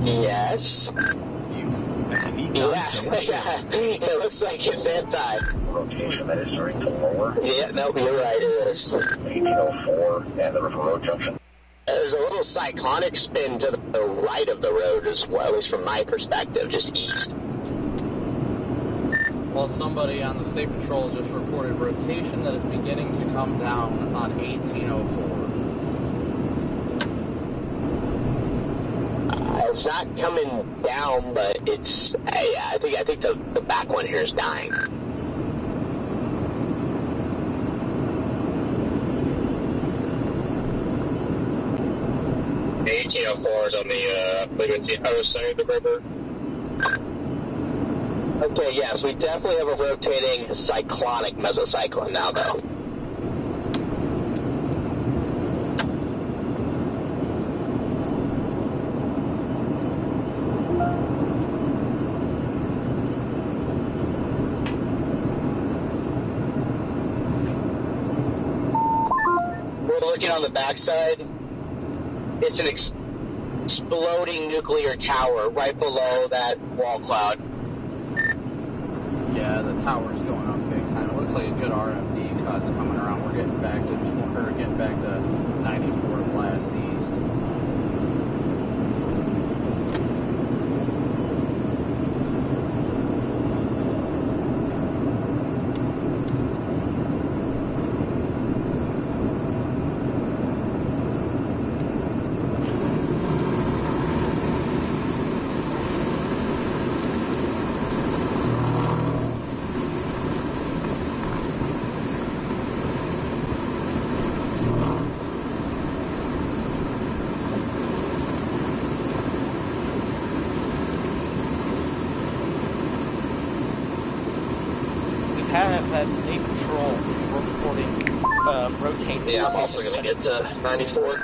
No. Yes. Yeah. It looks like it's anti. Rotation that is starting to lower. Yeah, no, you're right, it is. 1804 and the River Road Junction. There's a little cyclonic spin to the right of the road as well, at least from my perspective, just east. Well, somebody on the State Patrol just reported rotation that is beginning to come down on 1804. It's not coming down, but it's. I think the back one here is dying. The 1804 is on the, I believe it's the other side of the river. Okay, yes, we definitely have a rotating cyclonic mesocyclone now, though. We're looking on the backside. It's an exploding nuclear tower right below that wall cloud. Yeah, the tower's going up big time. It looks like a good RFD cut's coming around. We're getting back to 94 to blast east. has a patrol reporting, rotating. Yeah, I'm also going to get to 94.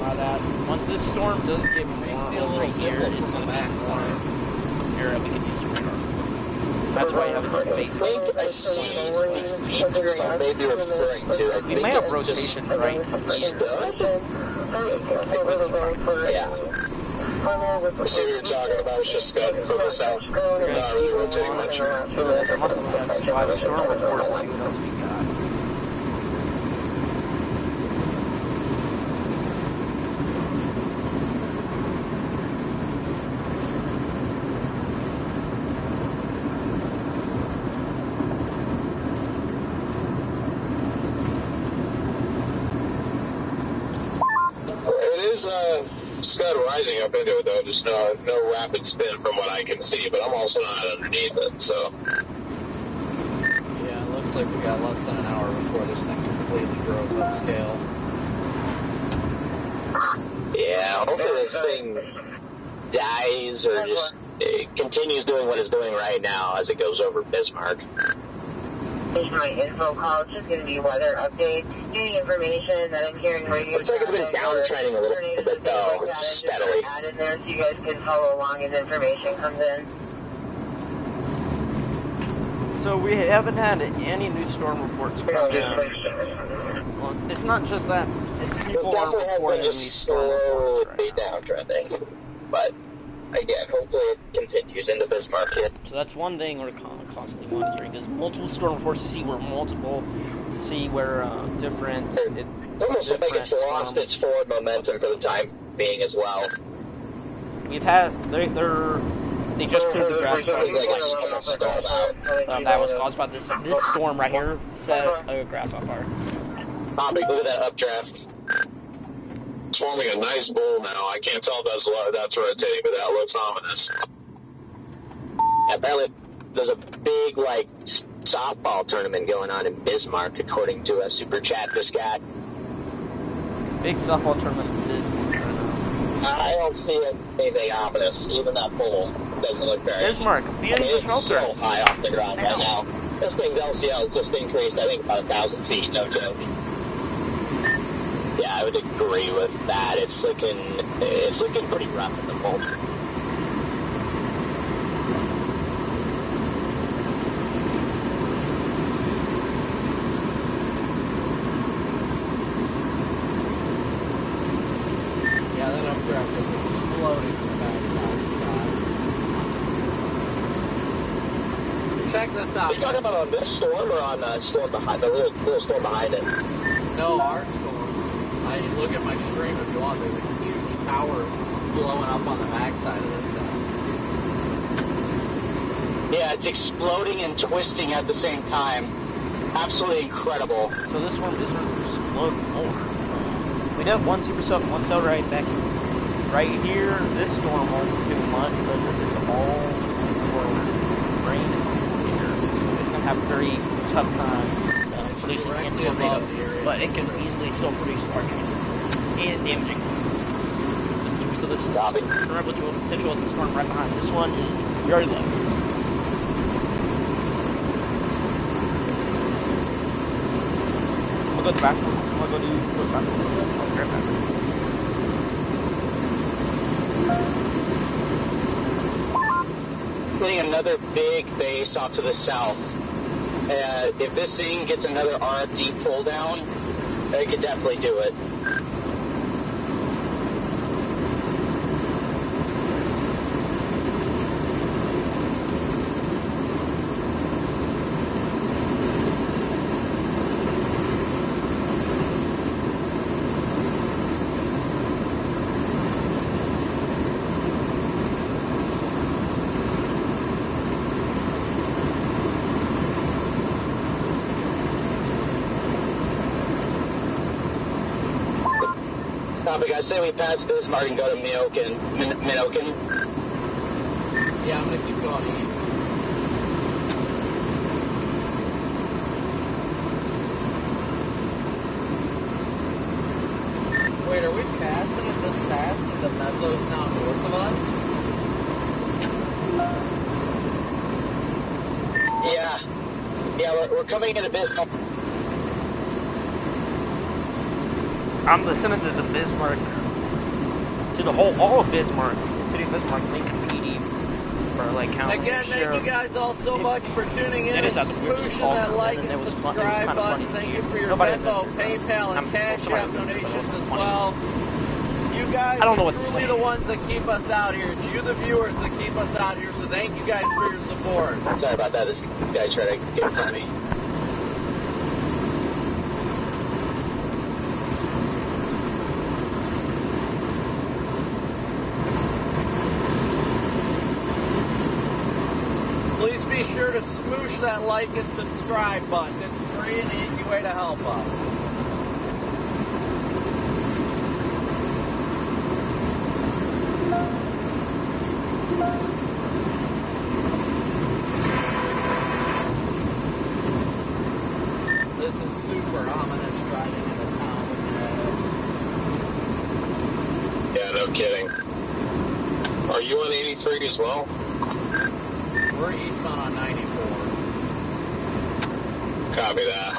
By that. Once this storm does get more over here, it's going to be more area we can use radar. That's why I have a basic. I think I see what maybe referring to. We may have rotation right. Yeah. I see what you're talking about. It's just got to the south. Not really rotating much. There must have been 5 storm reports to see what else we got. Scud rising up into it though, just no rapid spin from what I can see, but I'm also not underneath it, so. Yeah, it looks like we got less than an hour before this thing completely grows upscale. Yeah, hopefully this thing dies or just continues doing what it's doing right now as it goes over Bismarck. My info call, it's just going to be weather updates, any information that I'm hearing radio. Looks like it's been downtrending a little bit though, steadily. Add in there so you guys can follow along as information comes in. So we haven't had any new storm reports come in. Well, it's not just that; it's people are reporting these storm reports right now. Downtrending, but again, hopefully it continues into Bismarck. So that's one thing we're constantly monitoring. There's multiple storm reports to see where different. It almost like it's lost its forward momentum for the time being as well. We've had they just cleared the grass fire. That was caused by this storm right here. Set a grass on fire. Bobby, look at that updraft. It's forming a nice bowl now. I can't tell if that's rotating, but that looks ominous. Yeah, apparently there's a big, softball tournament going on in Bismarck, according to a super chat this guy. Big softball tournament in Bismarck right now. I don't see anything ominous. Even that bowl doesn't look very... Bismarck, it's so high off the ground right now. This thing's LCL has just increased, I think, about 1,000 feet, no joke. Yeah, I would agree with that. It's looking pretty rough at the moment. Yeah, that updraft is exploding from the backside of the sky. Check this out. Are you talking about on this storm or on storm behind the little storm behind it? No, our storm. Look at my stream if you want. There's a huge tower blowing up on the backside of this thing. Yeah, it's exploding and twisting at the same time. Absolutely incredible. So this one is going to explode more. We have one supercell, one cell right back right here. This storm won't do much because this is all for rain and air. So it's going to have a very tough time producing and tornado. But it can easily still produce large and damaging. So the current potential of the storm right behind this one is very low. I'll go to the bathroom. I'll go to the bathroom. I'll be right It's getting another big base off to the south. If this thing gets another RFD pull down, it could definitely do it. Copicc, I say we pass Bismarck and go to Minoken. Yeah, I'm going to keep going east. Wait, are we passing it this fast and the mezzo's now north of us? Yeah, coming into Bismarck. I'm listening to the Bismarck, to the whole all of Bismarck, City of Bismarck, Lincoln PD, or like county. Again, thank you guys all so much for tuning in and smooshing that like and subscribe button. Thank you for your Venmo, PayPal, and Cash App donations as well. You guys are truly the ones that keep us out here. It's you, the viewers, that keep us out here. So thank you guys for your support. Sorry about that. This guy tried to get in front of me. Please be sure to smoosh that like and subscribe button. It's free and easy way to help us. This is super ominous driving into town. Yeah, no kidding. Are you on 83 as well? We're eastbound on 94. Copy that.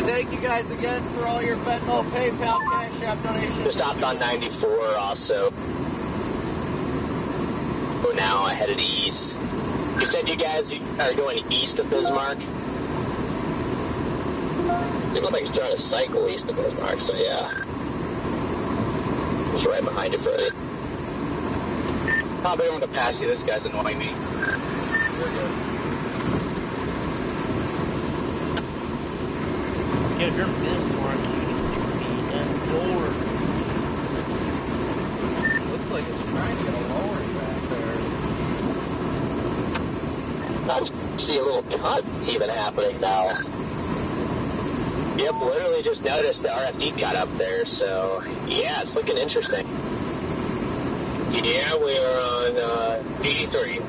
Thank you guys again for all your Venmo, PayPal, Cash App donations. Just stopped on 94 also. So now I headed east. You said you guys are going east of Bismarck? It looked like he's trying to cycle east of Bismarck, so yeah. Just right behind you, Freddie. Probably don't want to pass you. This guy's annoying me. You're good. Yeah, if you're in Bismarck, you need to be indoors. Looks like it's trying to get a lowering back there. I see a little cut even happening now. Yep, literally just noticed the RFD cut up there, so yeah, it's looking interesting. Yeah, we are on 83.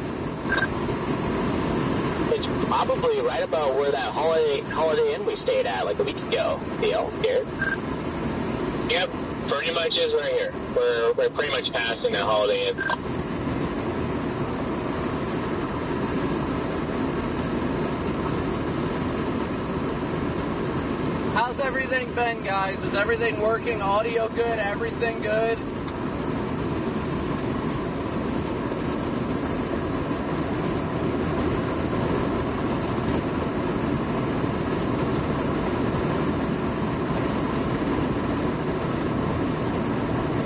It's probably right about where that Holiday Inn we stayed at like a week ago, Garrett. Yep, pretty much is right here. We're pretty much passing that Holiday Inn. How's everything been, guys? Is everything working? Audio good? Everything good?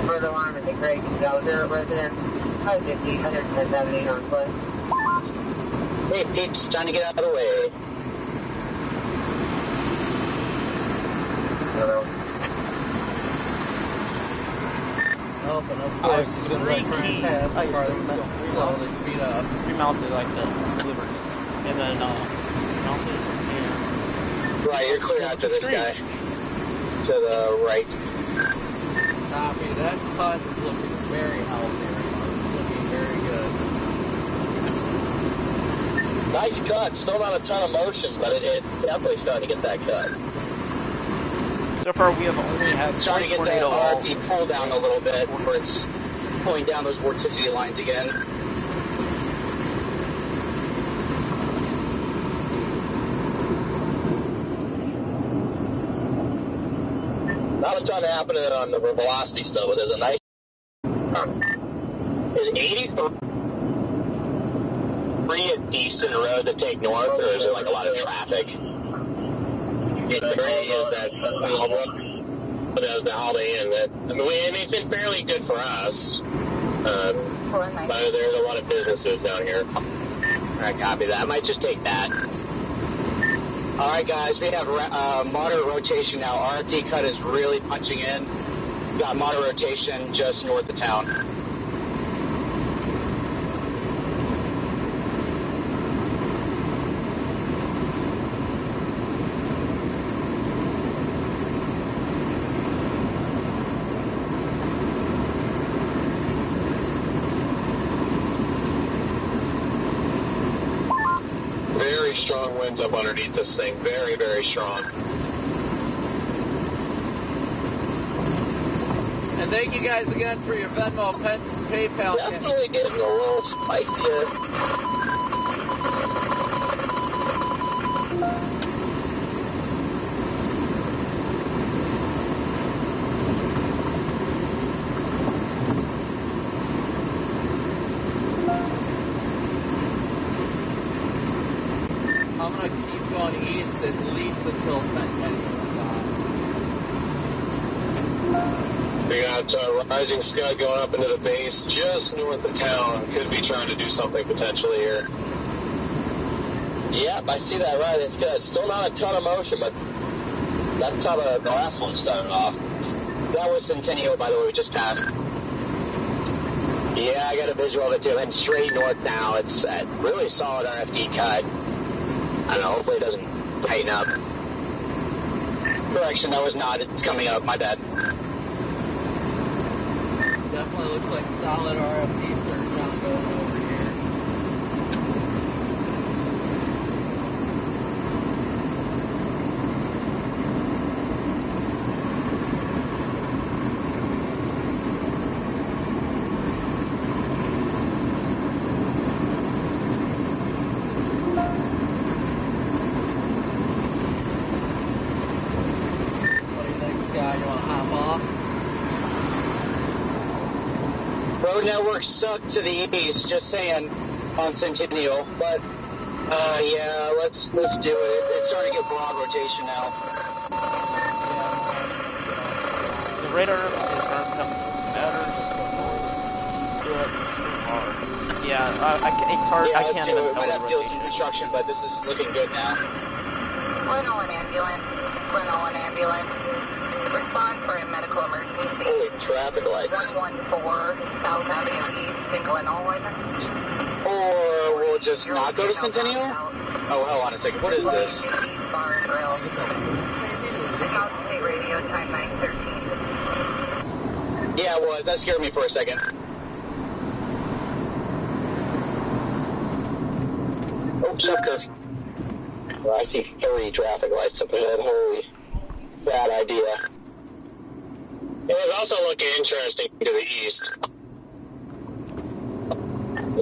Further alarm is a Gerken Delta resident, 550, 110th Avenue Northwest. Hey, peeps, trying to get out of the way. Hello. Oh, and of course he's going to try and pass the car that's going to slowly speed up. 3 miles is like the delivered. And then, miles is here. Right, you're clear after this guy. To the right. Copy. That cut is looking very healthy right now. It's looking very good. Nice cut. Still not a ton of motion, but it's definitely starting to get that cut. So far, we have only had Starting to get that RT pull down a little bit, where it's pulling down those vorticity lines again. Not a ton happening on the velocity stuff, but there's a nice... Is 83 a decent road to take north, or is there like a lot of traffic? 83 is that the Holiday Inn. It's been fairly good for us. But there's a lot of businesses down here. Alright, copy that. I might just take that. Alright, guys, we have moderate rotation now. RFD cut is really punching in. We've got moderate rotation just north of town. winds up underneath this thing. Very, very strong. And thank you guys again for your Venmo, PayPal. Definitely getting a little spicier. I'm going to keep going east at least until Centennial's gone. We got Rising Scud going up into the base just north of town. Could be trying to do something potentially here. Yep, I see that Rising Scud. Still not a ton of motion, but that's how the last one started off. That was Centennial, by the way, we just passed. Yeah, I got a visual of it too. And straight north now. It's a really solid RFD cut. I don't know, hopefully it doesn't tighten up. Correction, that was not. It's coming up, my bad. Definitely looks like solid RFD surge not going over here. What do you think, Scott? You want to hop off? Road network sucked to the east, just saying, on Centennial. But, yeah, let's do it. It's starting to get broad rotation now. The radar is starting to become better. It's hard. Yeah, it's hard. Yeah, I let's can't do even it. tell Might the have to deal with rotation. some construction, but this is looking good now. 101 ambulance. 101 ambulance. Respond for a medical emergency. Holy traffic lights. 114 South Avenue East, Sinclair. Or we'll just not go to Centennial? Oh, hold on a second. What is this? Bar and Grill. South State Radio, time 9:13. Yeah, it was. That scared me for a second. Oh, sub curve. Well, I see 30 traffic lights up ahead. Holy, bad idea. It was also looking interesting to the east.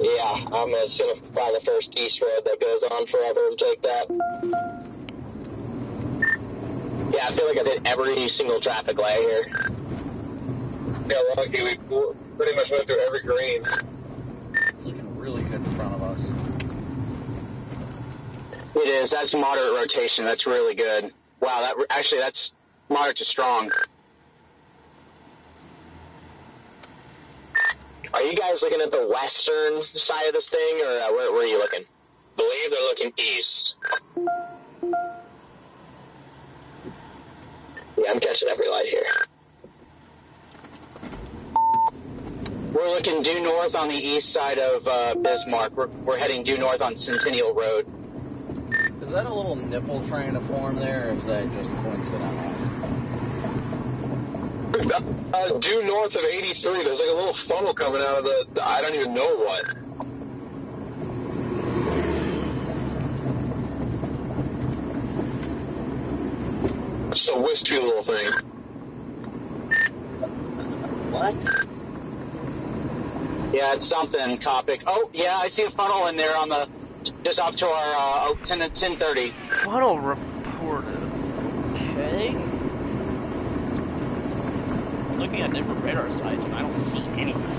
Yeah, I'm just gonna find the first east road that goes on forever and take that. Yeah, I feel like I did every single traffic light here. Yeah, lucky we pretty much went through every green. It's looking really good in front of us. It is. That's moderate rotation. That's really good. Wow, that's moderate to strong. Are you guys looking at the western side of this thing, or where are you looking? I believe they're looking east. Yeah, I'm catching every light here. We're looking due north on the east side of Bismarck. We're heading due north on Centennial Road. Is that a little nipple trying to form there, or is that just coincidental? Due north of 83, there's like a little funnel coming out of the I don't even know what. Just a wispy little thing. What? Yeah, it's something, Copicc. Oh, yeah, I see a funnel in there on the just off to our 10:30. Funnel reported. Okay. Looking at different radar sites, and I don't see anything.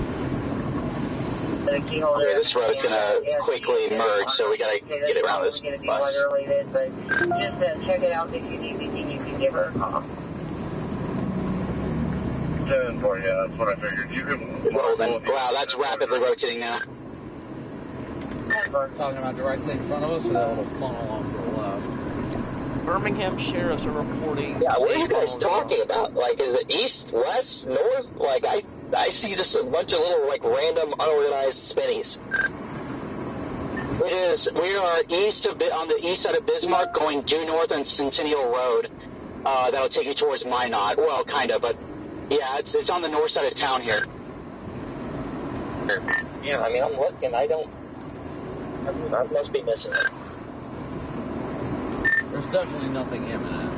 Okay, this road's gonna quickly merge, so we gotta get around this bus. But just check it out. If you need anything, you can give her a call. 10-4, yeah, that's what I figured. You can. Wow, that's rapidly rotating now. Talking about directly in front of us, or that little funnel off to the left? Birmingham sheriffs are reporting. Yeah, what are you guys talking about? Like, is it east, west, north? Like, I see just a bunch of little, like, random, unorganized spinnies. It is. We are east of on the east side of Bismarck, going due north on Centennial Road. That'll take you towards Minot. Well, kind of, but yeah, it's on the north side of town here. Yeah, I mean, I'm looking. I must be missing it. There's definitely nothing imminent.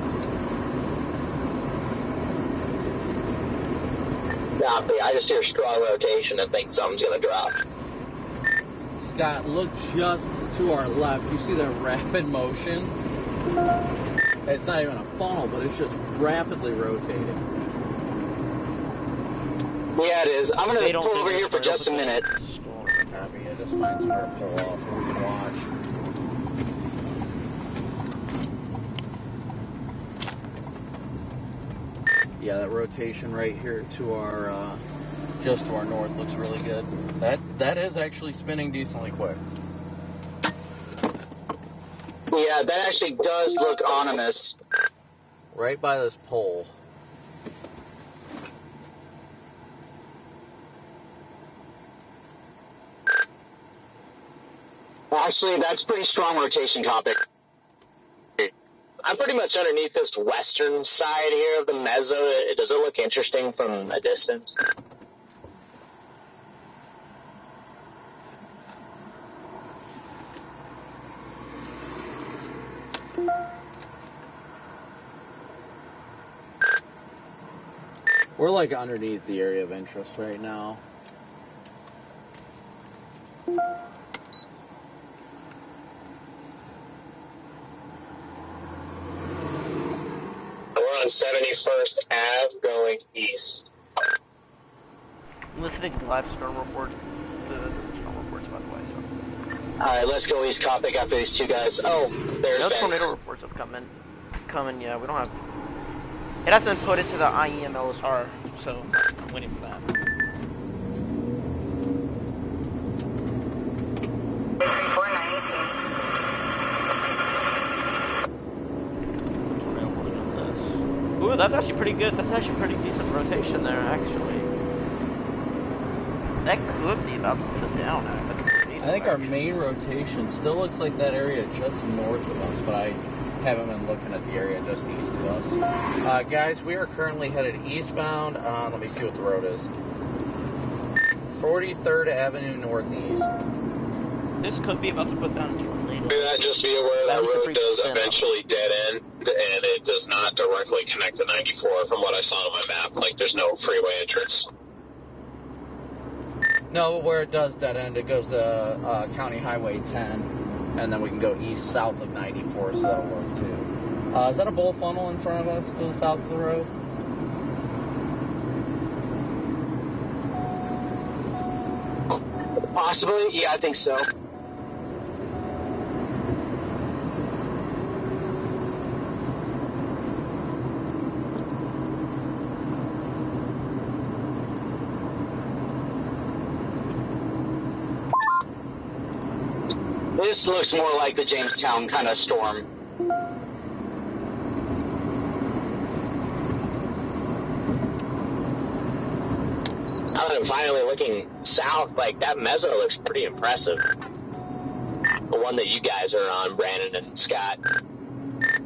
Nah, I just hear strong rotation and think something's gonna drop. Scott, look just to our left. You see that rapid motion? It's not even a funnel, but it's just rapidly rotating. Yeah, it is. I'm going to pull over here for just a minute. Copy. Yeah, just find somewhere to pull off where we can watch. Yeah, that rotation right here to our, just to our north looks really good. That is actually spinning decently quick. Yeah, that actually does look ominous. Right by this pole. Actually, that's pretty strong rotation, Copicc. I'm pretty much underneath this western side here of the mezzo. Does it look interesting from a distance? We're like underneath the area of interest right now. We're on 71st Ave going east. I'm listening to the live storm report, the storm reports, by the way. So. Alright, let's go East Copicc after these two guys. Oh, there's No Ben's. tornado reports have come in. Yeah, we don't have... It hasn't been put into the IEM LSR, so I'm waiting for that. Ooh, that's actually pretty good. That's actually pretty decent rotation there, actually. That could be about to put down. I think our main rotation still looks like that area just north of us, but I haven't been looking at the area just east of us. Guys, we are currently headed eastbound. Let me see what the road is. 43rd Avenue Northeast. This could be about to put down a tornado. Just be aware that road does spin eventually dead end, and it does not directly connect to 94 from what I saw on my map. Like, there's no freeway entrance. No, where it does dead end, it goes to County Highway 10, and then we can go east-south of 94, so that'll work too. Is that a bull funnel in front of us to the south of the road? Possibly? Yeah, I think so. This looks more like the Jamestown kind of storm. Now that I'm finally looking south, like, that mezzo looks pretty impressive. The one that you guys are on, Brandon and Scott.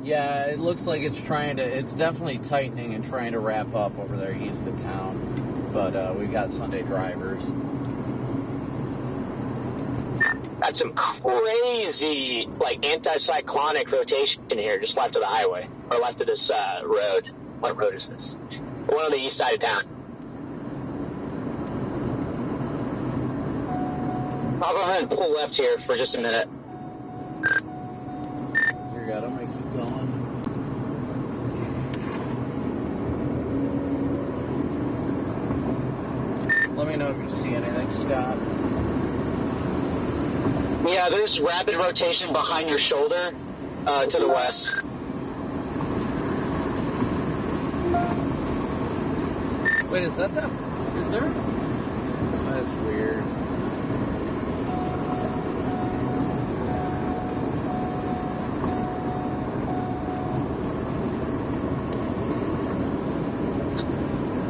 Yeah, it looks like it's definitely tightening and trying to wrap up over there east of town. But we've got Sunday drivers. Got some crazy, like, anticyclonic rotation here, just left of the highway, or left of this road. What road is this? The one on the east side of town. I'll go ahead and pull left here for just a minute. Here, God, I'm gonna keep going. Let me know if you see anything, Scott. Yeah, there's rapid rotation behind your shoulder to the west. Wait, is that them? Is there? That's weird.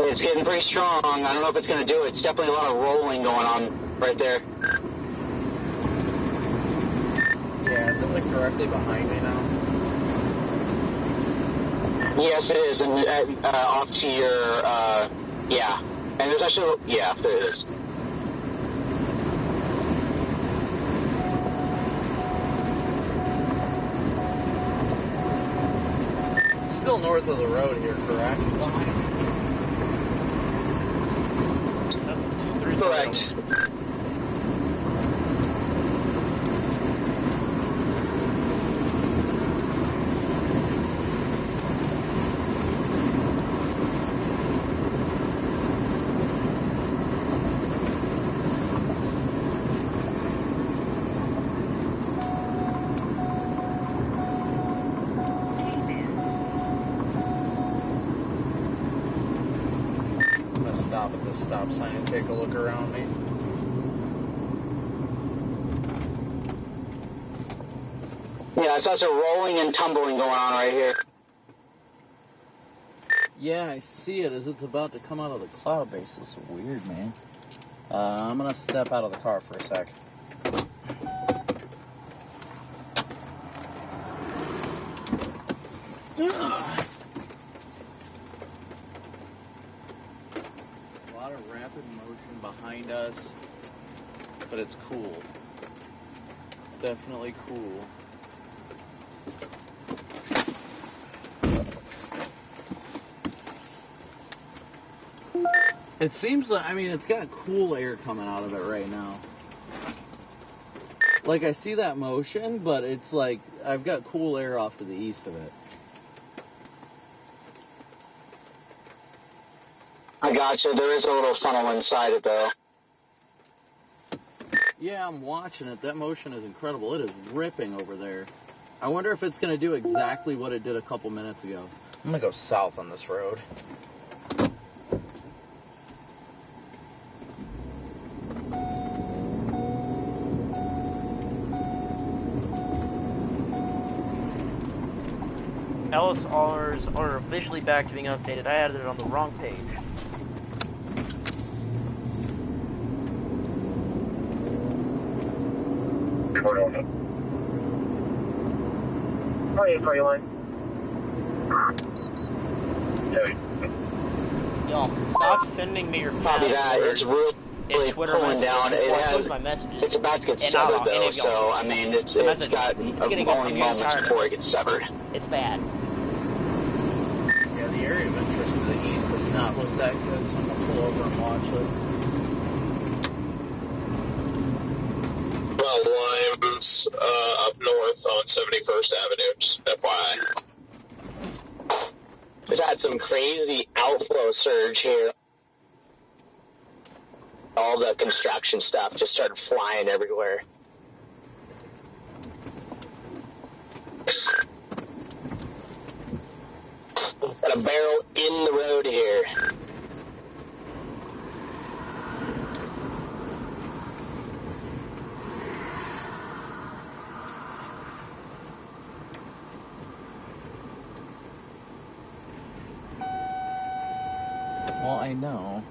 It's getting pretty strong. I don't know if it's going to do it. It's definitely a lot of rolling going on right there. Yeah, is it like directly behind me now? Yes, it is, and off to your, yeah. And there's actually, yeah, there it is. still north of the road here, correct? Correct. Stop at this stop sign and take a look around me. Yeah, I saw some rolling and tumbling going on right here. Yeah, I see it as it's about to come out of the cloud base. This is weird, man. I'm gonna step out of the car for a sec. Behind us, but it's cool. It's definitely cool. It seems like, I mean, it's got cool air coming out of it right now. Like, I see that motion, but it's like, I've got cool air off to the east of it. I gotcha. There is a little funnel inside it, though. Yeah, I'm watching it. That motion is incredible. It is ripping over there. I wonder if it's going to do exactly what it did a couple minutes ago. I'm going to go south on this road. LSRs are officially back to being updated. I added it on the wrong page. 4841. Y'all, stop sending me your Copy that. It's really pulling down. It's about to get severed, though, so, I mean, it's got only moments before it gets severed. It's bad. Yeah, the area of interest to the east does not look that good, so I'm going to pull over and watch this. Well, Lime's up north on 71st Avenue, just FYI. Just had some crazy outflow surge here. All the construction stuff just started flying everywhere. Got a barrel in the road here. Well, I know.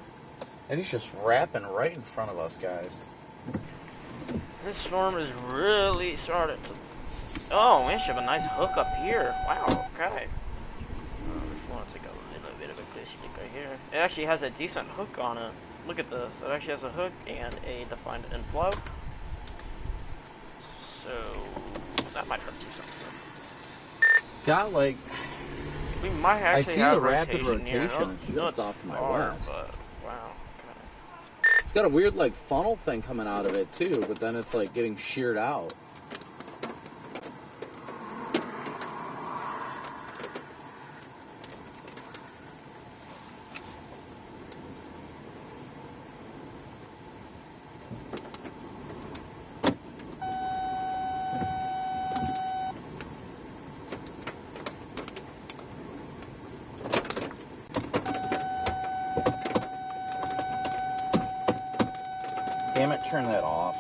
And he's just rapping right in front of us, guys. This storm is really starting to... Oh, we should have a nice hook up here. Wow, okay. Just want to take a little bit of a closer look right here. It actually has a decent hook on it. Look at this. It actually has a hook and a defined inflow. So, that might turn to something. Got like... We might actually have rapid rotation. Here. It's just off to my west. But, wow, okay. It's got a weird like funnel thing coming out of it too, but then it's like getting sheared out. Damn it, turn that off.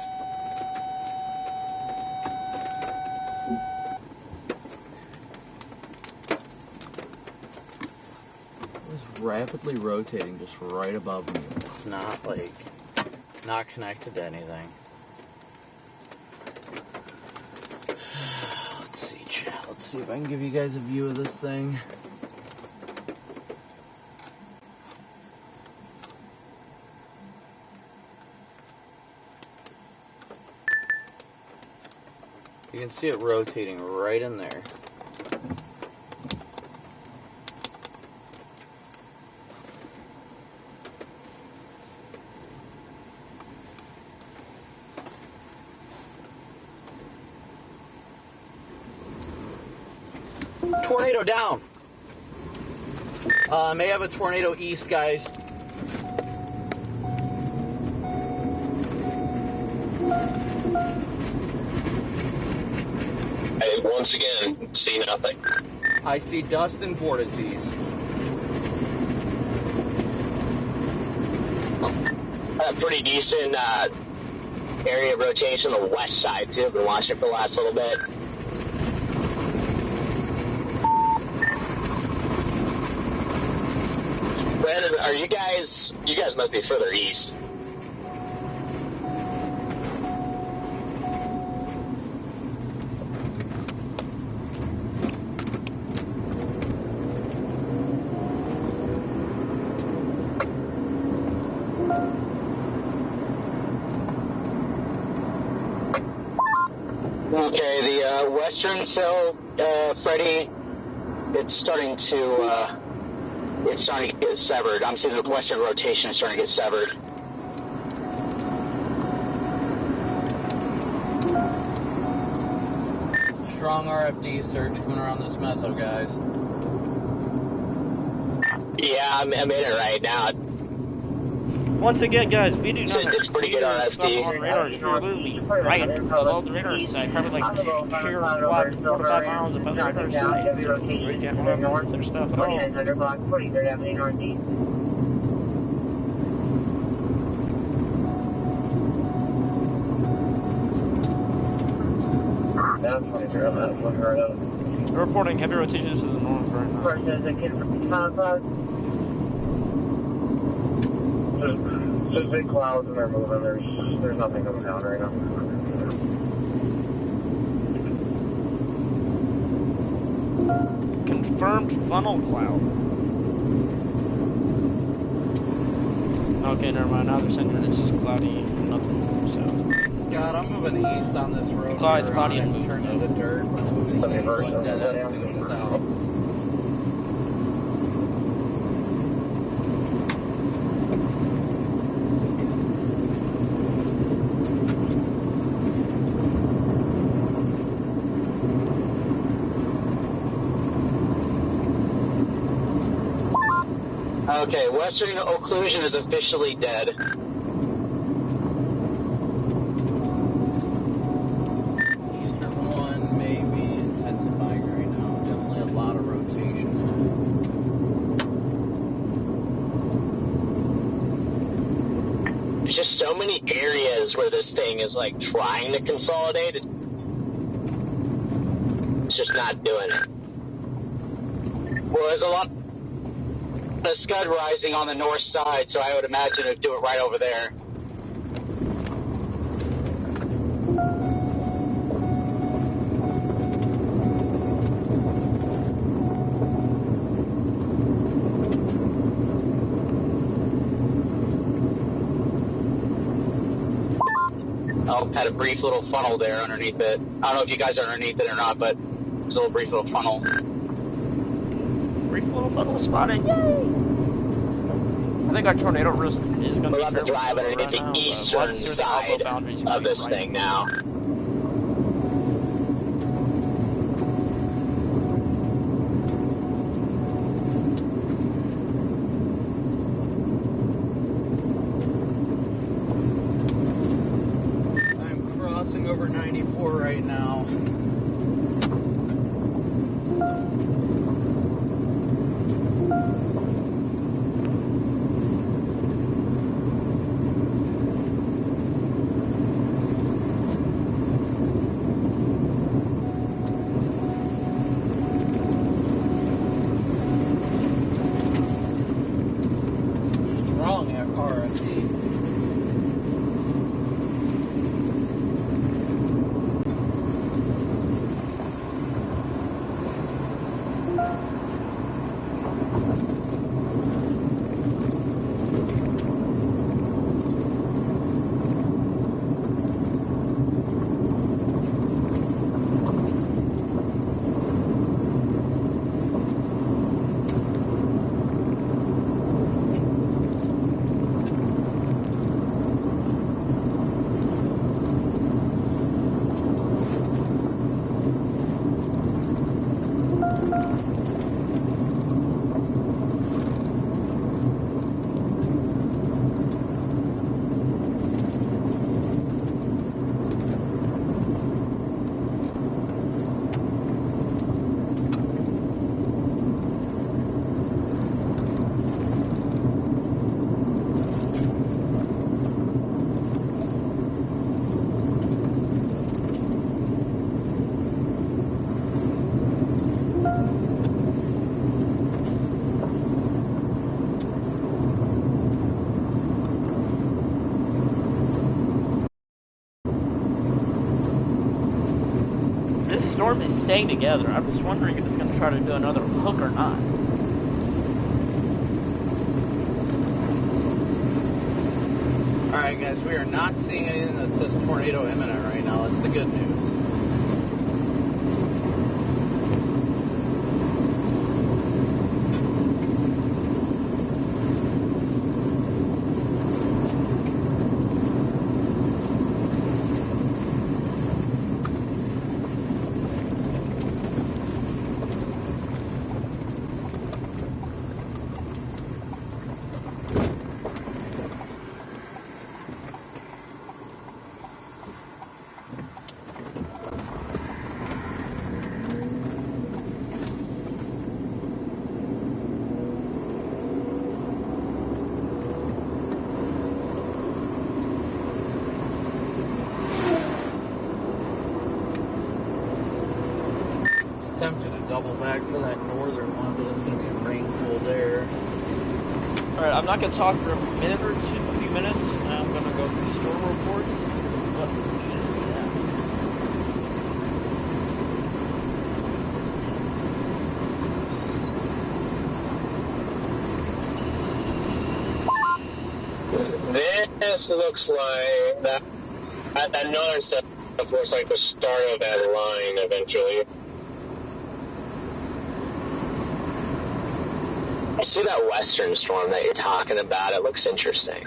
It's rapidly rotating just right above me. It's not like, not connected to anything. Let's see, chat. Let's see if I can give you guys a view of this thing. You can see it rotating right in there. Tornado down. May have a tornado east, guys. I once again see nothing. I see dust and vortices. A pretty decent area of rotation on the west side, too. I've been watching it for the last little bit. Brandon, are you guys must be further east. Okay, the western cell, Freddie, it's starting to get severed. I'm seeing the western rotation is starting to get severed. Strong RFD search going around this meso, guys. Yeah, I'm in it right now. Once again, guys, we do not have It's pretty good RFD. on radar. You're literally right above the radar site, probably like 4 to 5 miles above the radar site. So we can't have their stuff at all. 4900 block, 43rd Avenue Northeast. We're reporting heavy rotations to the north right now. First, there's a kid from cloud. There's big clouds and they're moving. There's nothing coming down right now. Confirmed funnel cloud. Okay, never mind. Now they're saying this is cloudy and nothing. So Scott, I'm moving east on this road. Cloud's cloudy and moving. Turn into dirt. I'm moving east, going dead ends to go south. Okay, western occlusion is officially dead. Eastern one may be intensifying right now. Definitely a lot of rotation in There's just so many areas where this thing is like trying to consolidate. It's just not doing it. Well, there's a lot of scud rising on the north side, so I would imagine it'd do it right over there. Oh, had a brief little funnel there underneath it. I don't know if you guys are underneath it or not, but there's a little brief little funnel. brief little funnel spotted. Yay! I think our tornado risk is going to be We're on the drive underneath the eastern side of this thing now. I'm crossing over 94 right now. they stay together. I was wondering if it's going to try to do another hook or not. Alright guys, we are not seeing anything that says tornado imminent right now. That's the good news. Tempted to double back for that northern one, but it's going to be a rain cooled air. Alright, I'm not going to talk for a minute or two, a few minutes. I'm going to go through store reports. This looks like that northern stuff looks like the start of that line eventually. I see that western storm that you're talking about. It looks interesting.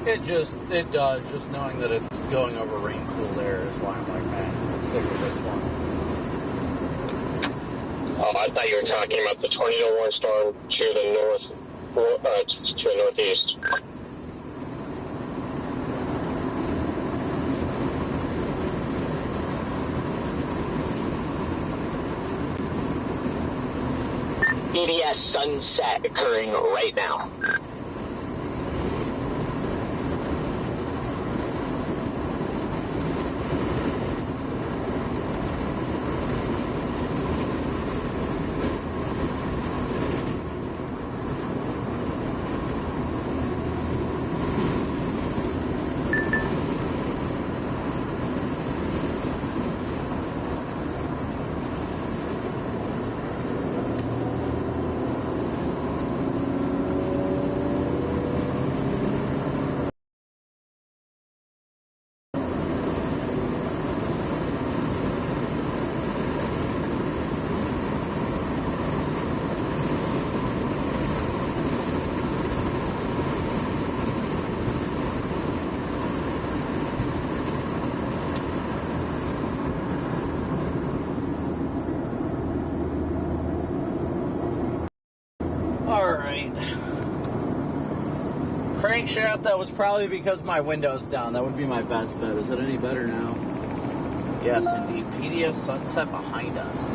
It does. Just knowing that it's going over rain cooled air is why I'm like, man, let's stick with this one. Oh, I thought you were talking about the tornado warning storm to the northeast. PDS sunset occurring right now. Alright. Crankshaft, that was probably because my window's down. That would be my best bet. Is it any better now? Yes, indeed. PDF sunset behind us.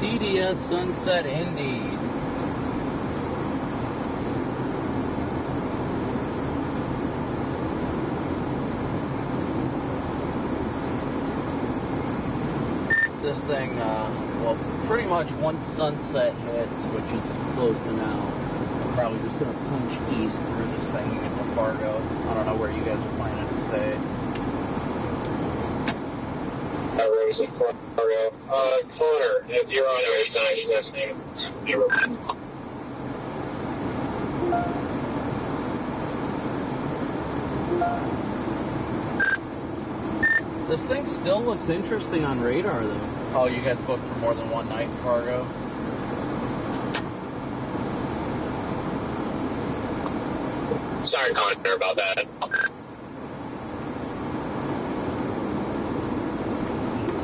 PDS sunset indeed. This thing, well, pretty much once sunset hits, which is close to now, I'm probably just going to punch east through this thing and get to Fargo. I don't know where you guys are planning to stay. Rooms in Fargo. Connor, if you're on there, he's listening. This thing still looks interesting on radar, though. Oh, you guys booked for more than one night in Fargo? Sorry, Connor, about that.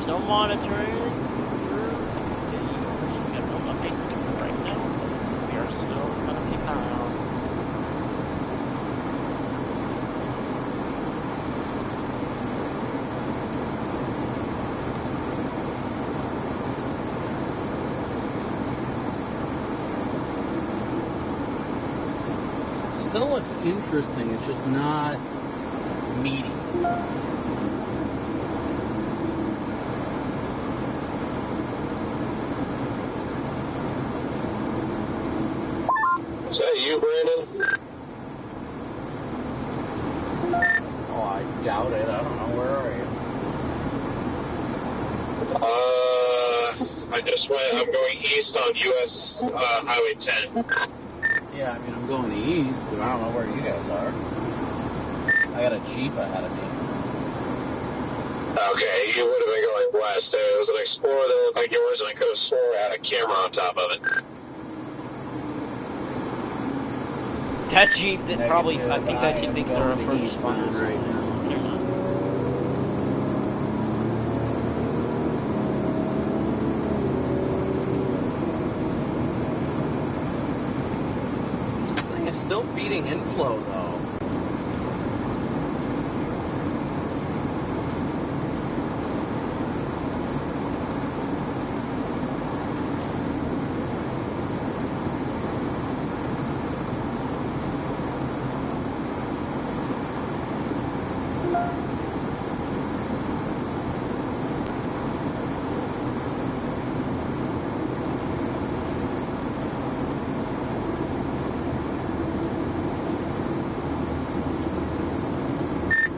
Still monitoring. We got no updates right now. We are still gonna keep an eye on. still looks interesting. It's just not meaty. Is that you, Brandon? Oh, I doubt it. I don't know. Where are you? I just went. I'm going east on US Highway 10. Yeah, I mean, I'm going east, but I don't know where you guys are. I got a Jeep ahead of me. Okay, you would have been going west. There was an Explorer that looked like yours, and I could have swore I had a camera on top of it. That Jeep did probably, I think that Jeep thinks they're a first responders right now. This thing is still feeding inflow, though.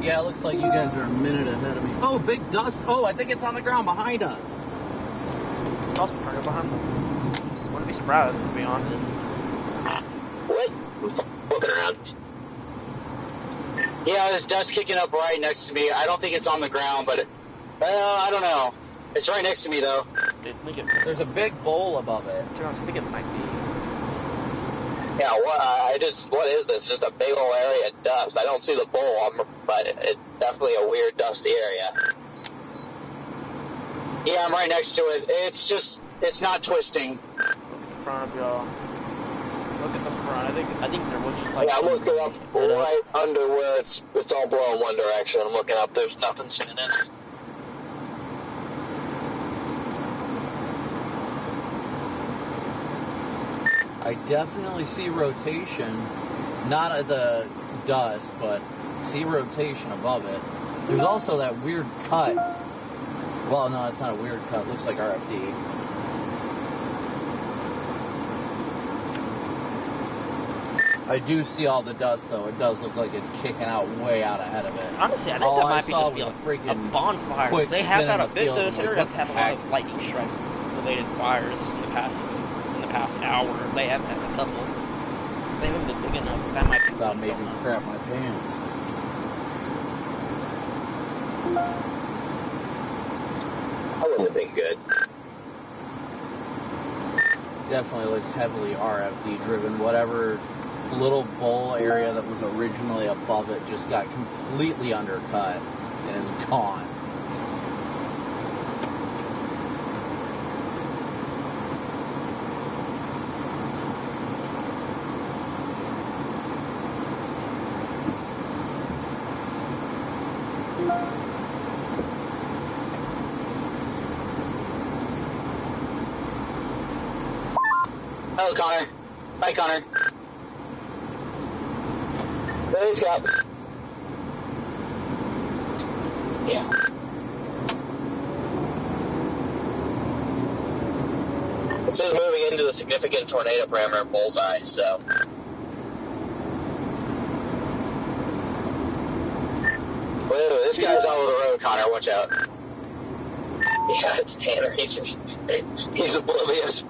Yeah, it looks like you guys are a minute ahead of me. Oh, big dust. Oh, I think it's on the ground behind us. It's also turning behind them. Wouldn't be surprised, to be honest. What? Looking around. Yeah, there's dust kicking up right next to me. I don't think it's on the ground, but I don't know. It's right next to me, though. There's a big bowl above it. I think it might be. Yeah, what is this? Just a big old area of dust. I don't see the bowl, but it's definitely a weird, dusty area. Yeah, I'm right next to it. It's not twisting. Look at the front of y'all. Look at the front. I think there was just like. Yeah, I'm looking up right under where it's all blowing one direction. I'm looking up. There's nothing spinning. I definitely see rotation, not at the dust, but see rotation above it. There's also that weird cut. Well, no, it's not a weird cut. It looks like RFD. I do see all the dust, though. It does look like it's kicking out way out ahead of it. Honestly, I think that might be just be a bonfire. They have had a bit. This area has had a lot of lightning strike related fires in the past hour. They have had a couple. They haven't been big enough. That might be about made me crap my pants. That wouldn't have been good. Definitely looks heavily RFD driven. Whatever little bowl area that was originally above it just got completely undercut and is gone. Hello, Connor. Bye, Connor. Hey, Scott. Yeah. This is moving into the significant tornado parameter bullseye, so. Whoa, this guy's all over the road, Connor. Watch out. Yeah, it's Tanner. He's oblivious.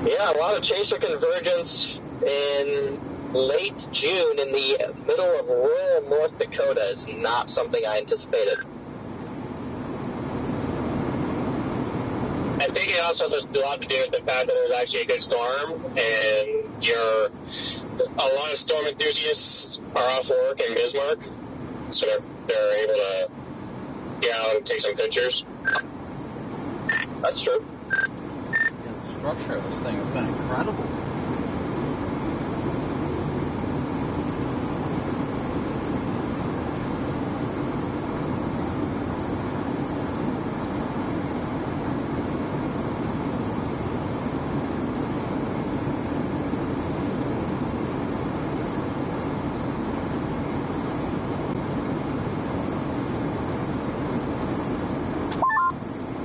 Yeah, a lot of chaser convergence in late June in the middle of rural North Dakota is not something I anticipated. I think it also has a lot to do with the fact that it was actually a good storm, and a lot of storm enthusiasts are off work in Bismarck, so they're able to get out and take some pictures. That's true. Yeah, the structure of this thing has been incredible.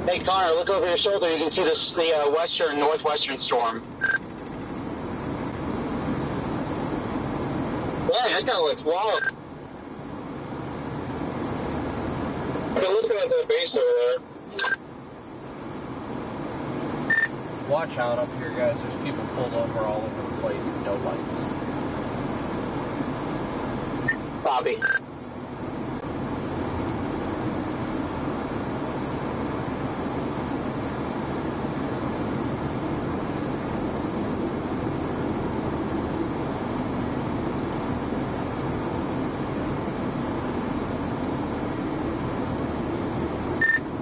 Hey, Connor, look over your shoulder. You can see the western, northwestern storm. Yeah, that kind of looks wild. I've been looking at that base over there. Watch out up here, guys. There's people pulled over all over the place and no lights. Bobby.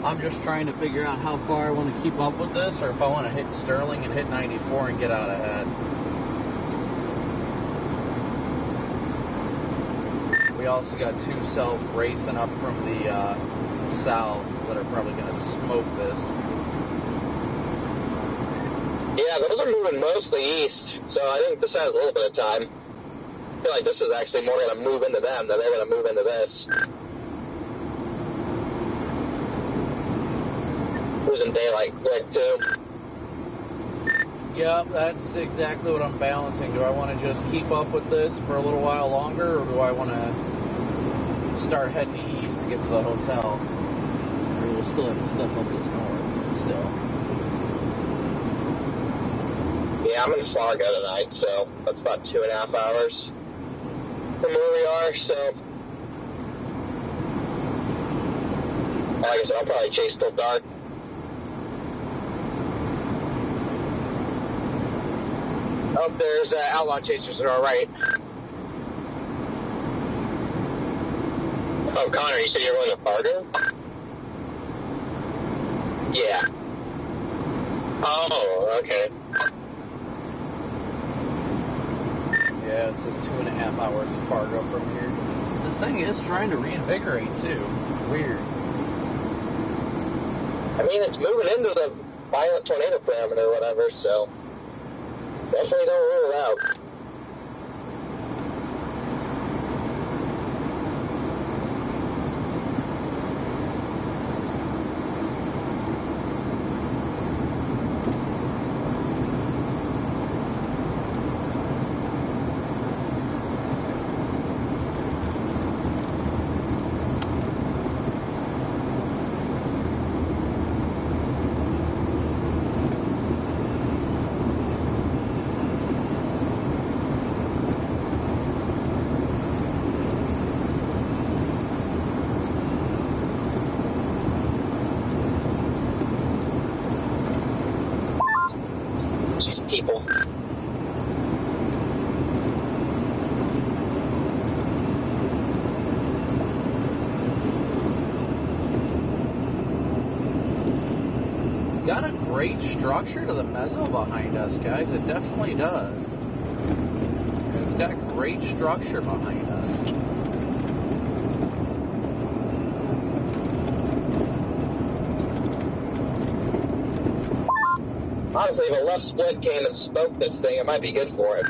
I'm just trying to figure out how far I want to keep up with this, or if I want to hit Sterling and hit 94 and get out ahead. We also got two self racing up from the south that are probably going to smoke this. Yeah, those are moving mostly east, so I think this has a little bit of time. I feel like this is actually more going to move into them than they're going to move into this. Losing daylight quick, too. Yep, that's exactly what I'm balancing. Do I want to just keep up with this for a little while longer, or do I want to start heading east to get to the hotel? Or we'll still have to step up to the north, still. Yeah, I'm in Fargo tonight, so that's about 2.5 hours from where we are, so... Like I said, I'll probably chase till dark. Oh, there's outlaw chasers to our right. Oh, Connor, you said you were going to Fargo? Yeah. Oh, okay. Yeah, it says 2.5 hours to Fargo from here. This thing is trying to reinvigorate, too. Weird. I mean, it's moving into the violent tornado parameter or whatever, so... Definitely don't rule it out. People. It's got a great structure to the mezzo behind us, guys. It definitely does. And it's got great structure behind us. Honestly, if a left split came and smoked this thing, it might be good for it.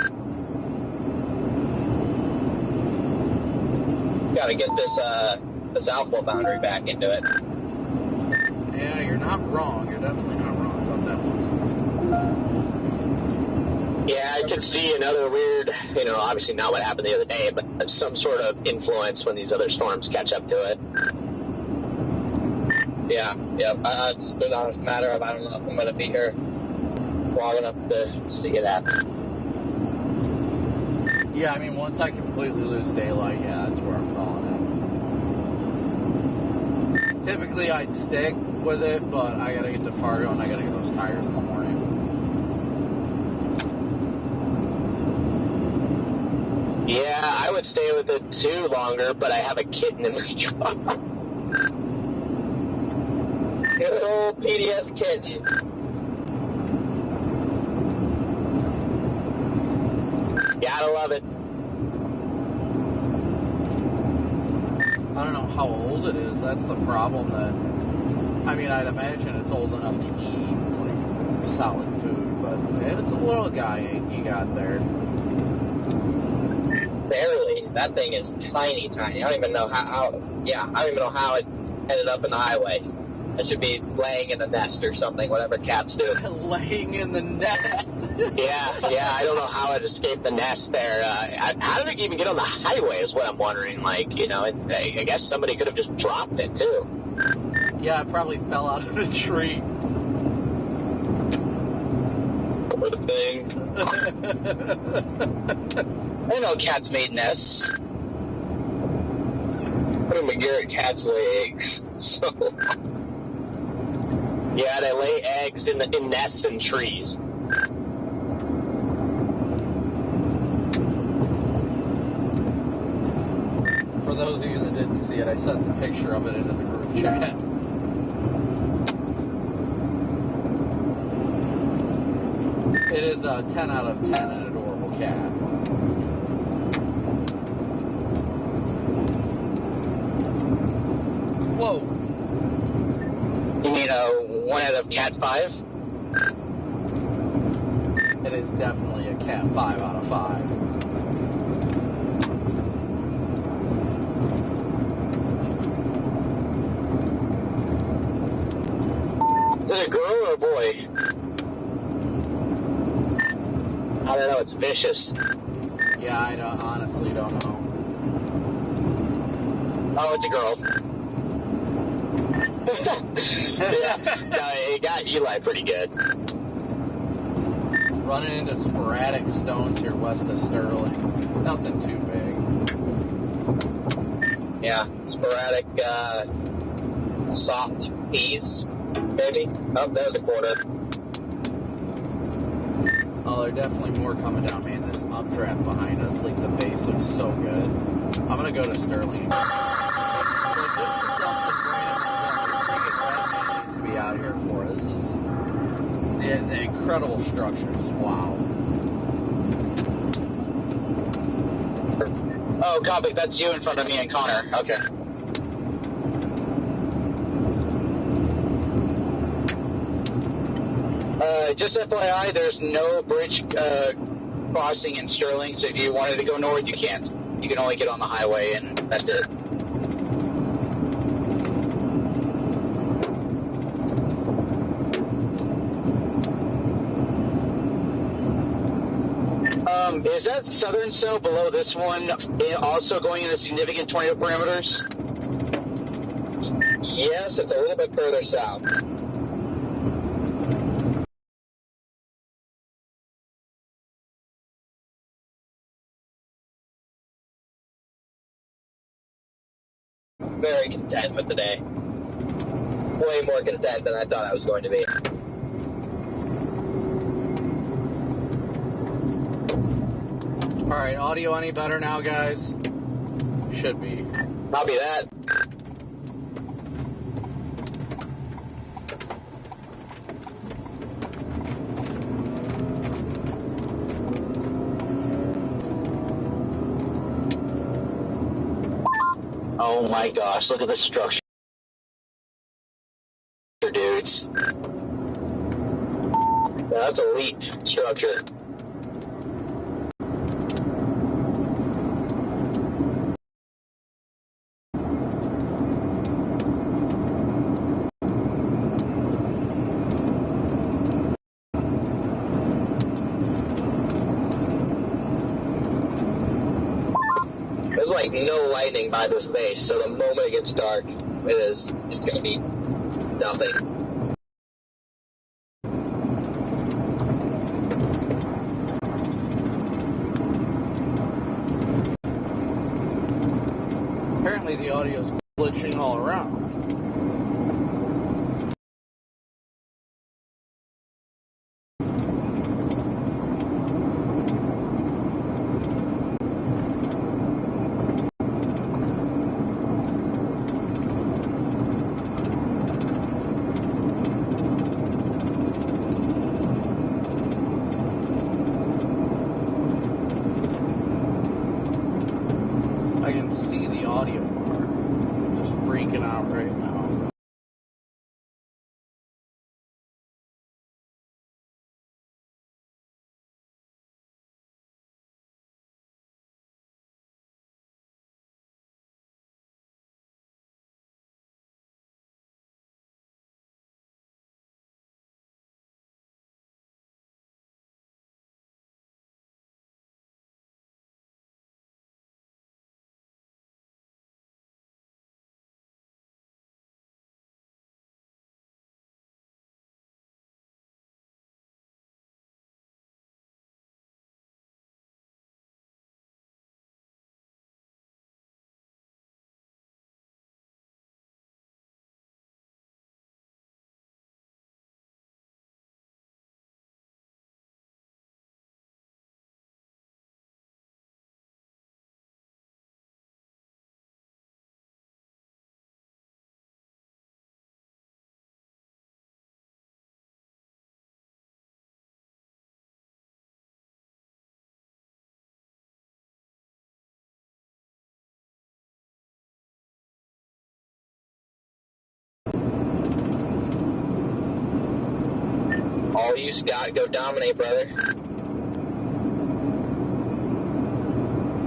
Gotta get this alpha boundary back into it. Yeah, you're not wrong. You're definitely not wrong about that one. Yeah, I could see another weird, obviously not what happened the other day, but some sort of influence when these other storms catch up to it. Yeah. It's not a matter of, I don't know if I'm going to be here long enough to see it happen. Yeah, I mean, once I completely lose daylight, yeah, that's where I'm calling it. Typically, I'd stick with it, but I gotta get to Fargo and I gotta get those tires in the morning. Yeah, I would stay with it too longer, but I have a kitten in the car. Good old PDS kitten. Gotta love it. I don't know how old it is. That's the problem. I mean, I'd imagine it's old enough to eat like solid food, but it's a little guy you got there. Barely. That thing is tiny. I don't even know how. Yeah, I don't even know how it ended up in the highway. That should be laying in a nest or something, whatever cats do. Laying in the nest. Yeah, I don't know how it escaped the nest there. How did it even get on the highway is what I'm wondering. Like, you know, I guess somebody could have just dropped it, too. Yeah, it probably fell out of the tree. What a thing. I know cats made nests. But in McGarrett, cats lay eggs, so... Yeah, they lay eggs in nests and trees. For those of you that didn't see it, I sent the picture of it into the group chat. It is a 10 out of 10, an adorable cat. Whoa. You mean a 1 out of cat 5? It is definitely a cat 5 out of 5. Is it a girl or a boy? I don't know, it's vicious. Yeah, I honestly don't know. Oh, it's a girl. Yeah, no, it got Eli pretty good. Running into sporadic stones here west of Sterling. Nothing too big. Yeah, sporadic, soft peas, maybe. Oh, there's a corner. Oh, there are definitely more coming down, man. This updraft behind us, like the base looks so good. I'm gonna go to Sterling. Like, this is something needs to be out here for us. This is the incredible structures. Wow. Oh, Copicc, that's you in front of me and Connor. Okay. Just FYI, there's no bridge crossing in Sterling, so if you wanted to go north, you can't. You can only get on the highway, and that's it. Is that southern cell below this one also going into significant tornado parameters? Yes, it's a little bit further south. Very content with the day. Way more content than I thought I was going to be. Alright, audio any better now, guys? Should be. Copy that. Oh my gosh, look at the structure, dudes. That's elite structure. There's like no lightning by this base, so the moment it gets dark, it is just going to be nothing. Apparently the audio's glitching all around. I can see the audio bar. Just freaking out right now. All you, Scott. Go dominate, brother.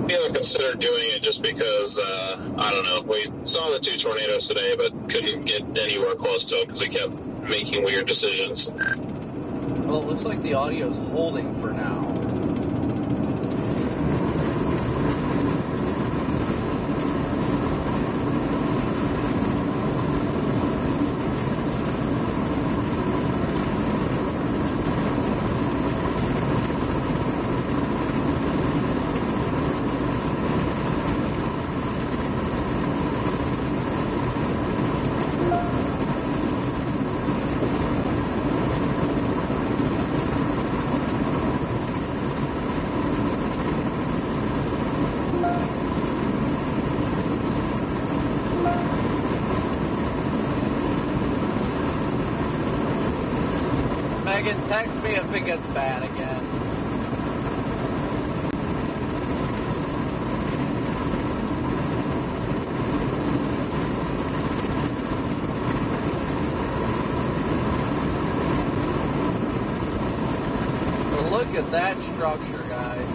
We haven't considered doing it just because, I don't know, we saw the 2 tornadoes today, but couldn't get anywhere close to it because we kept making weird decisions. Well, it looks like the audio's holding for now. Megan, text me if it gets bad again. But look at that structure, guys.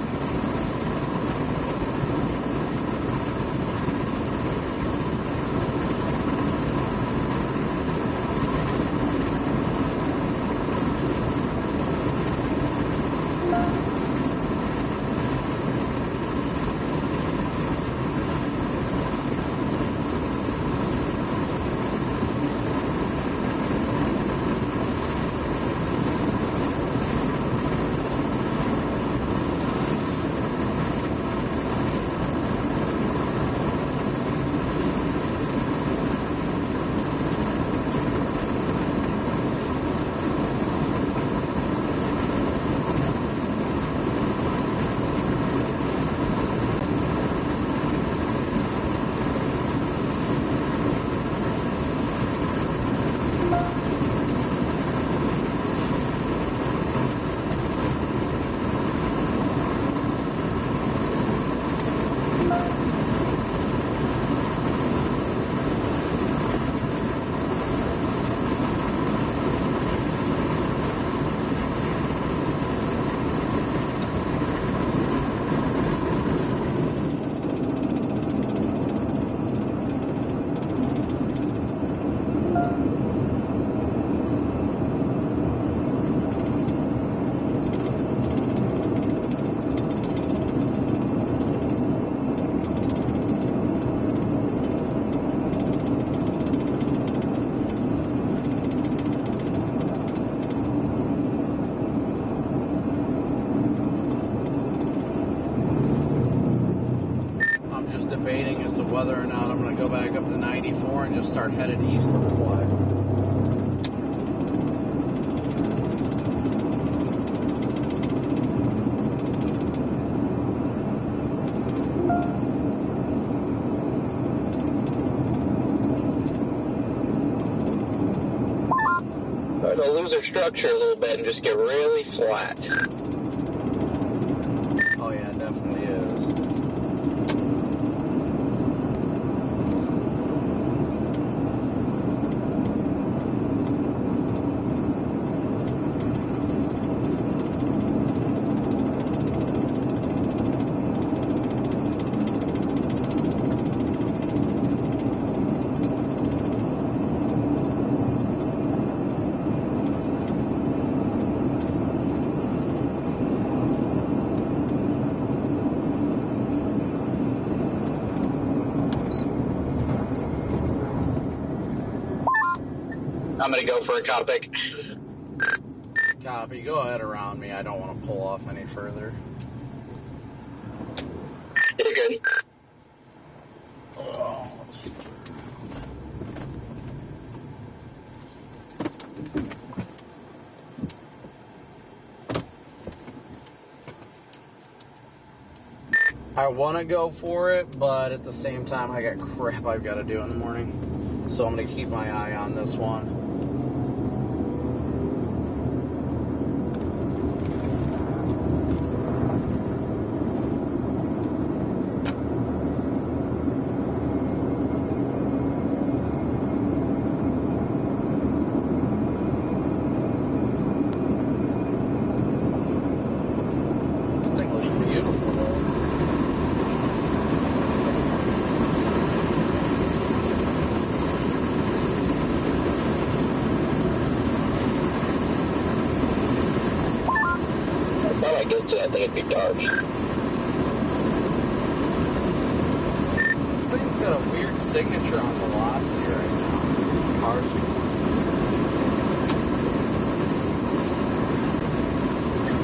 Debating as to whether or not I'm going to go back up to 94 and just start headed eastward or what. Try to lose our structure a little bit and just get really flat. Oh yeah, it definitely is. I'm going to go for a Copicc. Copy, go ahead around me. I don't want to pull off any further. You're good. Oh. I want to go for it, but at the same time, I got crap I've got to do in the morning. So I'm going to keep my eye on this one. I get to, I think it'd be dark. This thing's got a weird signature on velocity right now. Cars.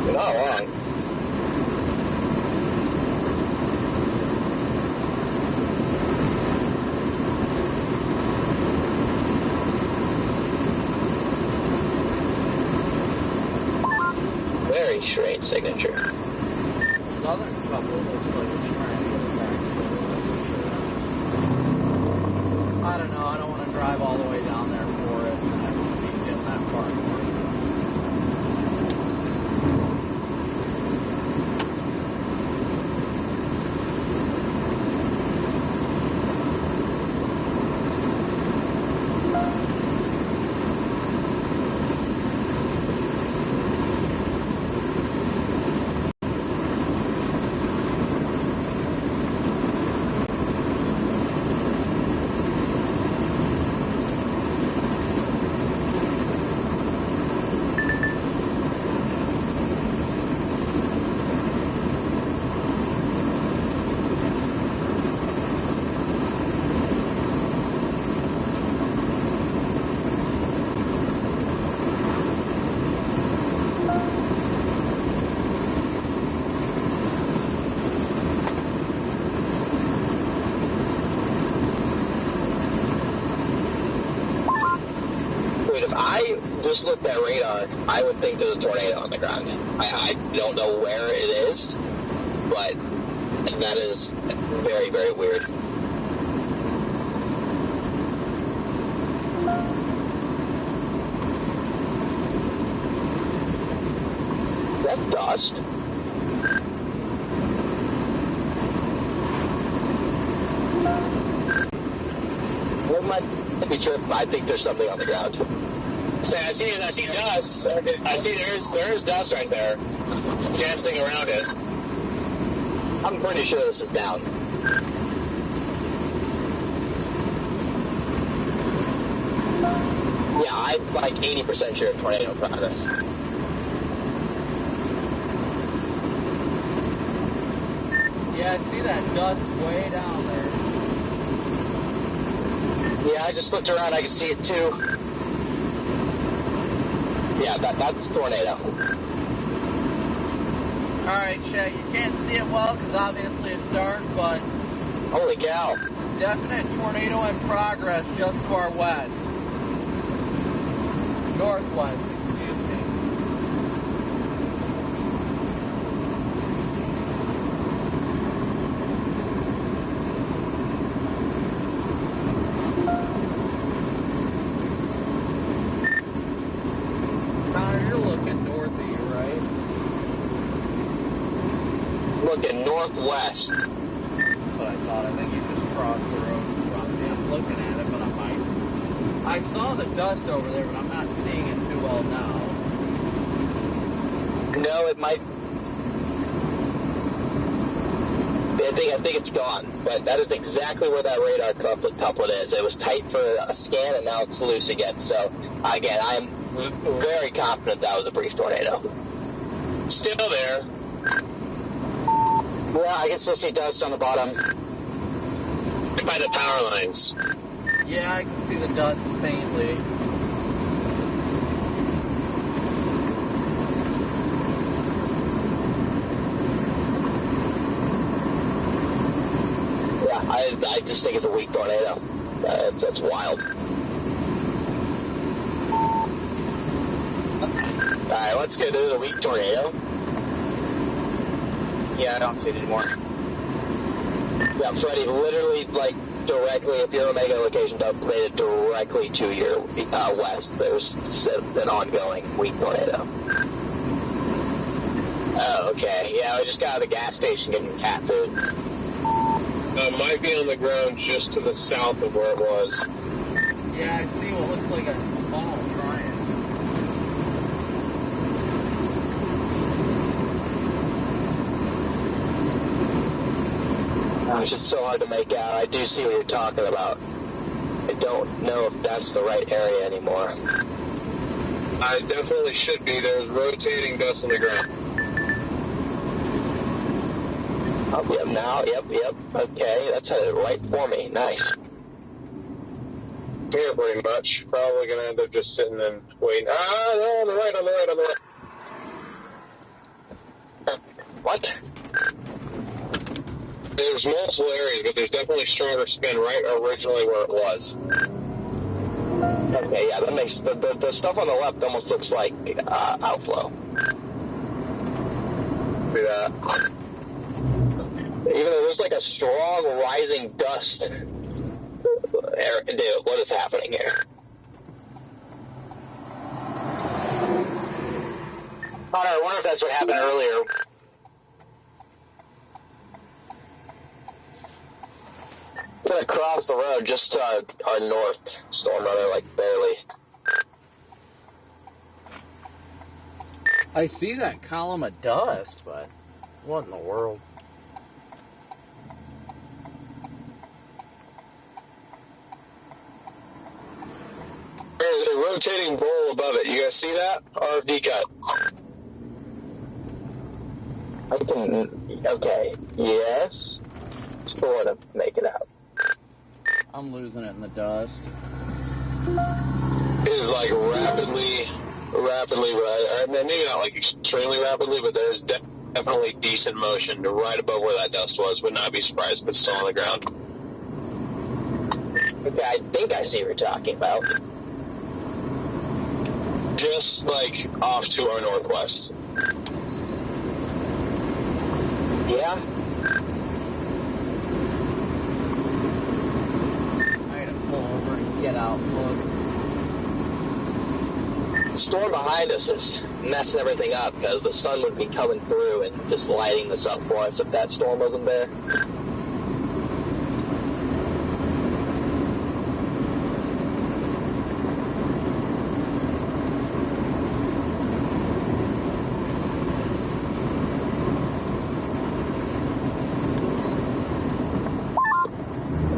You're not wrong. Very straight signature. Southern couple looks like it's trying to get back. I don't know. I don't want to drive all the way down there for it. I won't be getting that far north. Just looked at radar, I would think there's a tornado on the ground. I don't know where it is, but that is very, very weird. Is that dust? Well, might be true. I think there's something on the ground. So I see dust. I see there's dust right there, dancing around it. I'm pretty sure this is down. Yeah, I'm like 80% sure tornado progress. Yeah, I see that dust way down there. Yeah, I just looked around. I can see it too. Yeah, that's a tornado. Alright, Shay, you can't see it well because obviously it's dark, but Holy cow. definite tornado in progress just to our west. Northwest, excuse me. Connor, you're looking north of you, right? Looking northwest. That's what I thought. I think you just crossed the road in front of me. I'm looking at it, but I saw the dust over there, but I'm not seeing it too well now. No, it might. I think it's gone, but that is exactly where that radar couplet is. It was tight for a scan, and now it's loose again. So, again, I'm very confident that was a brief tornado. Still there. Well, I can still see dust on the bottom. By the power lines. Yeah, I can see the dust faintly. Yeah, I just think it's a weak tornado. That's wild. Alright, let's go to the weak tornado. Yeah, I don't see it anymore. Yeah, Freddie, literally, like, directly, if your Omega location upgraded directly to your west, there's an ongoing weak tornado. Oh, okay. Yeah, I just got out of the gas station getting cat food. Might be on the ground just to the south of where it was. Yeah, I see what looks like a funnel triangle. It's just so hard to make out. I do see what you're talking about. I don't know if that's the right area anymore. I definitely should be. There's rotating dust on the ground. Yep, now, yep. Okay, that's headed right for me. Nice. Yeah, pretty much. Probably gonna end up just sitting and waiting. No, on the right. What? There's multiple areas, but there's definitely stronger spin right originally where it was. Okay, yeah, that makes the stuff on the left almost looks like outflow. See that? Even though there's like a strong rising dust. Dude, what is happening here? Connor, I wonder if that's what happened earlier. Gonna cross the road just to our north, storm runner, like barely. I see that column of dust, but what in the world? There's a rotating bowl above it. You guys see that? RFD cut. Okay, yes. Sort of make it out. I'm losing it in the dust. It is like rapidly, maybe not like extremely rapidly, but there's definitely decent motion to right above where that dust was. Would not be surprised if it's still on the ground. Okay, I think I see what you're talking about. Just like off to our northwest. Yeah? I had to pull over and get out and look. The storm behind us is messing everything up because the sun would be coming through and just lighting this up for us if that storm wasn't there.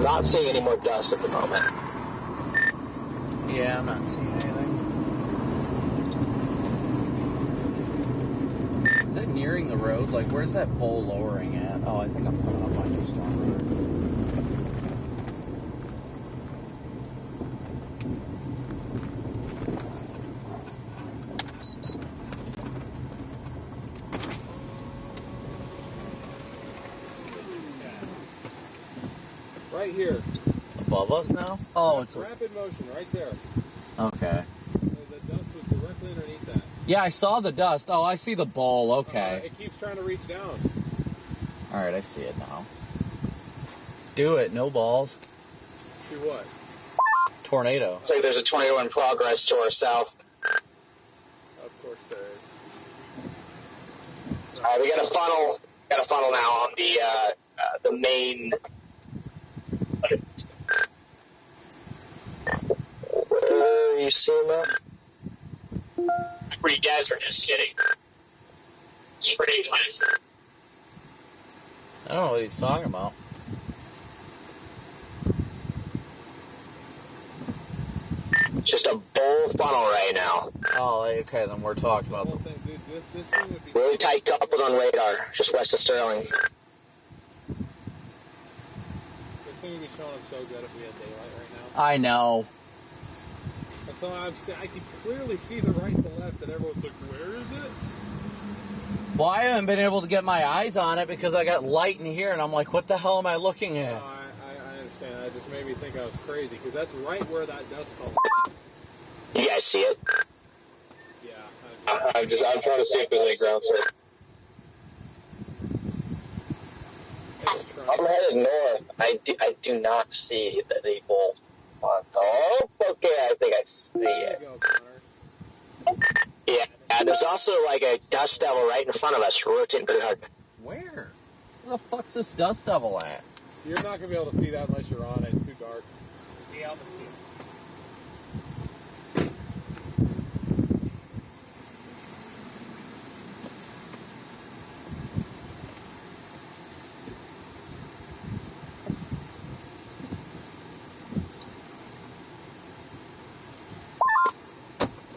Not seeing any more dust at the moment. Yeah, I'm not seeing anything. Is it nearing the road? Like, where's that bowl lowering at? Oh, I think I'm coming up on your storm road. Right here. Above us now? Oh, it's rapid motion right there. okay. The dust was directly underneath that. Yeah, I saw the dust. Oh, I see the bowl. Okay. It keeps trying to reach down. All right, I see it now. Do it. No balls. Do what? Tornado. Looks like there's a tornado in progress to our south. Of course there is. All right, we got a funnel. Got a funnel now on the main. Where are you seeing that? Where you guys are just sitting. It's pretty nice. I don't know what he's talking about. Just a bowl funnel right now. Oh, okay, then we're talking about Whole thing, dude, this thing would be Really tight coupled on radar, just west of Sterling. This thing would be showing up so good if we had daylight right now. I know. So I can clearly see the right to left, and everyone's like, "Where is it?" Well, I haven't been able to get my eyes on it because I got light in here, and I'm like, what the hell am I looking No, at? I understand. It just made me think I was crazy because that's right where that dust comes. You guys see it? Yeah. I'm trying to see if there's any ground surf. It's trying. I'm headed north. I do not see the bowl. Oh, okay, I think I see There it. you go, Connor. Yeah, and there's also like a dust devil right in front of us, rotating pretty hard. Where? Where the fuck's this dust devil at? You're not gonna be able to see that unless you're on it. It's too dark. Yeah, I'll see it.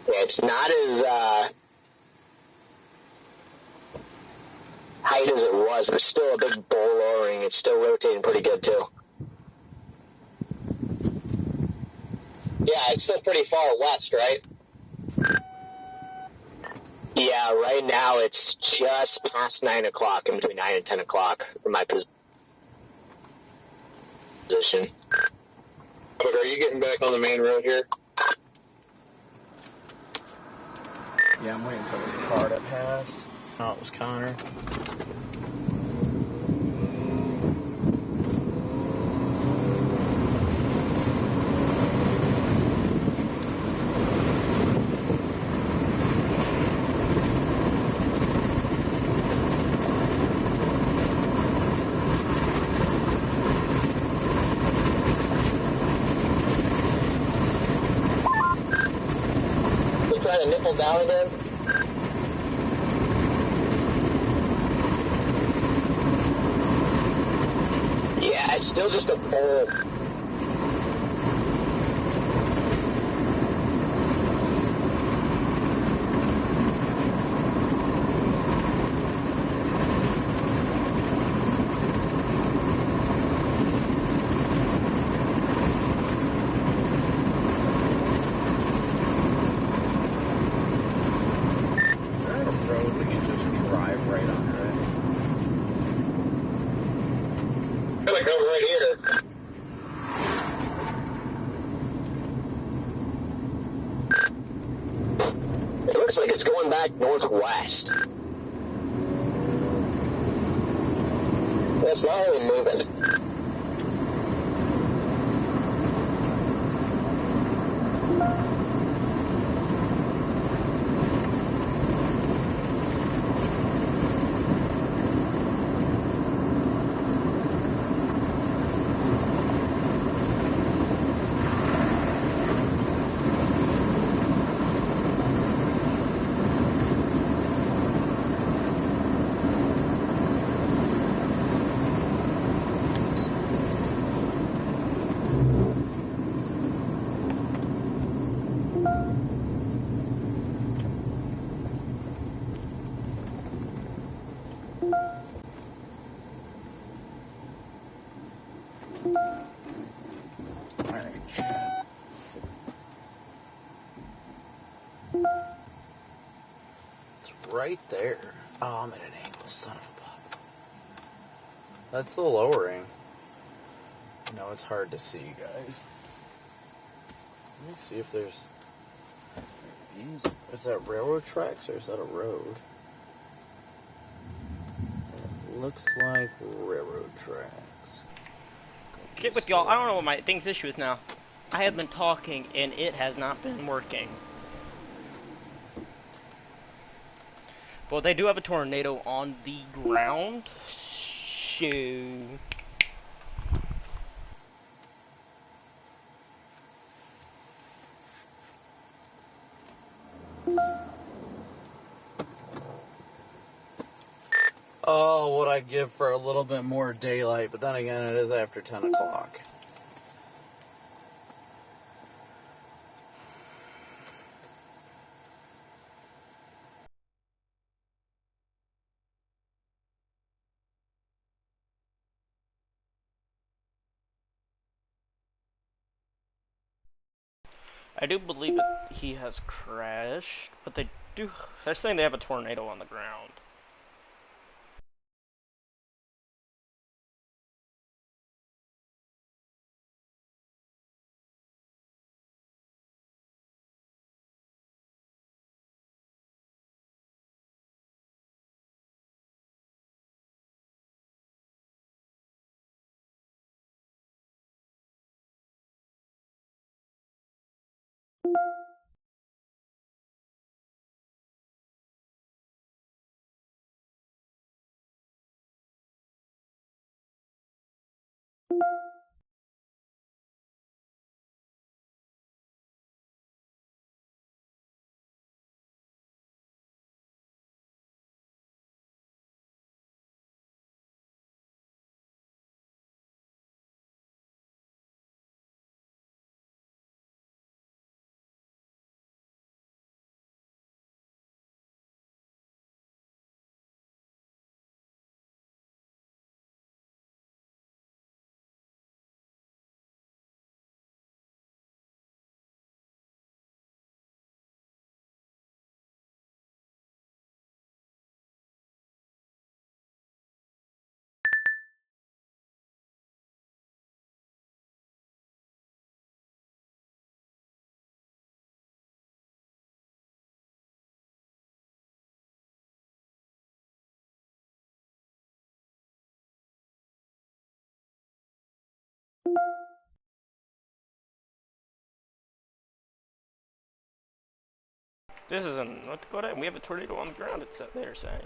Yeah, it's not as height as it was, it was still a big bowl lowering. It's still rotating pretty good, too. Yeah, it's still pretty far west, right? Yeah, right now it's just past 9 o'clock, in between 9 and 10 o'clock for my position. But are you getting back on the main road here? Yeah, I'm waiting for this car to pass. Oh, it was Connor. Try to nipple down again. Yeah, it's still just a bowl. Looks like it's going back northwest. It's not really moving. Right there. Oh, I'm at an angle, son of a pop. That's the lowering. No, it's hard to see, guys. Let me see if there's... Is that railroad tracks or is that a road? It looks like railroad tracks. Get with y'all. I don't know what my thing's issue is now. I have been talking and it has not been working. Well, they do have a tornado on the ground, so... Oh, what I'd give for a little bit more daylight, but then again, it is after 10 o'clock. I do believe that he has crashed, but they're saying they have a tornado on the ground. This is in North Dakota, and we have a tornado on the ground, it's they're saying.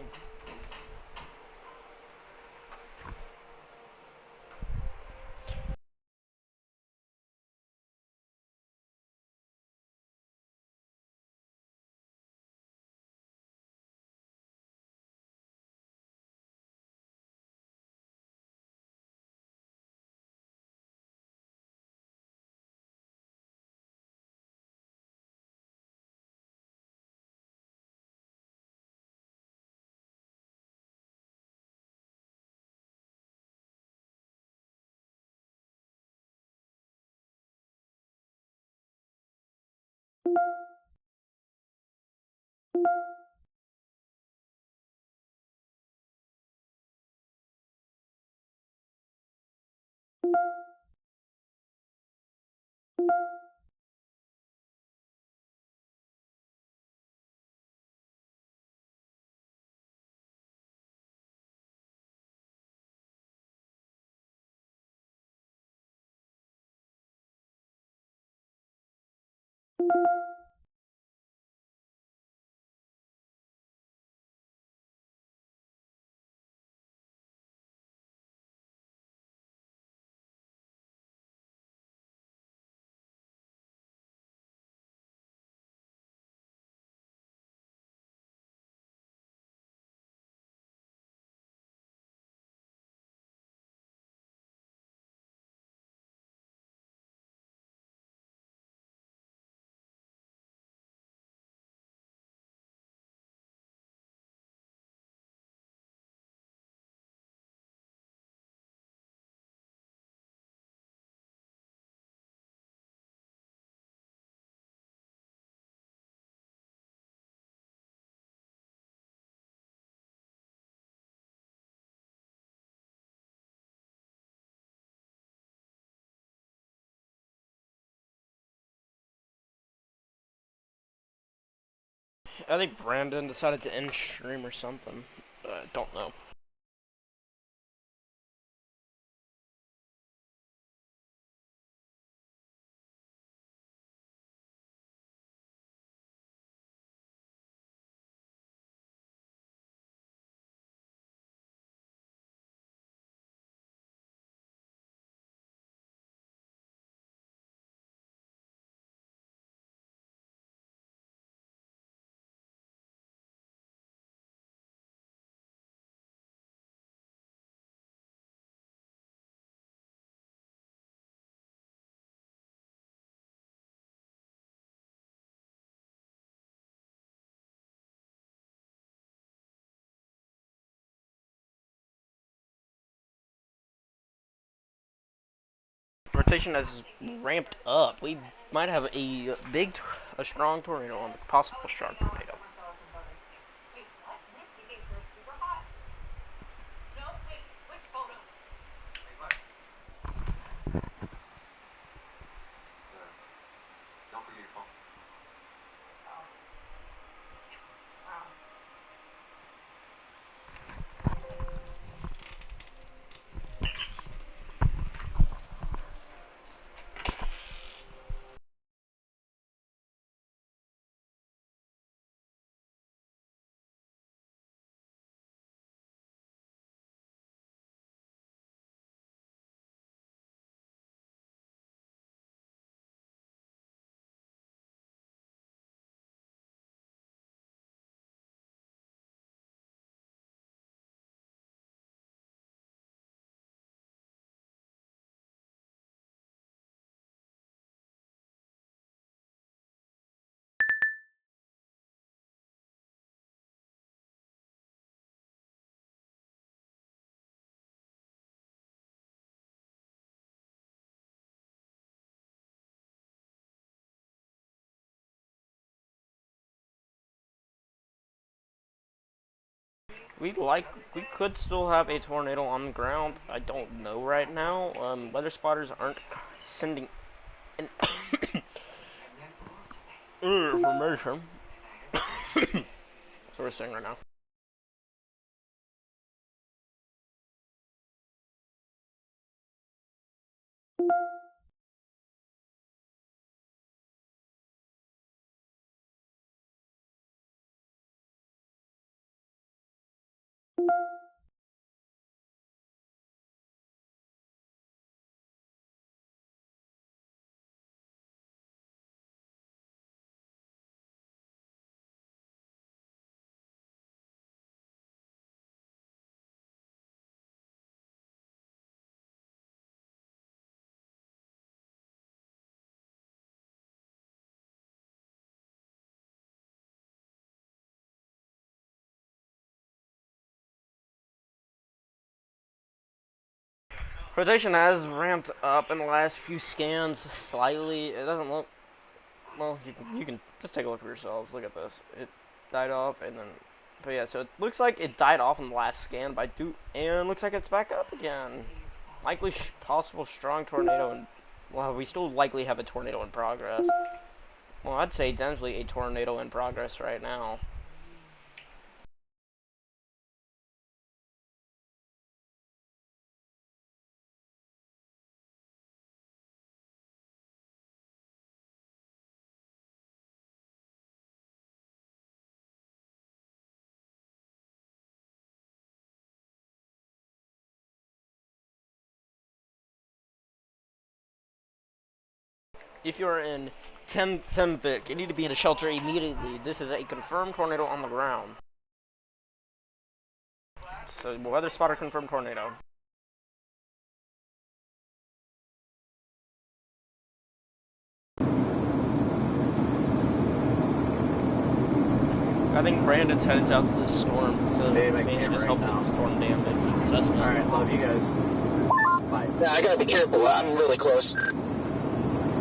I think Brandon decided to end stream or something. Don't know. Rotation has ramped up. We might have a strong tornado on the possible strong tornado. We could still have a tornado on the ground. I don't know right now. Weather spotters aren't sending an information. So we're saying right now. Rotation has ramped up in the last few scans slightly. It doesn't look... Well, you can just take a look for yourselves. Look at this. It died off and then... But yeah, so it looks like it died off in the last scan by and looks like it's back up again. Likely possible strong tornado and... Well, we still likely have a tornado in progress. Well, I'd say definitely a tornado in progress right now. If you're in Temvic, you need to be in a shelter immediately. This is a confirmed tornado on the ground. So, weather spotter confirmed tornado. I think Brandon's headed out to this storm, so maybe just help with storm damage assessment. Alright, love you guys. Bye. Yeah, I gotta be careful. I'm really close.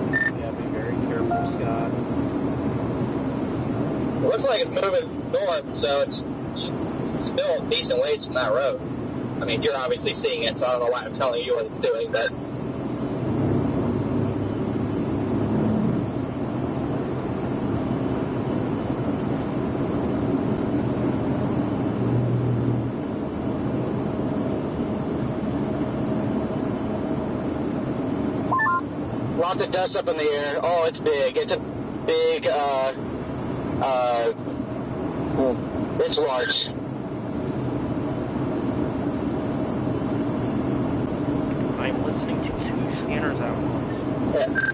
Yeah, be very careful, Scott. It looks like it's moving north, so it's still a decent ways from that road. I mean, you're obviously seeing it, so I don't know why I'm telling you what it's doing, but... Lots of dust up in the air. Oh, it's big. It's a big, it's large. I'm listening to 2 scanners at once. Yeah.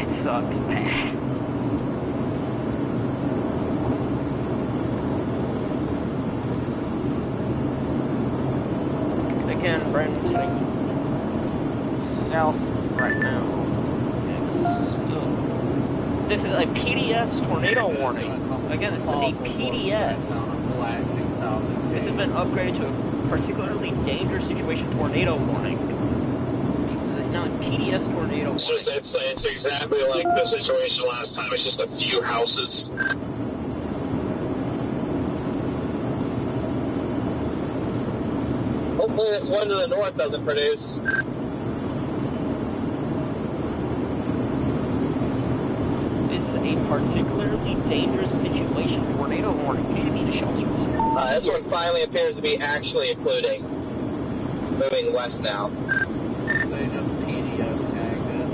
It sucks bad. Again, Brandon's hitting south right now. And this is a PDS tornado warning. Again, this is a PDS. This has been upgraded to a particularly dangerous situation tornado warning. This is now a PDS tornado warning. It's exactly like the situation last time. It's just a few houses. Hopefully this one to the north doesn't produce. A particularly dangerous situation tornado warning. We need to be in a shelter. This one finally appears to be actually occluding. It's moving west now. They just PDS tagged it.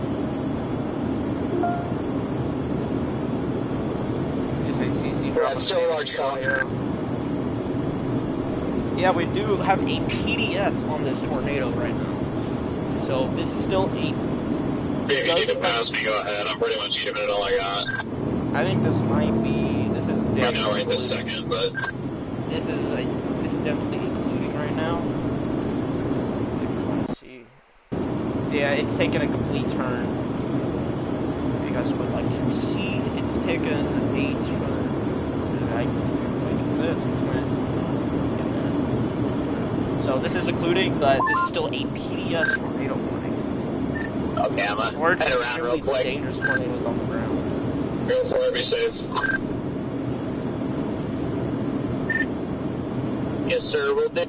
Just a CC. That's still a large call here. Yeah, we do have a PDS on this tornado right now. So this is still a... If you need to pass me, go ahead. I'm pretty much giving it all I got. I think this might be... This is definitely... Right now, right this second, but... This is definitely including right now. If you want to see... Yeah, it's taken a complete turn. If you guys would like to see, it's taken a turn. Like this, it's went... So this is including, but this is still a PDS tornado warning. Okay, I'm Or head around real quick. Dangerous tornadoes on the ground. Go for it, be safe. Yes, sir, we'll do.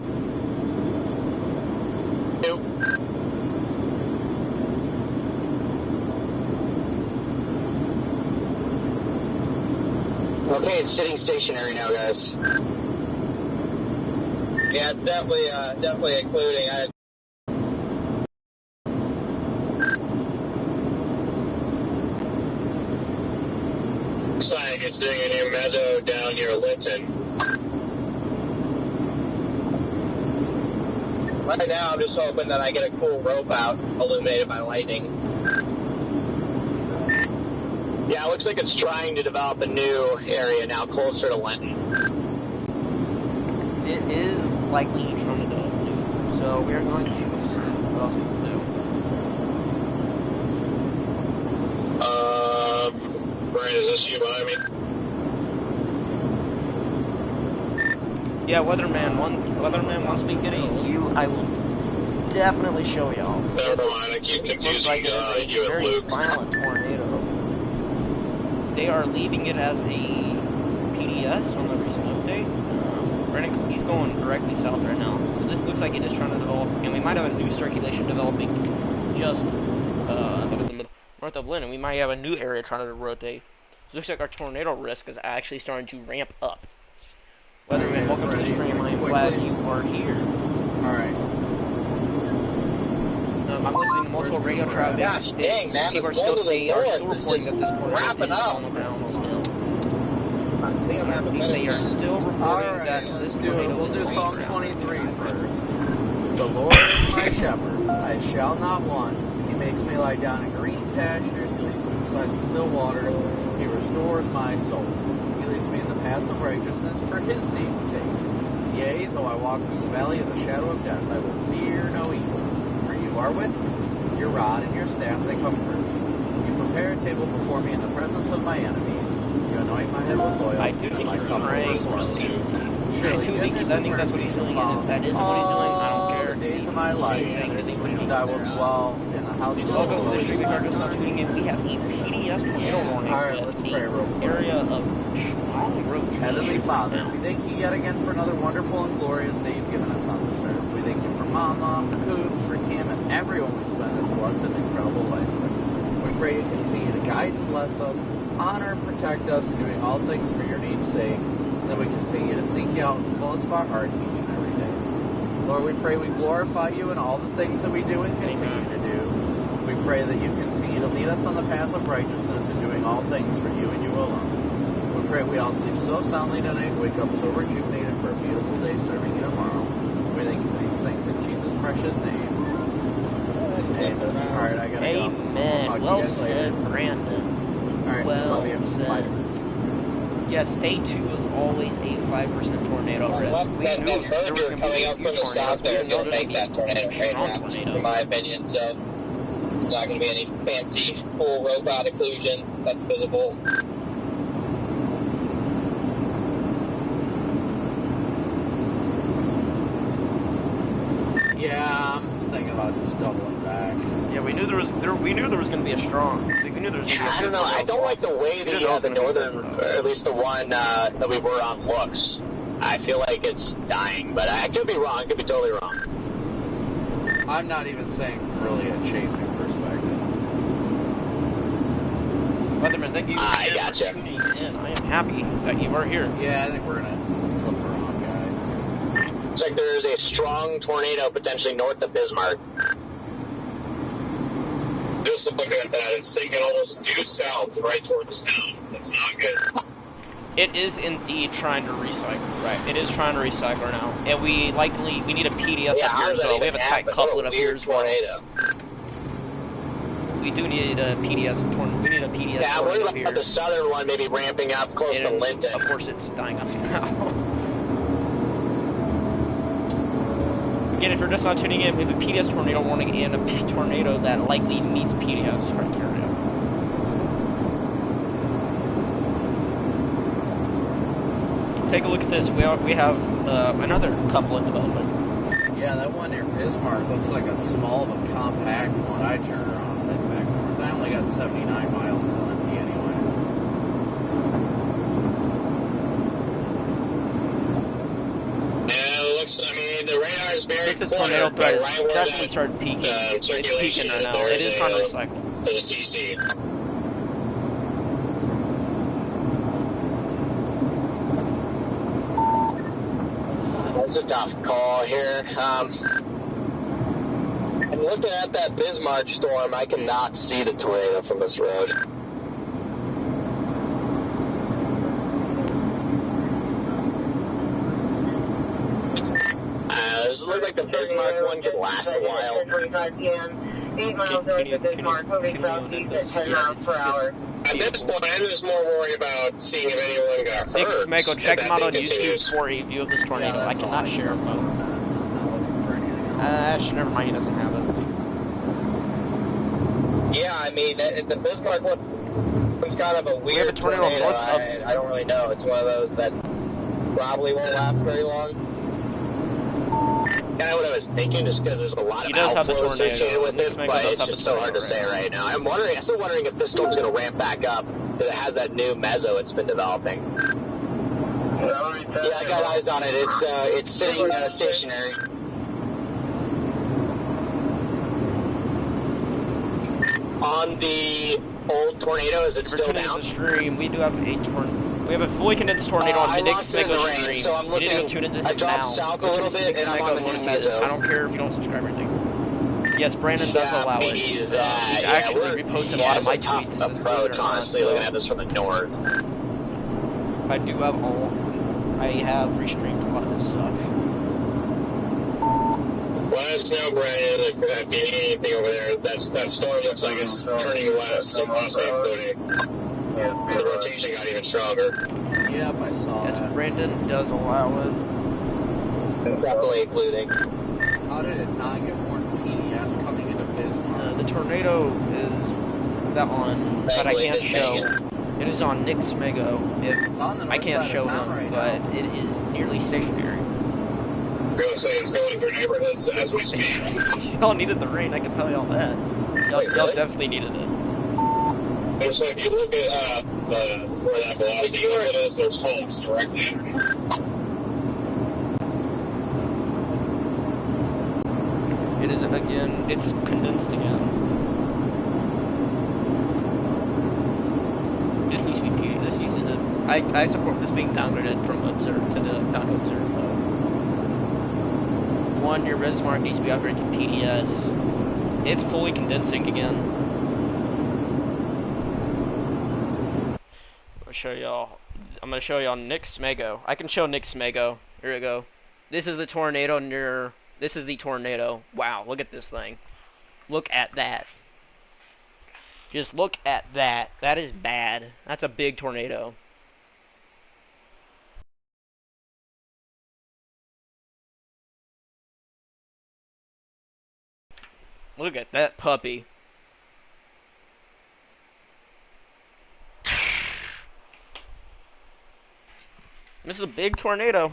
Okay, it's sitting stationary now, guys. Yeah, it's definitely including. Looks like it's doing a new mezzo down near Linton. Right now, I'm just hoping that I get a cool rope out illuminated by lightning. Yeah, it looks like it's trying to develop a new area now closer to Linton. It is likely trying to develop new, so we are going to see what else we can do. Brian, is this you behind me? Yeah, Weatherman, once we get a view, I will definitely show y'all. Never mind, I keep confusing like you and very Luke. violent tornado. They are leaving it as a PDS on the recent update. Renix, he's going directly south right now. So this looks like it is trying to develop, and we might have a new circulation developing just north of Lynn, and we might have a new area trying to rotate. So it looks like our tornado risk is actually starting to ramp up. Weatherman, welcome to the stream. I am glad you are here. Alright. I'm listening to multiple radio traffic. Gosh dang, man. People are still reporting that this tornado is on the ground still. They are still reporting that this tornado we'll is do on Psalm the ground. 23 first. The Lord is my shepherd, I shall not want. He makes me lie down in green pastures, he leads me beside the still waters, he restores my soul. He leads me in the paths of righteousness for his name's sake. Yea, though I walk through the valley of the shadow of death, I will fear no evil. For you are with me. Your rod and your staff, they comfort me. You prepare a table before me in the presence of my enemies. You anoint my head with oil. I do think he's praying for Steve. I do think that's what he's doing, and if that isn't what he's doing, I don't care. The days of my life, and I will dwell in the house of the Lord. Welcome to the stream. If you're just not tuning in, we have a PDS tornado warning. Alright, let's pray real quick. Area of strong rotation. Heavenly Father, we thank you yet again for another wonderful and glorious day you've given us on this earth. We thank you for Mama, for Coops, for Cam, and everyone we spend this blessed and incredible life with. We pray you continue to guide and bless us, honor and protect us, doing all things for your name's sake, and that we continue to seek you out in the fullest of our hearts each and every day. Lord, we pray we glorify you in all the things that we do and continue to do. We pray that you continue to lead us on the path of righteousness and doing all things for you and you alone. We pray we all sleep so soundly tonight, wake up so rejuvenated for a beautiful day serving you tomorrow. We thank you for these things in Jesus' precious name. Amen. Alright, I gotta go. Amen. Well said, Brandon. Alright, well love you. said. Bye. Yes, day 2 is always a 5% tornado risk. We knew there was going to be a few tornadoes. We didn't know there was going to be that tornado train strong route, tornado. in my opinion. So it's not going to be any fancy full rope out occlusion that's visible. Yeah, I'm thinking about just doubling back. Yeah, we knew there was going to be a strong. We knew there was going to be a I don't know. I don't like the way the northern, or at least the one that we were on, looks. I feel like it's dying, but I could be wrong. I could be totally wrong. I'm not even saying from really a chasing perspective. Weatherman, thank you for tuning in. I am happy that you are here. Yeah, I think we're going to flip around, guys. It's like there's a strong tornado potentially north of Bismarck. Just looking at that, it's taking almost due south right towards town. That's not good. It is indeed trying to recycle, right? It is trying to recycle now. And we need a PDS up here, so we have a tight couplet up here as well. We do need a PDS tornado. We need a PDS yeah, tornado we're up here. about the southern one maybe ramping up close to Linton. Of course, it's dying up now. Again, if you're just not tuning in, we have a PDS tornado warning and a tornado that likely meets PDS criteria. Take a look at this. We have another couplet development. Yeah, that one near Bismarck looks like a small but compact one. I turn around and back north. I only got 79 miles till empty anyway. Yeah, it looks, I mean, the radar is very clear. The tornado threat has definitely started peaking. It's peaking right now. It is trying to recycle. There's a CC. That's a tough call here. I'm looking at that Bismarck storm. I cannot see the tornado from this road. Does it look like like the Bismarck one could last a while. 10:25 p.m. 8 miles north of Bismarck, moving southeast at 10 miles per hour. At this point, I'm just more worried about seeing if anyone got hurt. Nick Smeko, check him out on YouTube continues. for a view of this tornado. Yeah, I cannot share. I'm not looking for anything else. Actually, never mind. He doesn't have it. Yeah, I mean, the Bismarck one's kind of a weird We have a tornado north of... I don't really know. It's one of those that probably won't last very long. Kind of what I was thinking, just because there's a lot of outflow associated with it, but it's just so hard to say right now. I'm still wondering if this storm's going to ramp back up, because it has that new mezzo it's been developing. Yeah, I got eyes on it. It's sitting stationary. On the old tornado, is it still down? The stream. We do have a we have a fully condensed tornado on the Nick Smeko stream. So I'm looking. You need to tune into him I dropped now. south a little bit, and I'm on the new mezzo. I don't care if you don't subscribe or anything. Yes, Brandon does allow it. He's actually reposted a lot of my tweets. Approach, honestly, looking at this from the north. I have restreamed a lot of this stuff. Let us know, Brandon, if you need anything over there. That storm looks like it's turning west, so possibly including. The rotation got even stronger. Yep, I saw Yes, that. Brandon does allow it. Definitely including. How did it not get more PDS coming into Bismarck? The tornado is that on, but I can't show. It is on Nick Smeko. It's on the north I can't side show of town him, right but now. it is nearly stationary. I'm going to say it's going through neighborhoods as we speak. Y'all needed the rain, I can tell y'all that. Y'all definitely needed it. And so if you look at where that velocity limit is, there's homes directly underneath. It is, again, it's condensed again. This needs to be, this needs to, I support this being downgraded from observed to the down to observed mode. One, your Bismarck needs to be upgraded to PDS. It's fully condensing again. I'm gonna show y'all Nick Smeko. I can show Nick Smeko. Here we go. This is the tornado near. This is the tornado. Wow, look at this thing. Look at that. Just look at that. That is bad. That's a big tornado. Look at that puppy. This is a big tornado.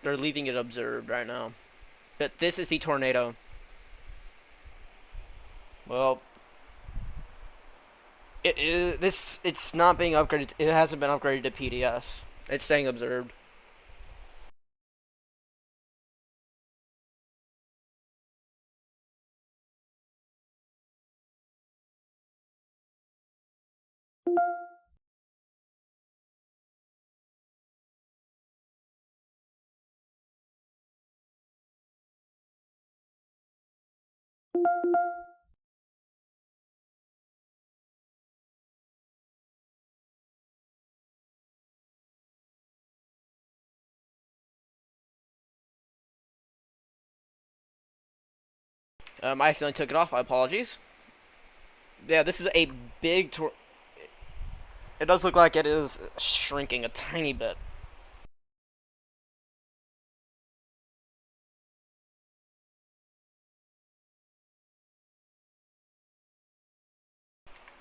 They're leaving it observed right now. But this is the tornado. Well, it's not being upgraded. It hasn't been upgraded to PDS. It's staying observed. I accidentally took it off. My apologies. Yeah, this is a big It does look like it is shrinking a tiny bit.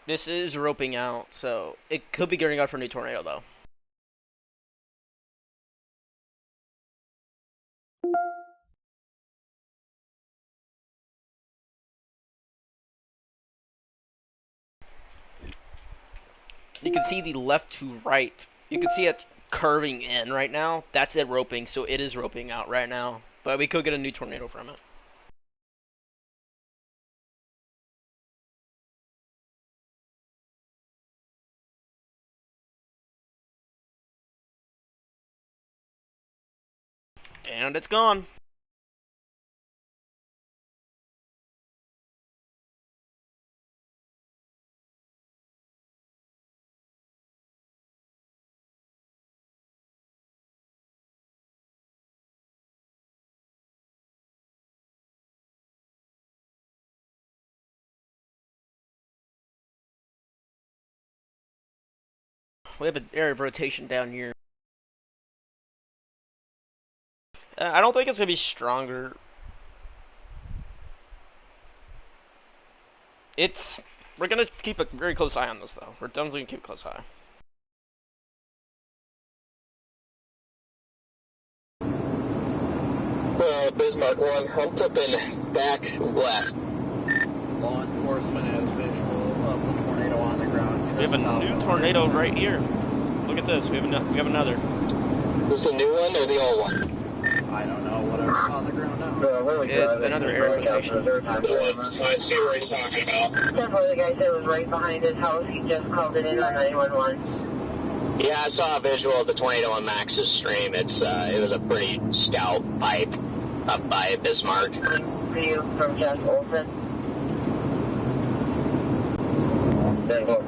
This is roping out, so it could be gearing up for a new tornado, though. You can see the left to right. You can see it curving in right now. That's it roping, so it is roping out right now. But we could get a new tornado from it. And it's gone. we have an area of rotation down here. I don't think it's gonna be stronger. We're gonna keep a very close eye on this, though. We're definitely gonna keep a close eye. Bismarck 1, humped up in back left. Law enforcement has visual of the tornado on the ground. We have a new tornado right here. Look at this. We have another. Is the new one or the old one? I don't know. Whatever's on the ground now. Another air rotation. I see what he's talking about. That's why the guy said it was right behind his house. He just called it in on 911. Yeah, I saw a visual of the tornado on Max's stream. It was a pretty stout pipe up by Bismarck. For you from Jeff Olson. There you go.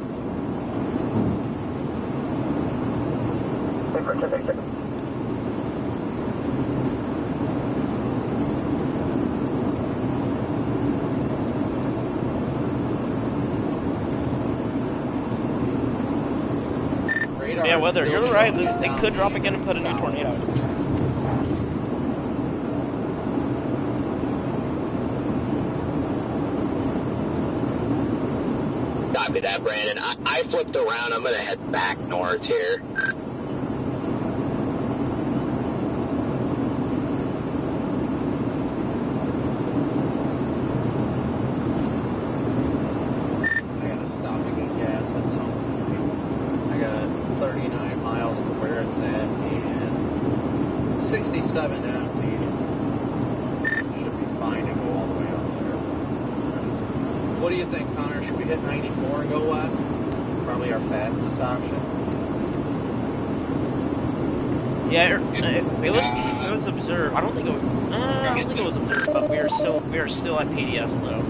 Yeah, weather. You're right. It could drop again and put a new tornado. Copy that, Brandon. I flipped around. I'm gonna head back north here. I gotta stop and get gas at some point. I got 39 miles to where it's at and 67 down lead. Should be fine to go all the way up there. What do you think, Connor? Should we hit 94 and go west? Probably our fastest option. Yeah, it was observed. I don't think it was observed, but we are still at PDS though.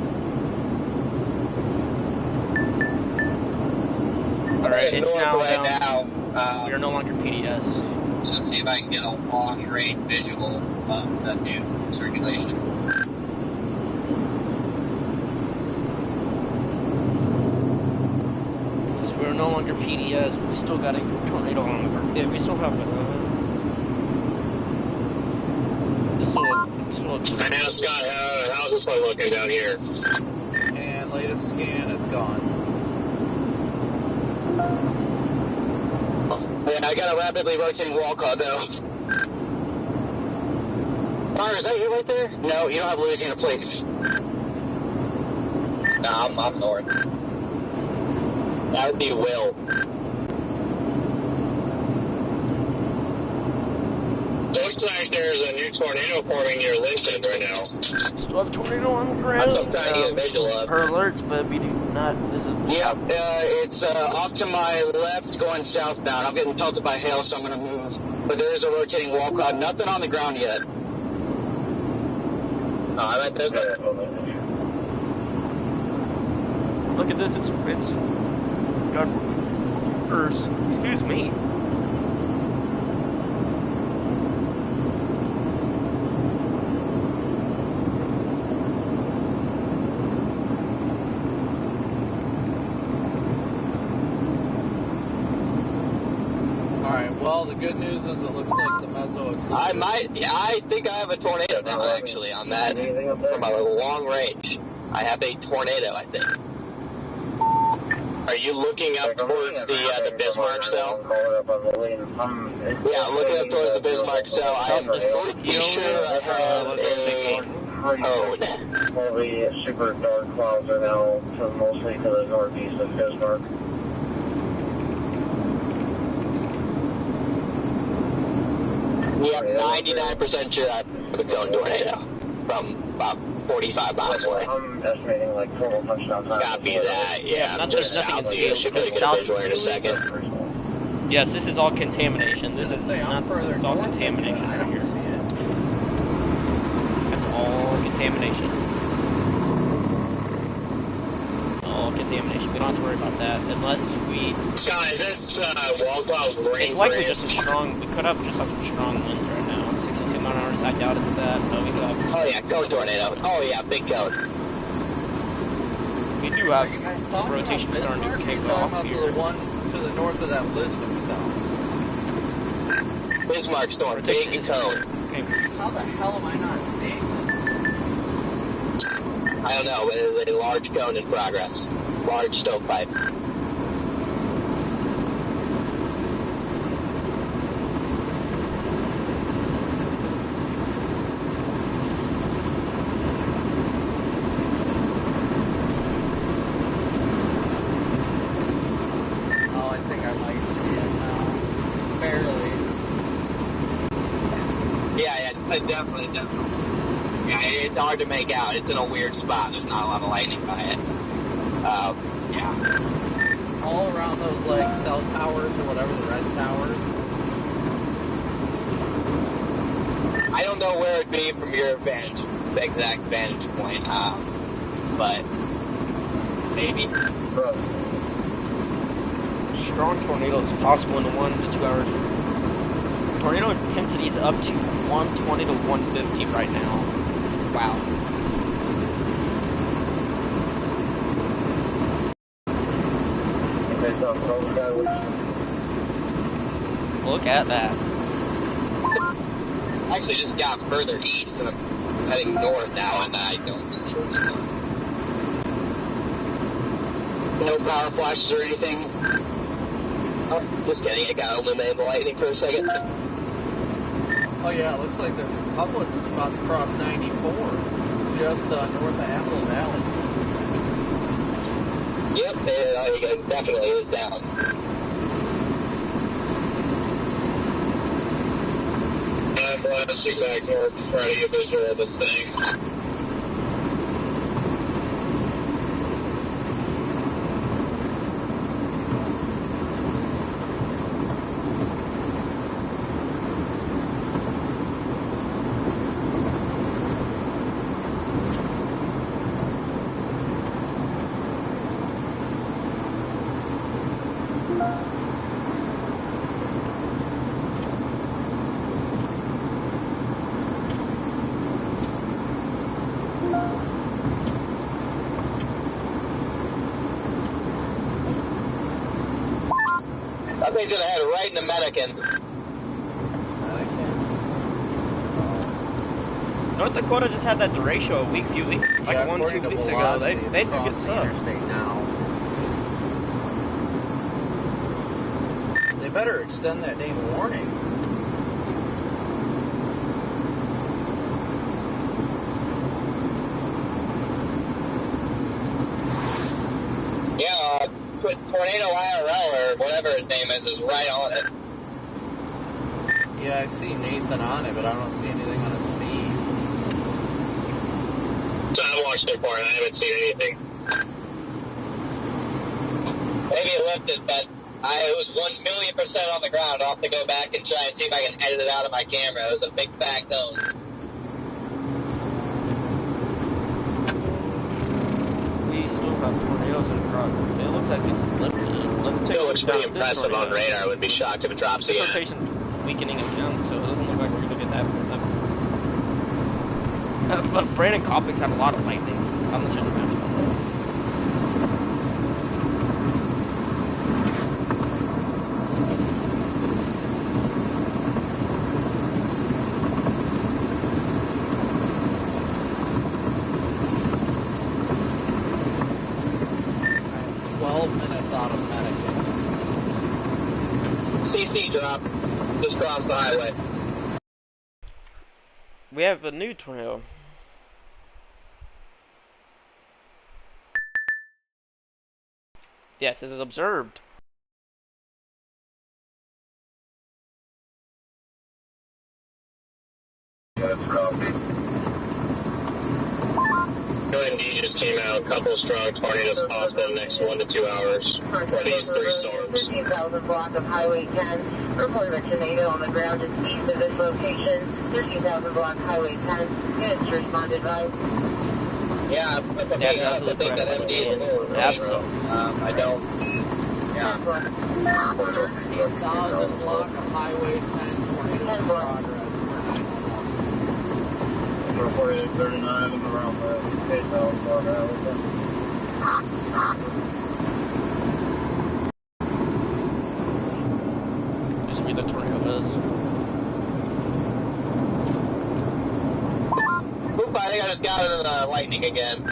All right, it's now down. We are no longer PDS. So let's see if I can get a long-range visual of the new circulation. So we're no longer PDS, but we still got a tornado on the ground. Yeah, we still have And now, Scott, how's this one looking down here? And latest scan, it's gone. Yeah, I got a rapidly rotating wall cloud, though. Connor, is that you right there? No, you don't have Louisiana plates. No, I'm north. That would be Will. Looks like there's a new tornado forming near Lincoln right now. Still have a tornado on the ground. That's what I'm trying to get a visual of. Per alerts, but we do not visit. Yeah, it's off to my left going southbound. I'm getting pelted by hail, so I'm going to move. But there is a rotating wall cloud. Nothing on the ground yet. I bet there's Look at this. It's got Earth. Excuse me. Well, the good news is it looks like the meso occluded. I think I have a tornado now, actually, on that. From a long range. I have a tornado, I think. Are you looking up towards the Bismarck cell? Yeah, looking up towards the Bismarck cell. I am pretty sure I have a code. Probably super dark clouds are now mostly to the northeast of Bismarck. Yep, 99% sure I have a cone tornado from about 45 miles away. I'm estimating like total touchdown time. Copy that, yeah. There's nothing in I should get a visual in a second. Yes, this is all contamination. This is not. This is all contamination I right don't here. see it. That's all contamination. All contamination. We don't have to worry about that unless we. Scott, is this wall cloud rain? It's likely just a strong. We could have just have some strong winds right now. 62 mile an hour. I doubt it's that. No, we could have. Oh yeah, cone tornado. Oh yeah, big cone. We do have rotation starting to kick off here. To to the north of that Lisbon cell. Bismarck storm, big cone. How the hell am I not seeing this? I don't know, a large cone in progress. Large stovepipe. Oh, I think I might see it now. Barely. Yeah, definitely. Yeah, it's hard to make out. It's in a weird spot. There's not a lot of lightning by it. Yeah. All around those, like, cell towers or whatever, the red towers. I don't know where it'd be from your the exact vantage point, but maybe. Strong tornado is possible in 1 to 2 hours. Tornado intensity is up to 120 to 150 right now. Wow. Look at that. Actually, just got further east, and I'm heading north now, and I don't see it. No power flashes or anything? Oh, just kidding. It got illuminated the lightning for a second. Oh yeah, it looks like there's a couple that's about to cross 94, just north of Apple Valley. Yep, it definitely is down. I'm blasting back north to try to get visual of this thing. That thing's gonna head right into Medican. North Dakota just had that derecho a few weeks, like 1-2 weeks ago. They do good stuff. Interstate now. They better extend that dang warning. Yeah, Tornado IRL or whatever his name is right on it. Yeah, I see Nathan on it, but I don't see anything on his feed. So I watched it for it. I haven't seen anything. Maybe it lifted, but it was 1,000,000% on the ground. I'll have to go back and try and see if I can edit it out of my camera. It was a big fat cone. We still have tornadoes in progress. It looks like it's lifted. Let's take Still a looks look pretty at this impressive tornado. on radar. I would be shocked if it drops This again. rotation's weakening again, so it doesn't look like we're going to get that. But Brandon Copicc had a lot of lightning on the center match. CC drop. Just crossed the highway. We have a new tornado. Yes, this is observed. UND just came out. Couple strong tornadoes possible in the next 1 to 2 hours for these 3 storms. 13,000 block of Highway 10. Report of a tornado on the ground just east of this location. 13,000 block Highway 10. Units responded by. Yeah, if I'm being honest, I think that MD is a little early. Absolutely. I don't. Yeah. 13,000 block of Highway 10 tornado in progress. Reported 39 and around the 8,000 block Highway 10. 13,000 that tornado is. Oop, I think I just got into the lightning again.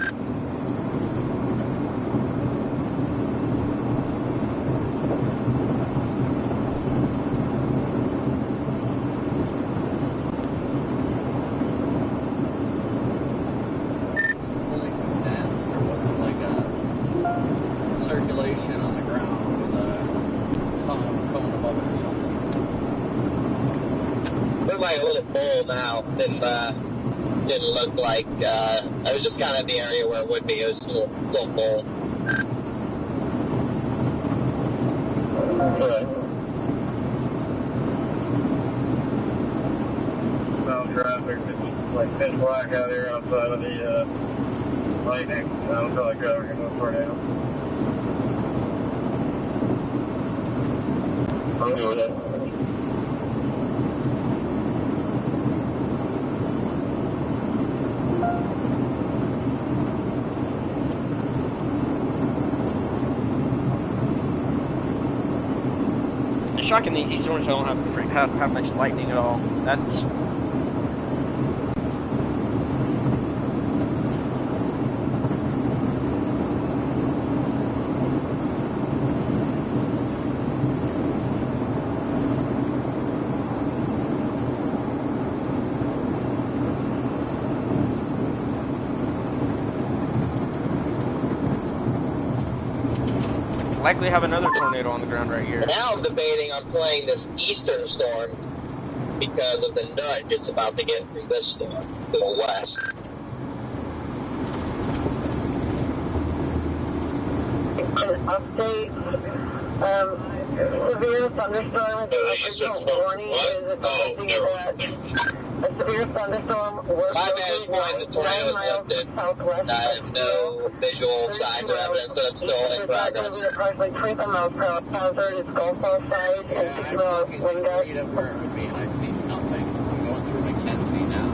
Fully condensed, or was it like a circulation on the ground with a cone above it or something? Looks like a little bowl now. Didn't look like, it was just kind of the area where it would be. It was a little bowl. Sound traffic, it's like pitch black out here outside of the lightning. I don't feel like driving in a tornado. I'm good with it. It's shocking these storms don't have much lightning at all. That's likely have another tornado on the ground right here. Now I'm debating on playing this eastern storm because of the nudge it's about to get through this storm to the west. Update. Severe thunderstorm. Warning is advising that a severe thunderstorm was My vantage point, the tornado is lifted. I have no visual signs or evidence that it's still in progress. Approximately 25 miles per hour. Hazard is Gulf South side and 60 miles wind gust. Right up where it would be, and I see nothing. I'm going through Mackenzie now.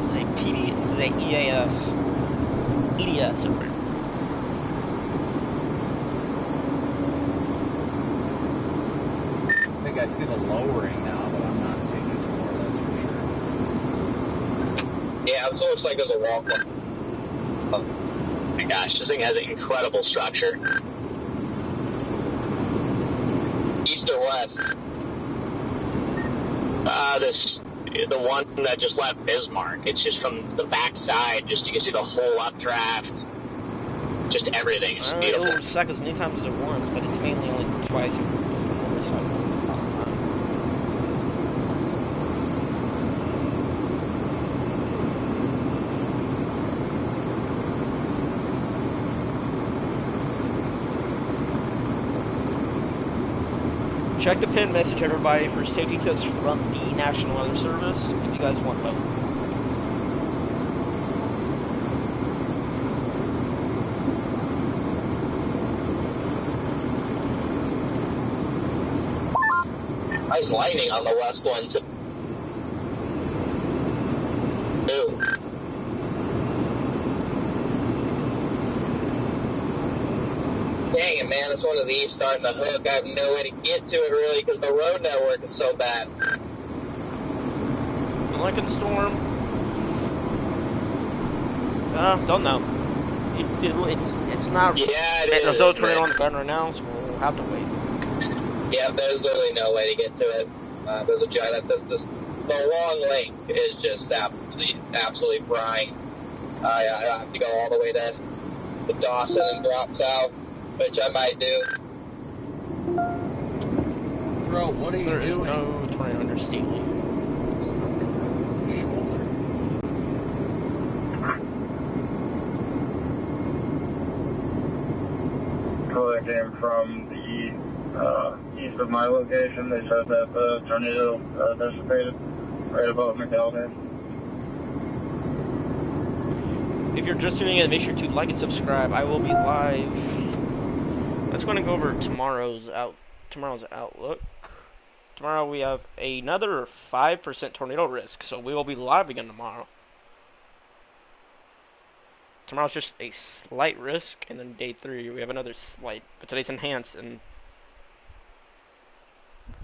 It's a PD, it's a EAS. EDS over here. I think I see the lowering now, but I'm not seeing it more, that's for sure. Yeah, it looks like there's a wall. Oh my gosh, this thing has an incredible structure. East or west? The one that just left Bismarck. It's just from the back side, just you can see the whole updraft. Just everything is beautiful. It will suck as many times as it wants, but it's mainly only twice a year. Check the pin message, everybody, for safety tips from the National Weather Service if you guys want them. Nice lightning on the west one, too. Dang it, man, it's one of these starting to hook. I have no way to get to it, really, because the road network is so bad. The Lincoln Storm? Don't know. It's not... Yeah, it is. There's no tornado on the ground right now, so we'll have to wait. Yeah, there's literally no way to get to it. There's a giant... the long link is just absolutely brine. I have to go all the way to Dawson and drop south, which I might do. Bro, what are you doing? There is no tornado under Steely. That came from the east of my location. They said that the tornado dissipated right above McDowell. If you're just tuning in, make sure to like and subscribe. I will be live. Let's go and go over tomorrow's outlook. Tomorrow we have another 5% tornado risk, so we will be live again tomorrow. tomorrow's just a slight risk, and then day 3 we have another slight. But today's enhanced, and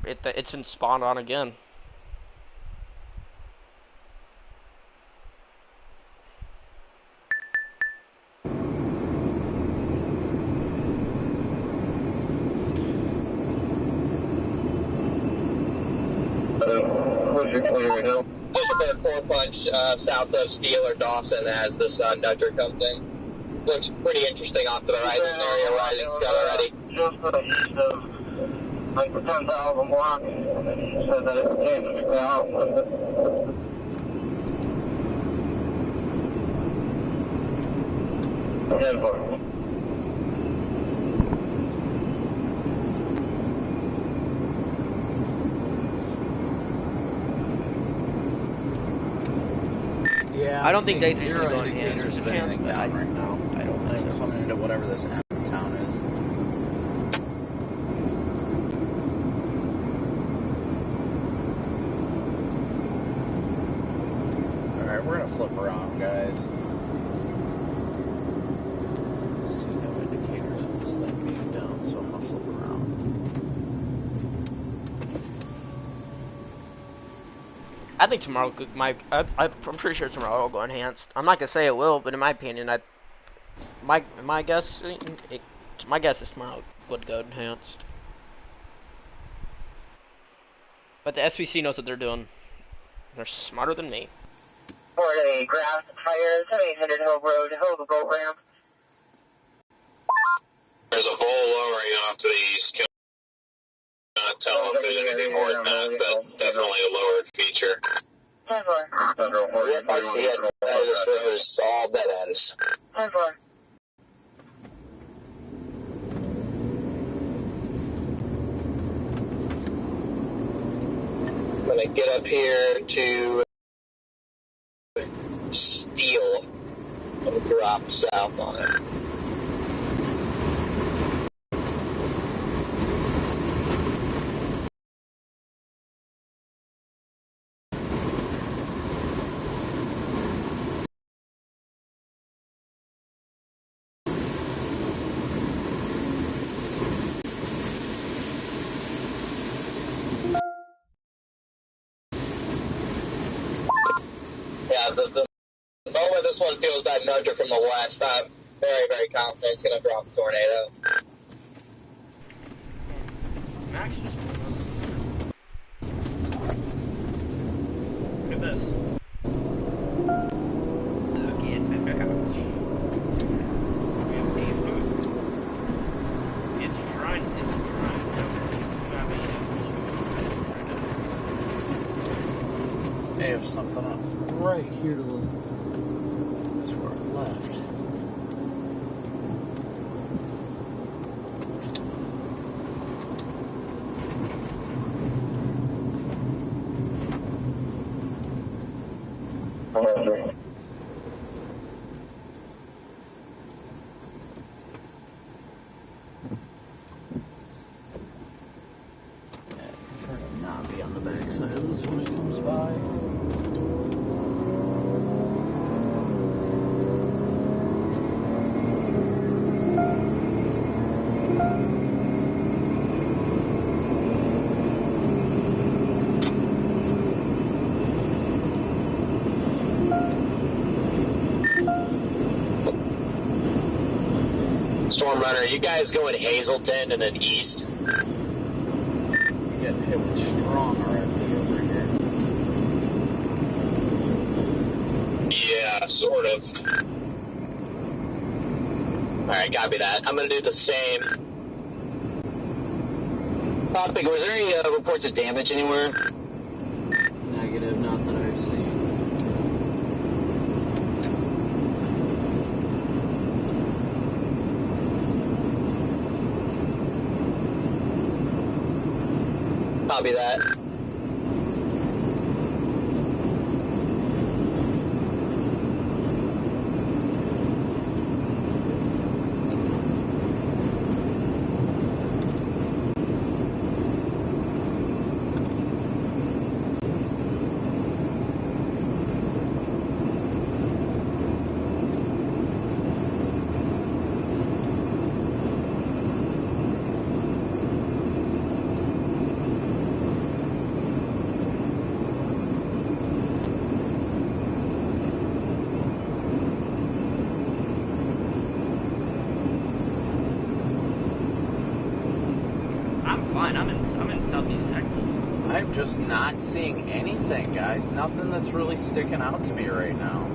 it's been spawned on again. Pushing for a 4-punch south of Steele or Dawson as the sun nudger comes in. Looks pretty interesting off to the right. There's an area rising scud already. Just to the east of like the 10,000 block, and then he said that it came to the ground. Yeah, I don't think day 3's zero going to go enhanced. There's a chance, but I right now. don't think so. Coming into whatever this M town is. Alright, we're gonna flip around, guys. See no indicators of this thing being down, so I'm gonna flip around. I think tomorrow I'm pretty sure tomorrow will go enhanced. I'm not gonna say it will, but in my opinion, my guess is tomorrow would go enhanced. But the SPC knows what they're doing. They're smarter than me. For a grass fire, 7800 Hope Road, Hope Boat Ramp. There's a bowl lowering off to the east. Can't tell if there's anything more than that, but definitely a lowered feature. 10-4. Yep, I see it. This road is all dead ends. 10-4. I'm gonna get up here to Steel and drop south on it. Yeah, the moment this one feels that nudger from the west, I'm very, very confident it's going to drop a tornado. Max just look at this. Look at my back out. It's trying. They have something up right here to the. That's where I left. Prefer to not be on the backside of this when it comes by. Storm Runner, you guys going Hazelton and then east? Getting hit with strong RFD over here. Yeah, sort of. Alright, copy that. I'm going to do the same. Copicc, was there any reports of damage anywhere? Negative, not that I've seen. Copy that. I'm fine. I'm in Southeast Texas. I'm just not seeing anything, guys. Nothing that's really sticking out to me right now.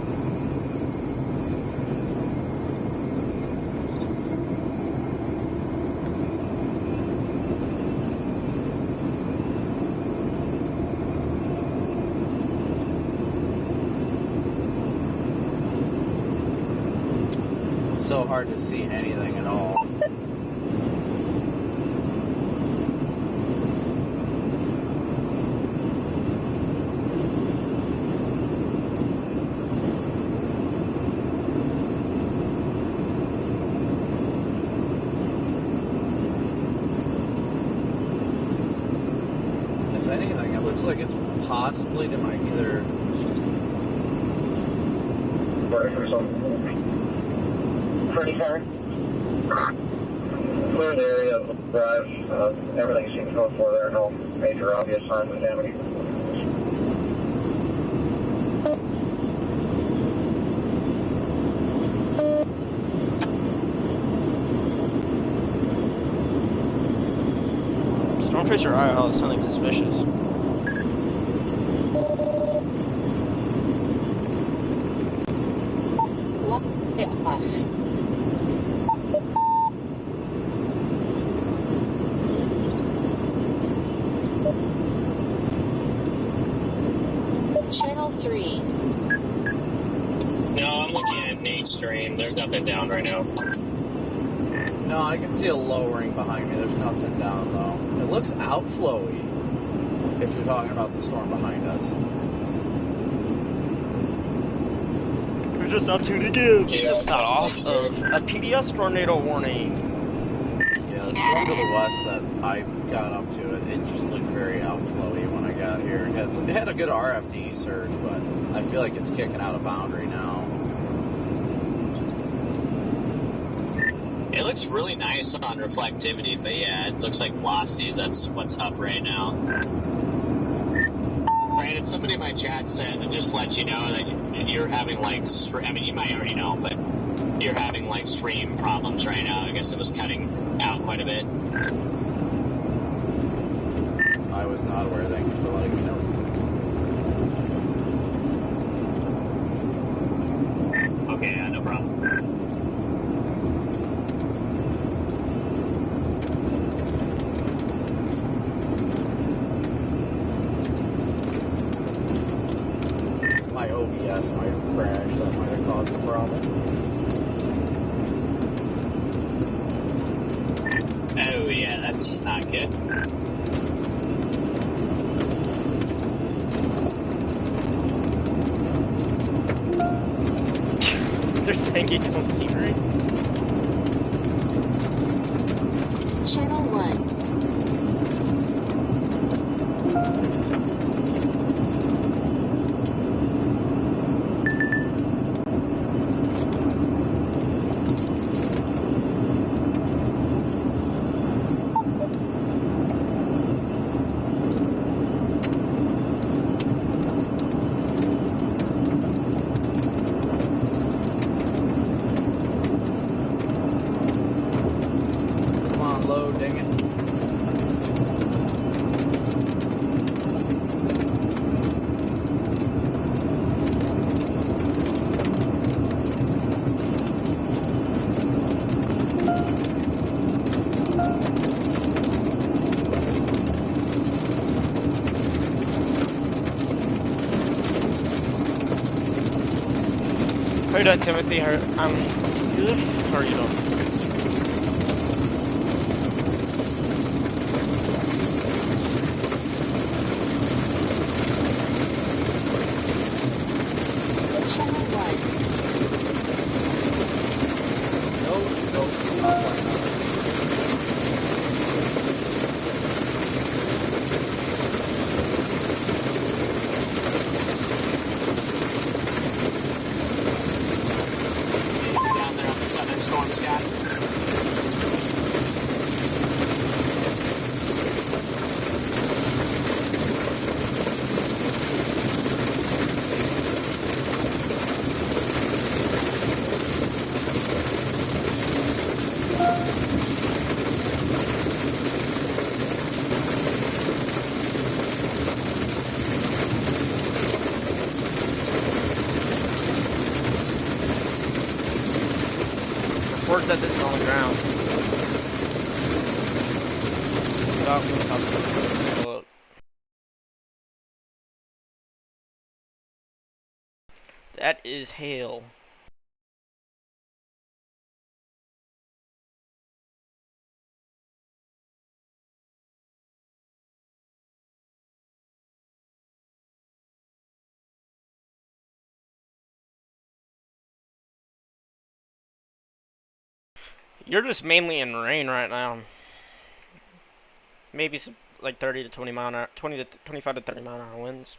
So hard to see anything at all. If anything, it looks like it's possibly to my either. Pretty fair. Clear the area of the drive. Everything seems to go for there. No major obvious signs of damage. Storm Tracer IL is something suspicious. Lock it off. Channel 3. No, I'm looking at mainstream. There's nothing down right now. No, I can see a lowering behind me. There's nothing down, though. It looks outflowy, if you're talking about the storm behind us. We're just not tuning in. We just got off of a PBS tornado warning. Yeah, the storm to the west that I got up to, it just looked very outflowy when I got here. It had a good RFD surge, but I feel like it's kicking out a boundary now. It looks really nice on reflectivity, but yeah, it looks like velocities. That's what's up right now. Brandon, somebody in my chat said to just let you know that you're having like, I mean, you might already know, but you're having like stream problems right now. I guess it was cutting out quite a bit. I was not aware. Thank you for letting me know. Okay, yeah, no problem. My OBS might have crashed. That might have caused the problem. Oh yeah, that's not good. They're saying you don't see right. Channel 1. Come on, load, dang it. How are you doing, Timothy? I'm good. How are you doing? Channel 1. Down there on the southern storm, Scott. that this is on the ground. Stop. That is hail. You're just mainly in rain right now. Maybe some, like 30 to 20 mile an hour, 20 to 25 to 30 mile an hour winds.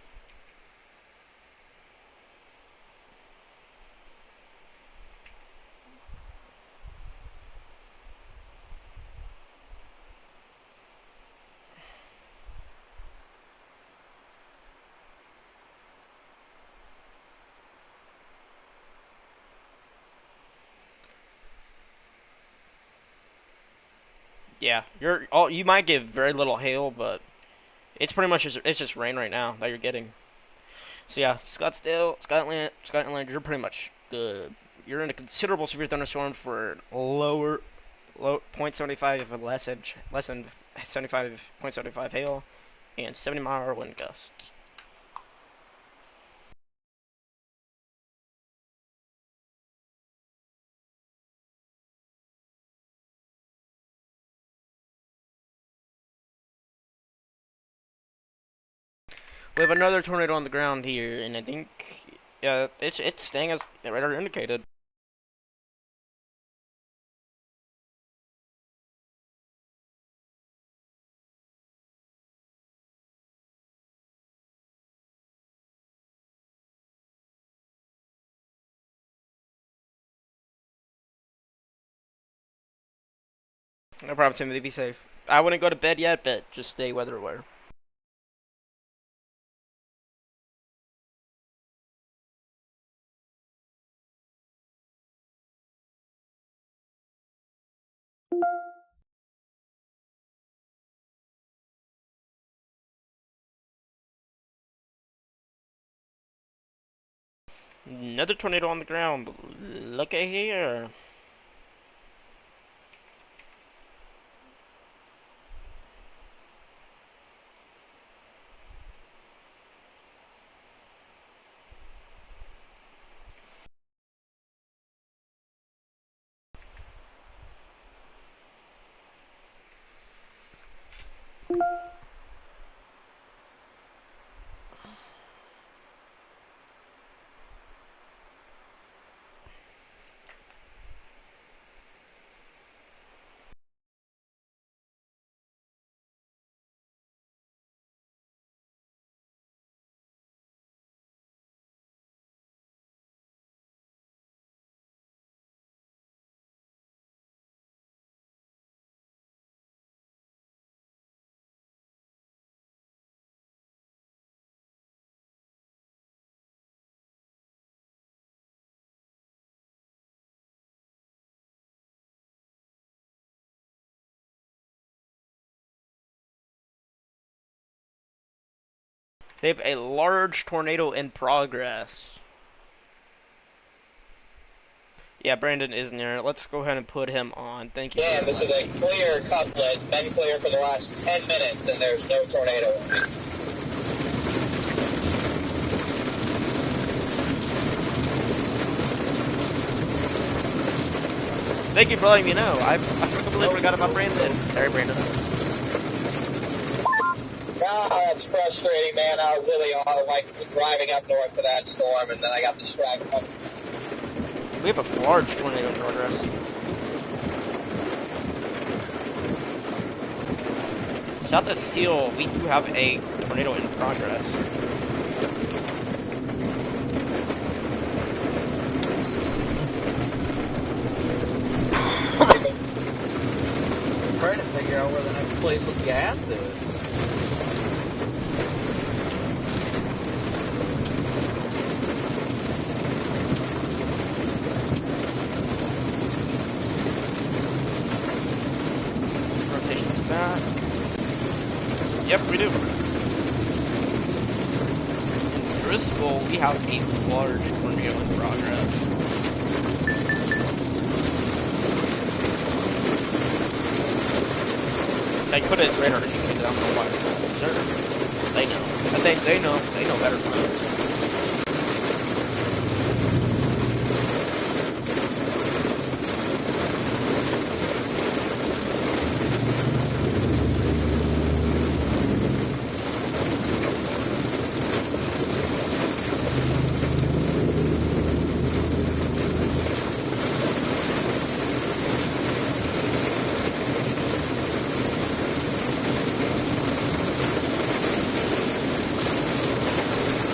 Yeah, you might get very little hail, but it's pretty much just rain right now that you're getting. So yeah, Scotland, you're pretty much good. You're in a considerable severe thunderstorm for low 0.75 of less than 75.75 hail and 70-mile-an-hour wind gusts. We have another tornado on the ground here, and I think it's staying as radar indicated. No problem, Timothy. Be safe. I wouldn't go to bed yet, but just stay weather aware. Another tornado on the ground. Look at here. They have a large tornado in progress. Yeah, Brandon is near. Let's go ahead and put him on. Thank you. Yeah, this is a clear couplet. Been clear for the last 10 minutes, and there's no tornado. Thank you for letting me know. I completely forgot about Brandon. Sorry, Brandon. Ah, that's frustrating, man. I was really driving up north for that storm, and then I got distracted. We have a large tornado in progress. South of Steel, we do have a tornado in progress. I'm trying to figure out where the next place with gas is. Rotation's back. Yep, we do. In Driscoll, we have a large tornado in progress. They put it as radar indicated. I don't know why it's not observed. They know. I think they know better than us.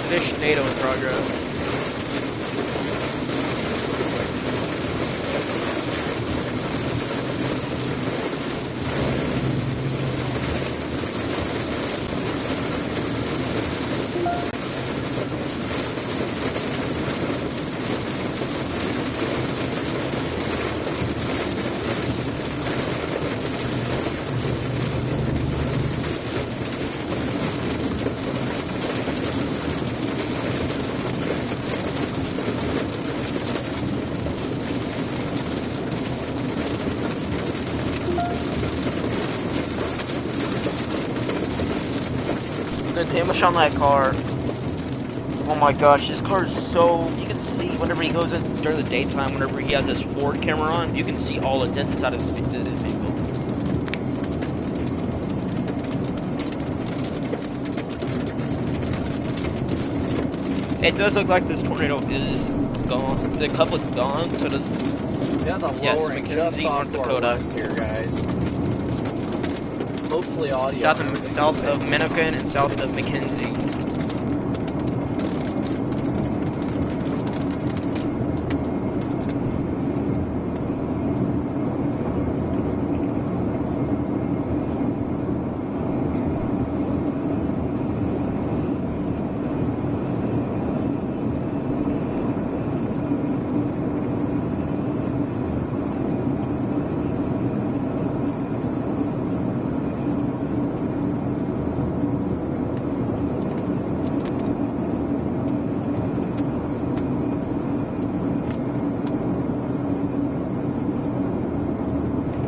Fish NATO in progress. The damage on that car. Oh my gosh, this car is so... You can see whenever he goes in during the daytime, whenever he has his forward camera on, you can see all the dents inside of his vehicle. It does look like this tornado is gone. The couplet's gone, so does... Yeah, the lowering just off to our west here, guys. Hopefully audio. South of Menoken and south of McKenzie.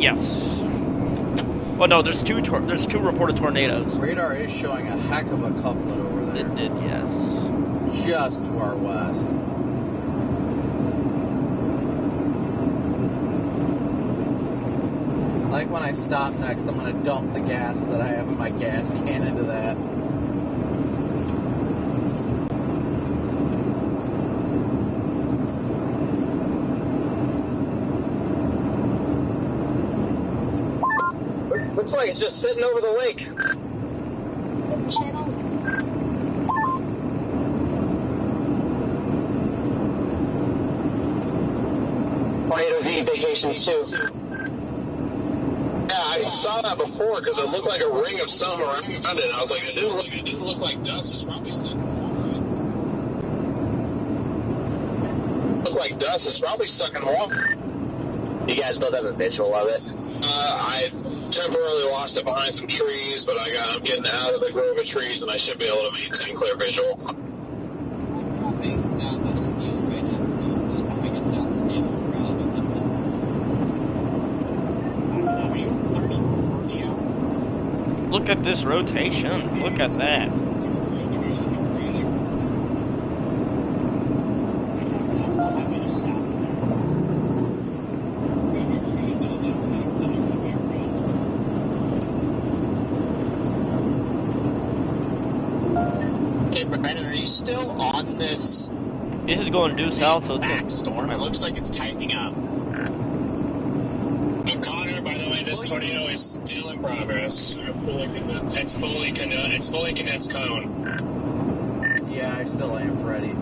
Yes. Well, no, there's two reported tornadoes. Radar is showing a heck of a couplet over there. It did, yes. Just to our west. Like when I stop next, I'm gonna dump the gas that I have in my gas can into that. Looks like it's just sitting over the lake. Channel. Tornadoes eat vacations too. Yeah, I saw that before because it looked like a ring of some around it. And I was like, it didn't look like dust. It's probably sucking water. Looked like dust. It's probably sucking water. You guys both have a visual of it? I temporarily lost it behind some trees, but I'm getting out of the grove of trees, and I should be able to maintain clear visual. Look at this rotation. Look at that. Hey, Brandon, are you still on this? This is going due south, so it's going to storm. It looks like it's tightening up. Connor, by the way, this tornado is still in progress. It's fully condensed cone. Yeah, I still am, Freddy.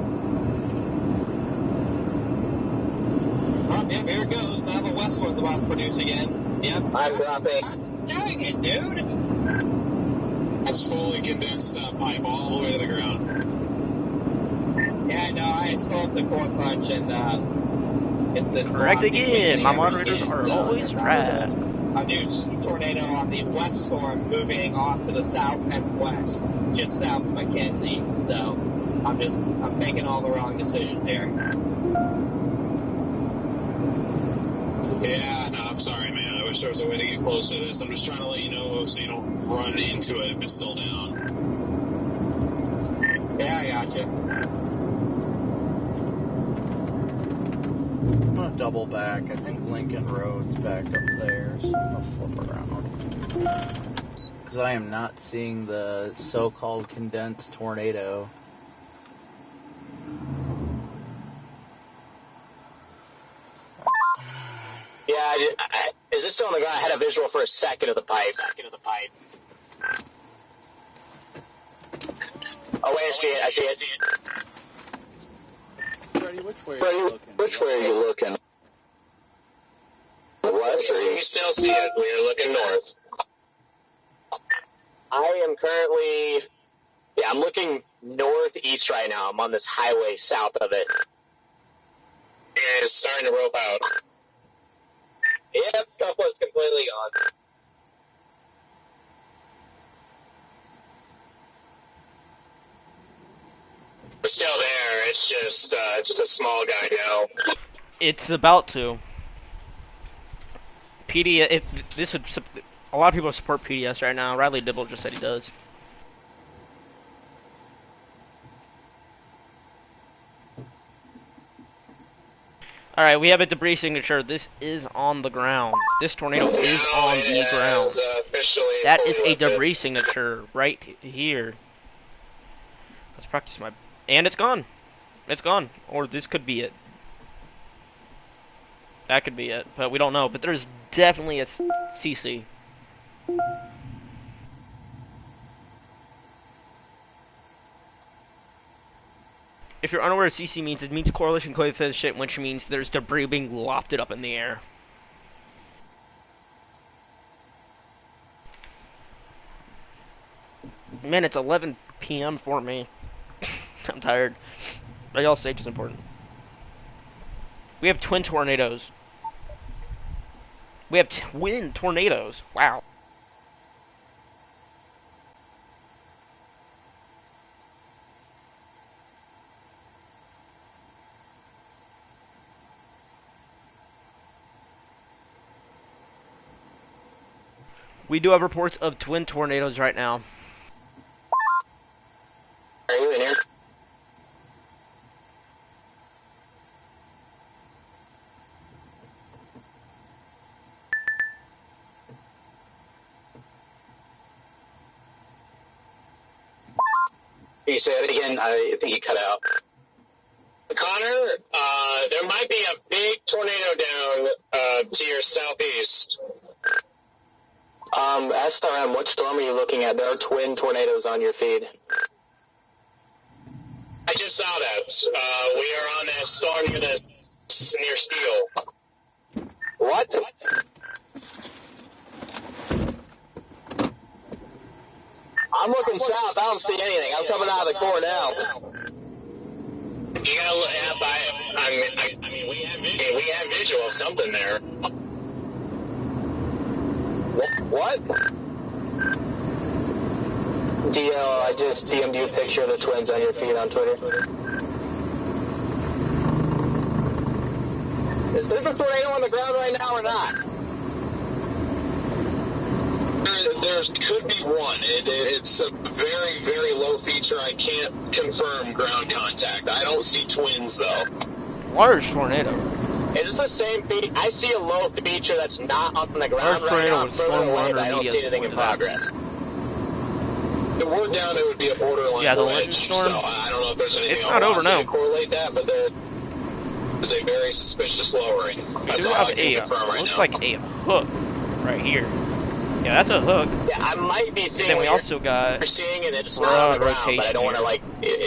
Oh, yeah, here it goes. Now the west one's about to produce again. Yep. I'm dropping. God dang it, dude. It's fully condensed pipe all the way to the ground. Yeah, no, I saw the core punch and hit the correct again. My moderators are always right. A new tornado on the west storm moving off to the south and west, just south of McKenzie. So I'm making all the wrong decisions here. Yeah, no, I'm sorry, man. wish there was a way to get closer to this. I'm just trying to let you know so you don't run into it if it's still down. Yeah, I gotcha. I'm gonna double back. I think Lincoln Road's back up there, so I'm gonna flip around. Because I am not seeing the so-called condensed tornado. Yeah, is this still on the ground? I had a visual for a second of the pipe. Oh, wait, I see it. Freddie, which way are you looking? Which way are you looking? West or You east? still see it. We are looking north. I am currently, I'm looking northeast right now. I'm on this highway south of it. It's starting to rope out. Yep, couplet's completely gone. It's still there. It's just a small guy now. It's about to. PD, a lot of people support PDS right now. Riley Dibble just said he does. Alright, we have a debris signature. This is on the ground. This tornado is on the ground. That is a debris signature right here. Let's practice my... And it's gone. It's gone. Or this could be it. That could be it, but we don't know. But there's definitely a CC. If you're unaware of CC means, it means correlation coefficient, which means there's debris being lofted up in the air. Man, it's 11 p.m. for me. I'm tired. But y'all stage is important. We have twin tornadoes. We have twin tornadoes. Wow. We do have reports of twin tornadoes right now. Are you in here? Can you say it again? I think you cut out. Connor, there might be a big tornado down to your southeast. SRM, what storm are you looking at? There are twin tornadoes on your feed. I just saw that. We are on that storm near Steel. What? I'm looking south. I don't see anything. I'm coming out of the core now. You gotta look at I mean, we have visual of something there. What? DL, I just DM'd you a picture of the twins on your feed on Twitter. Is there a tornado on the ground right now or not? There could be one. It's a very, very low feature. I can't confirm ground contact. I don't see twins, though. Large tornado. It is the same feature. I see a low feature that's not on the ground Large right now. tornado with storm water I don't see anything in progress. If we're down, it would be a borderline Yeah, the ledge, legend storm. so I don't know if there's anything It's not over now. to correlate that, but there is a very suspicious lowering. We do have looks like a hook right here. Yeah, that's a hook. Yeah, I might be seeing. Then we also got you're seeing it. It's not on the ground, rotation. but I don't want to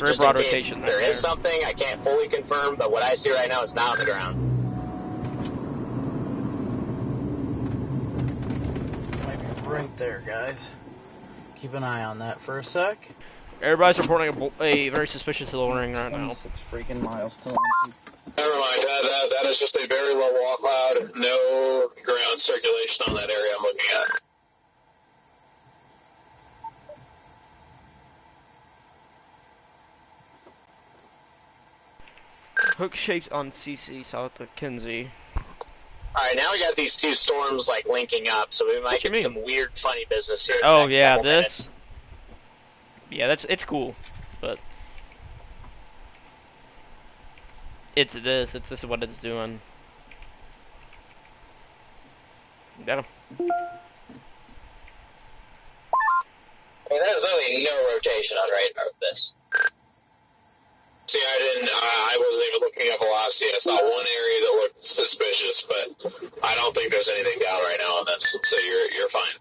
Very broad rotation. There is something I can't fully confirm, but what I see right now is not on the ground. Might be right there, guys. Keep an eye on that for a sec. Everybody's reporting a very suspicious lowering right now. 6 freaking miles to Never mind. That is just a very low wall cloud. No ground circulation on that area I'm looking at. Hook shaped on CC south of Kinsey. All right, now we got these two storms like linking up, so we might get some weird, funny business here. Oh yeah, this. Minutes. Yeah, it's cool, but this is what it's doing. Got him. I mean, there's really no rotation on radar with this. See, I wasn't even looking up velocity. I saw one area that looked suspicious, but I don't think there's anything down right now on this, so you're fine.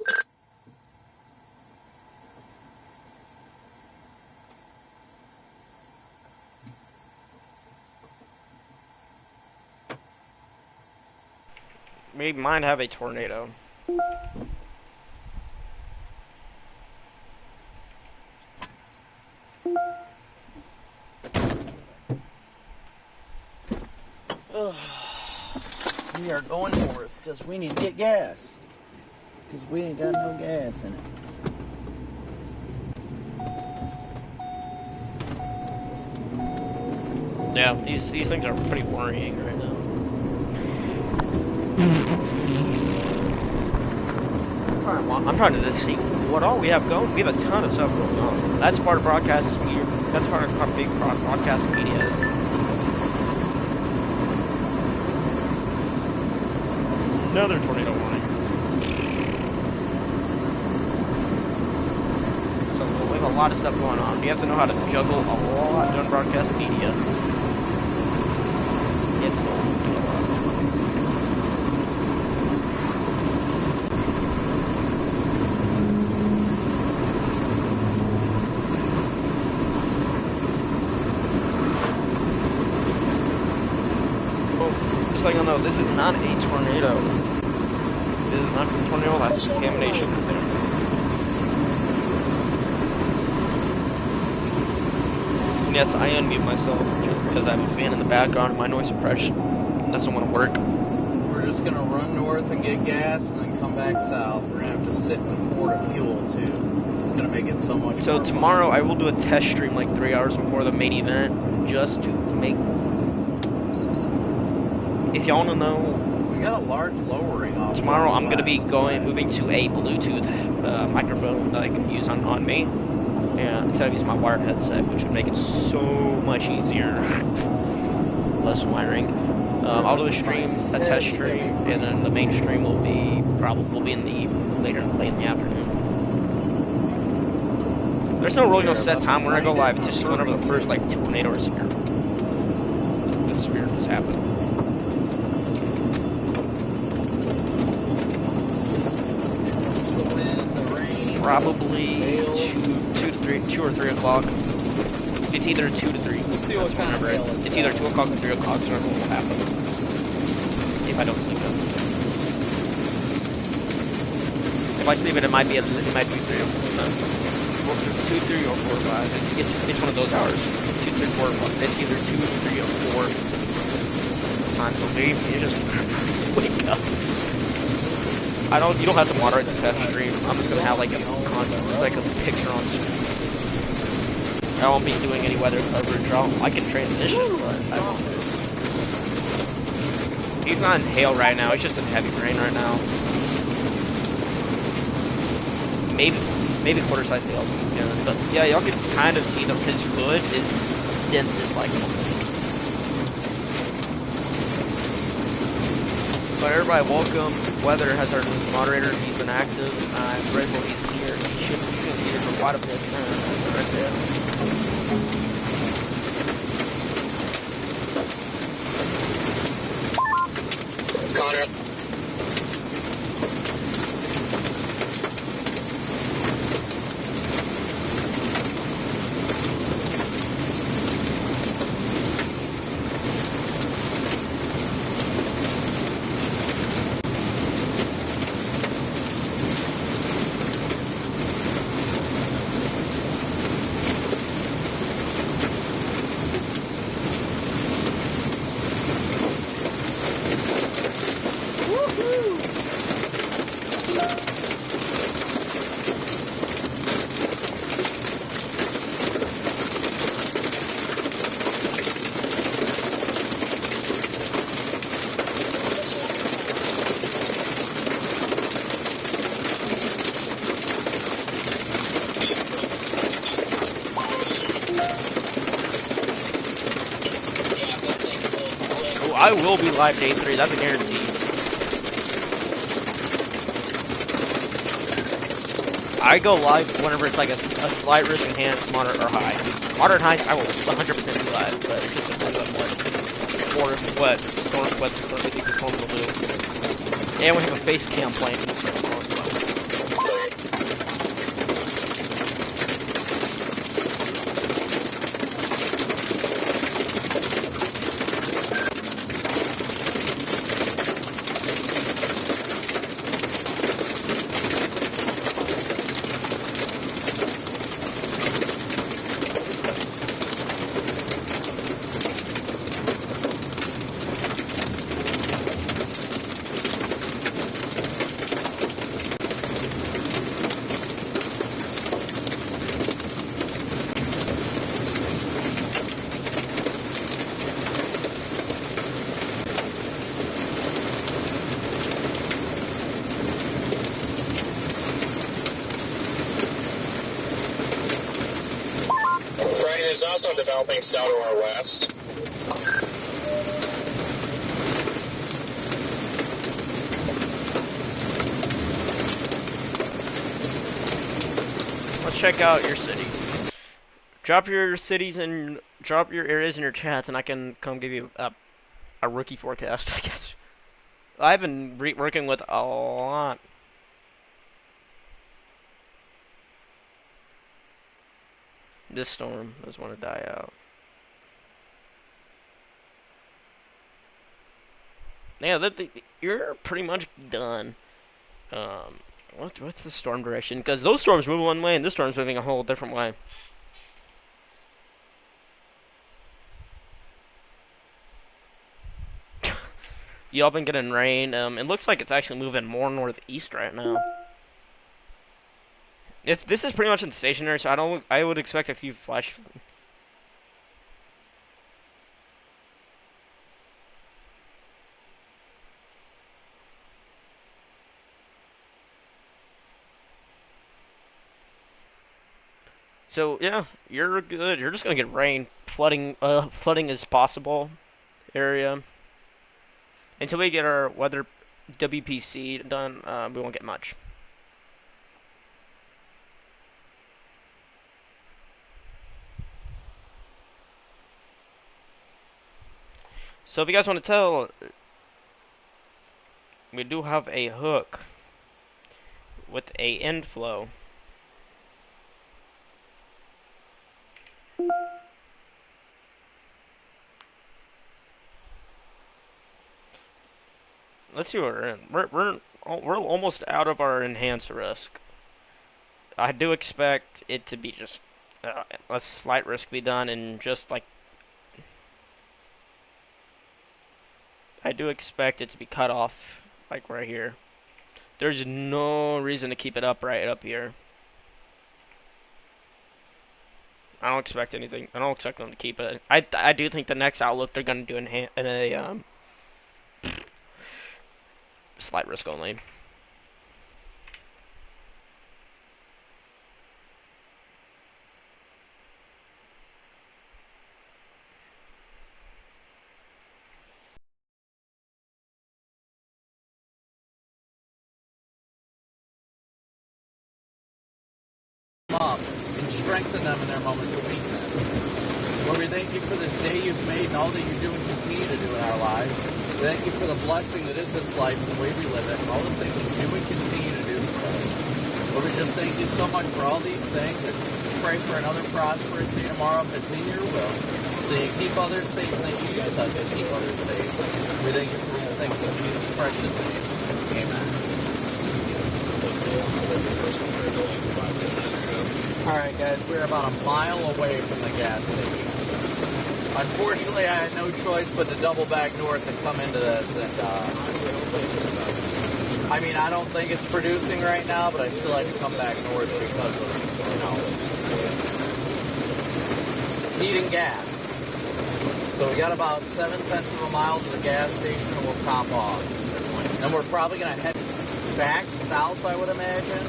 We might have a tornado. We are going north because we need to get gas. Because we ain't got no gas in it. Yeah, these things are pretty worrying right now. I'm trying to just see what all we have going. We have a ton of stuff going on. That's part of broadcast media. That's part of our big broadcast media is. Another tornado warning. So we have a lot of stuff going on. You have to know how to juggle a lot during broadcast media. You have to know how to do a lot. Oh, just like I know, this is not a tornado. This is not a tornado, that's contamination right there. And yes, I unmute myself because I have a fan in the background and my noise suppression doesn't want to work. We're just going to run north and get gas and then come back south. We're going to have to sit and pour the fuel too. It's going to make it so much So more tomorrow fun. I will do a test stream like 3 hours before the main event just to make... If y'all want to know... We got a large lowering off. Tomorrow I'm going to be moving to a Bluetooth microphone that I can use on me. And instead of using my wired headset, which would make it so much easier. Less wiring. I'll do a test stream, and then the main stream will be in the late in the afternoon. There's no really no set time when I go live. It's just whenever the first like tornado or severe just happened. Probably 2 or 3 o'clock. It's either 2 to 3. Let's remember it. It's either 2 o'clock or 3 o'clock, so whatever will happen. If I don't sleep in. If I sleep in, it might be 3 or 4. 2, 3, or 4 or 5. It's one of those hours. 2, 3, 4, 5. It's either 2, 3, or 4. It's time for me. You just wake up. You don't have to moderate the test stream. I'm just gonna have like a picture on screen. I won't be doing any weather coverage. I can transition, but I won't. He's not in hail right now. He's just in heavy rain right now. Maybe quarter-size hail. Yeah, but yeah, y'all can kind of see his hood is dented like. But everybody, welcome. Weather has our newest moderator. He's been active. I'm grateful he's here. He's going to be here for quite a bit. Right there. Connor. I will be live day 3. That's a guarantee. I go live whenever it's like a slight risk enhanced, moderate, or high. Moderate heights, I will 100% be live, but it just depends on what the storm we think the storm will do. And we have a face cam playing. Is also developing south to our west. Let's check out your city. Drop your cities and drop your areas in your chats, and I can come give you a rookie forecast, I guess. I've been working with a lot. This storm doesn't want to die out. Yeah, you're pretty much done. What's the storm direction? Because those storms move one way, and this storm's moving a whole different way. Y'all been getting rain. It looks like it's actually moving more northeast right now. This is pretty much in stationary, so I would expect a few flash. So yeah, you're good. You're just gonna get rain, flooding is possible area. Until we get our weather WPC done, we won't get much. So if you guys want to tell, we do have a hook with a end flow. Let's see what we're in. We're almost out of our enhanced risk. I do expect it to be just a slight risk be done, and just like I do expect it to be cut off, like right here. There's no reason to keep it up right up here. I don't expect anything. I don't expect them to keep it. I do think the next outlook they're gonna do in a slight risk only. Up and strengthen them in their moments of weakness. Lord, we thank you for this day you've made and all that you do and continue to do in our lives. We thank you for the blessing that is this life and the way we live it and all the things you do and continue to do for us. Lord, we just thank you so much for all these things and pray for another prosperous day tomorrow if it's in your will. So you keep others safe and that you use us to keep others safe. We thank you for these things in Jesus' precious name. Amen. Alright guys, we're about a mile away from the gas station. Unfortunately, I had no choice but to double back north and come into this, and I mean, I don't think it's producing right now, but I still had to come back north because of, needing gas. So we got about 7/10 of a mile to the gas station, and we'll top off. Then we're probably going to head back south, I would imagine.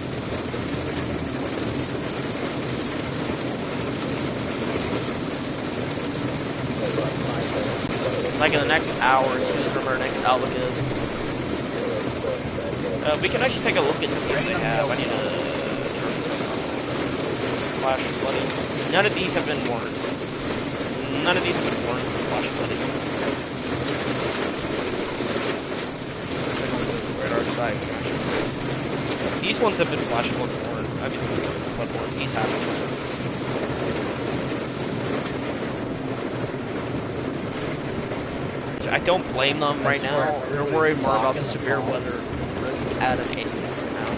Like in the next hour or two, whatever our next outlook is. We can actually take a look and see what they have. I need to turn this on. Flash flooding. None of these have been warned. None of these have been warned for flash flooding. Radar side. These ones have been flash flood warned. I mean, flood warned. These haven't. I don't blame them right now. They're worried more about the severe weather risk out of anything right now.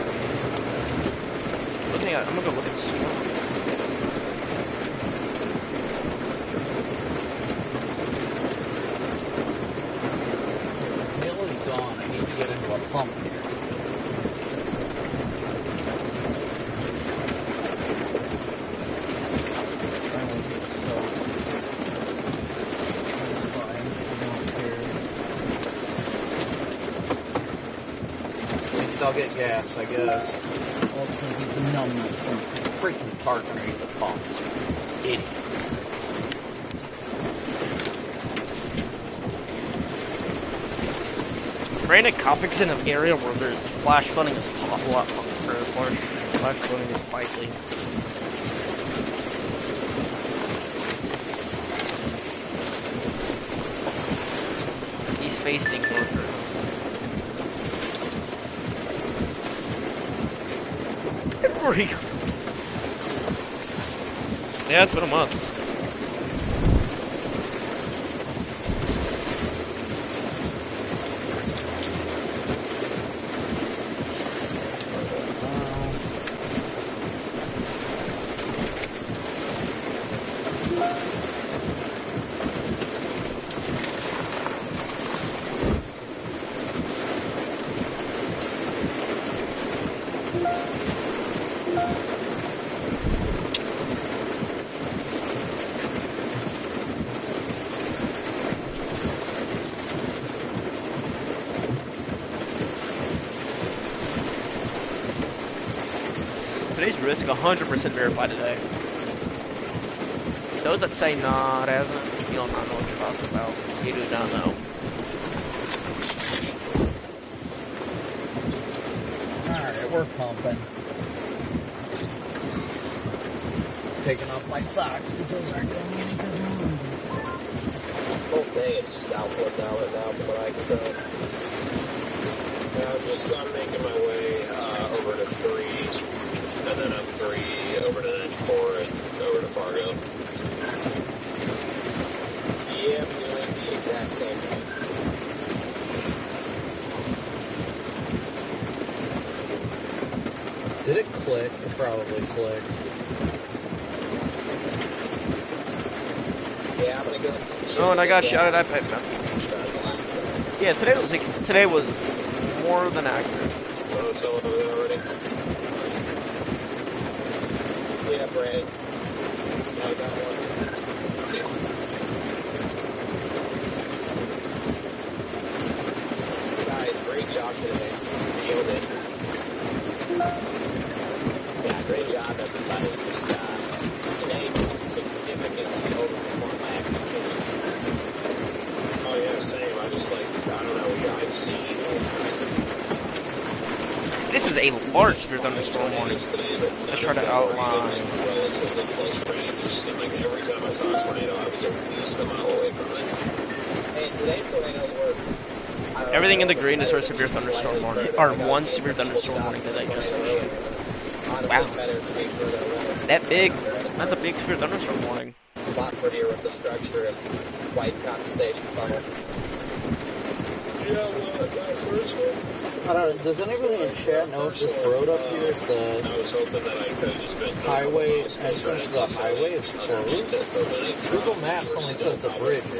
Looking at, I'm gonna go look at the storm. Mail is gone. I need to get into a pump here. I'll get gas, I guess. Well, it's going to be numbness from freaking park underneath the pump. Idiots. Brandon Copicc's in an area where there's flash flooding is flash flooding is likely. He's facing northward. Yeah, it's been a month. Today's risk 100% verified today. Those that say nah, it hasn't, you don't know what you're talking about. You do not know. Alright, we're pumping. Taking off my socks because those aren't doing me any good. The whole day is just outflow outlet now from what I can tell. I'm making my way over to 3, and then up 3, over to 94, and over to Fargo. Yep, doing the exact same thing. Did it click? It probably clicked. Yeah, I'm gonna go. Oh, and I got shot at iPad. Yeah, today was more than accurate. Oh, it's all over there already. Yeah, Brad. I got one. Guys, great job today. Nailed it. Yeah, great job, everybody. Just, today significantly overperformed my expectations. Oh, yeah, same. I just, I don't know. I've seen This is a large severe thunderstorm warning. Let's try to outline. Relatively close range. It just seemed like every time I saw a tornado, I was at least a mile away from it. Hey, today's tornadoes were... Everything in the green is our severe thunderstorm warning, or one severe thunderstorm warning that I just issued. Wow. That big? That's a big severe thunderstorm warning. A lot prettier with the structure and white condensation funnel. Yeah, that first one? I don't know, does anybody in chat know if this road up here, the I was hoping that I could have just been highway, entrance to the highway is closed? Google Maps only says the bridge is.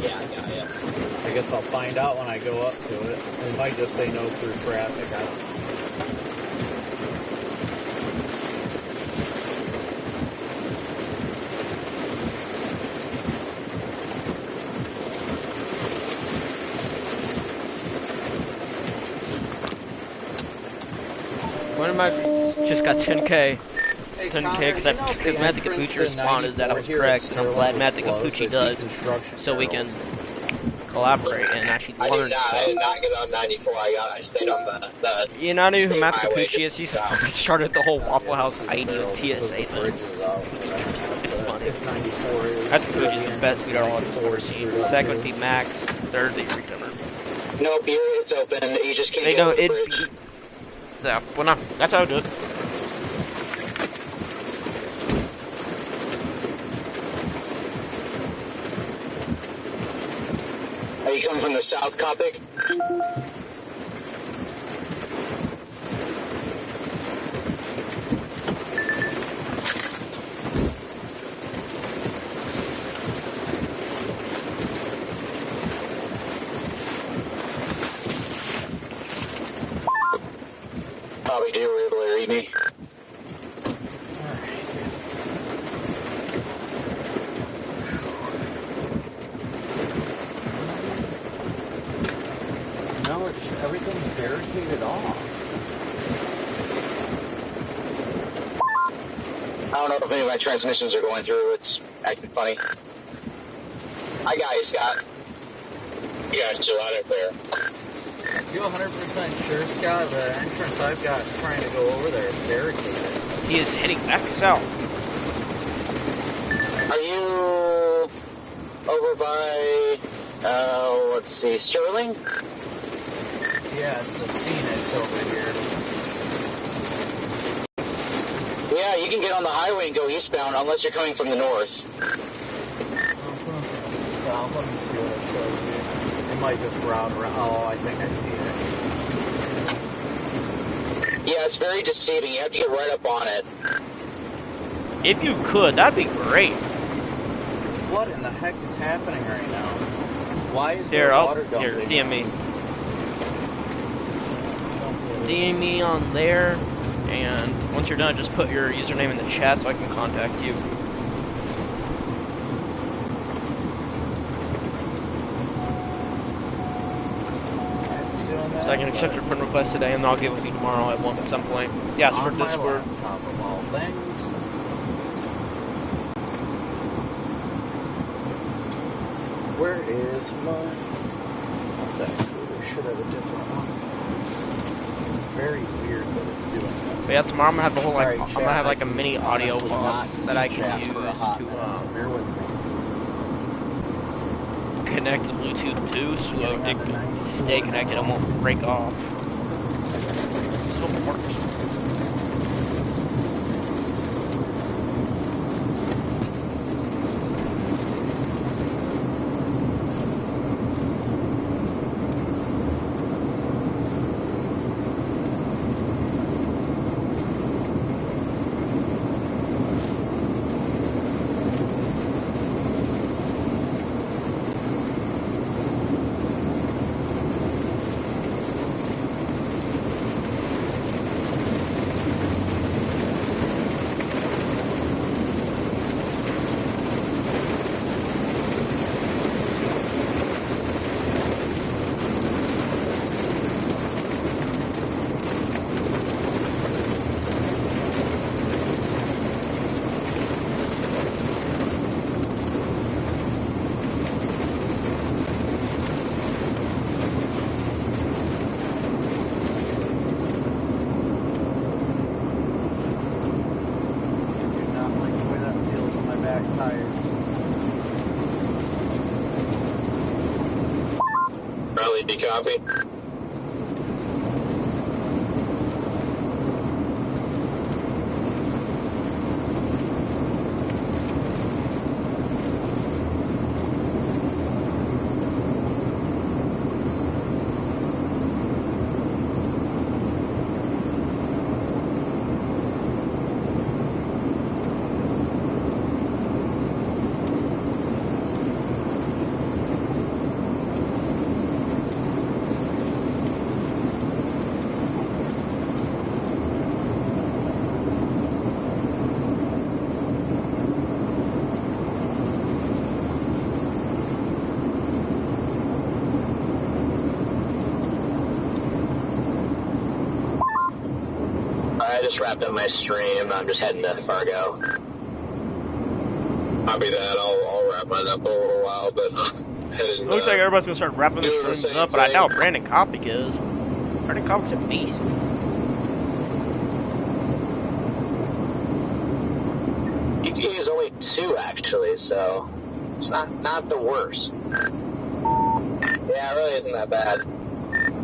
Yeah. I guess I'll find out when I go up to it. It might just say no through traffic, I don't know. One of my just got 10K. didn't care because Matt the Capucci responded that I was correct, and I'm glad Matt the Capucci does, so we can collaborate and actually learn stuff. I did not get on 94. I stayed on the You know who Matt the Capucci is? He's started the whole Waffle House ID of TSA thing. It's funny. Matt the Capucci is the best speeder I've ever seen. Second would be Max. Third, the Recover. Nope, it's open. You just can't go over the bridge. Yeah, well, no, that's how I do it. Are you coming from the south, Copicc? Probably do. Were able to read me. No, everything's barricaded off. I don't know if any of my transmissions are going through. It's acting funny. I got you, Scott. You got you out of there. You 100% sure, Scott? The entrance I've got trying to go over there is barricaded. He is heading back south. Are you over by, let's see, Sterling? Yeah, it's the Scenics over here. Yeah, you can get on the highway and go eastbound unless you're coming from the north. South, let me see what it says here. It might just route around. Oh, I think I see it. Yeah, it's very deceiving. You have to get right up on it. If you could, that'd be great. What in the heck is happening right now? Why is there water dumping? Here, DM me. DM me on there, and once you're done, just put your username in the chat so I can contact you. So I can accept your friend request today, and then I'll get with you tomorrow at some point. Yes, for Discord. Where is my... Oh, that's cool. We should have a different one. Very weird that it's doing this. But yeah, tomorrow I'm gonna have the whole I'm gonna have like a mini audio box that I can use to connect to Bluetooth too, so it can stay connected and won't break off. So it works. Copy. just wrapped up my stream. I'm just heading to Fargo. Copy that. I'll wrap mine up in a little while, but it looks like everybody's gonna start wrapping the streams up, but I doubt Brandon Copicc is. Brandon Copicc's a beast. He is only 2 actually, so it's not the worst. Yeah, it really isn't that bad.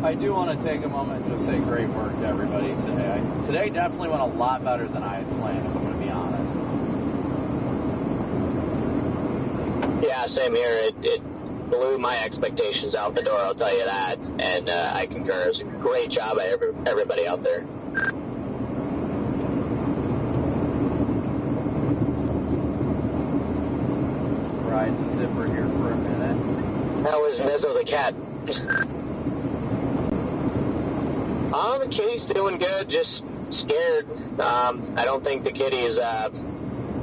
I do want to take a moment and just say great work to everybody today. Today definitely went a lot better than I had planned, if I'm going to be honest. Yeah, same here. It blew my expectations out the door, I'll tell you that. And I concur. It was a great job by everybody out there. Ride the zipper here for a minute. How was Mezzo the cat? The kitty's doing good, just scared. I don't think the kitty's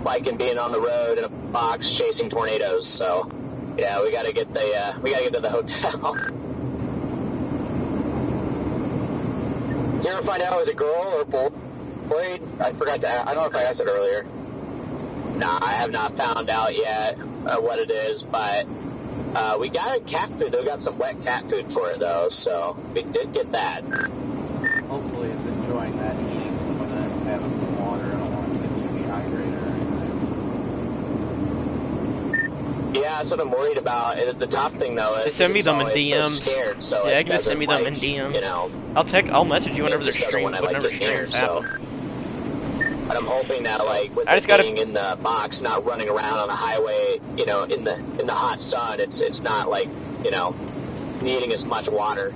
liking being on the road in a box chasing tornadoes. So, yeah, we gotta get to the hotel. Did you ever find out it was a girl or boy? I forgot to. I don't know if I asked it earlier. Nah, I have not found out yet what it is, but we got a cat food. We got some wet cat food for it though, so we did get that. Hopefully it's enjoying that, eating some of that, having some water. I don't want to get too dehydrated or anything. Yeah, that's what I'm worried about. The top thing though is just send me them in DMs. So scared, so yeah, you can just send me them in DMs. You know, I'll message you whenever the stream, whenever streams happen. But I'm hoping that, like, with it being in the box, not running around on the highway, you know, in the hot sun, it's not like, you know, needing as much water.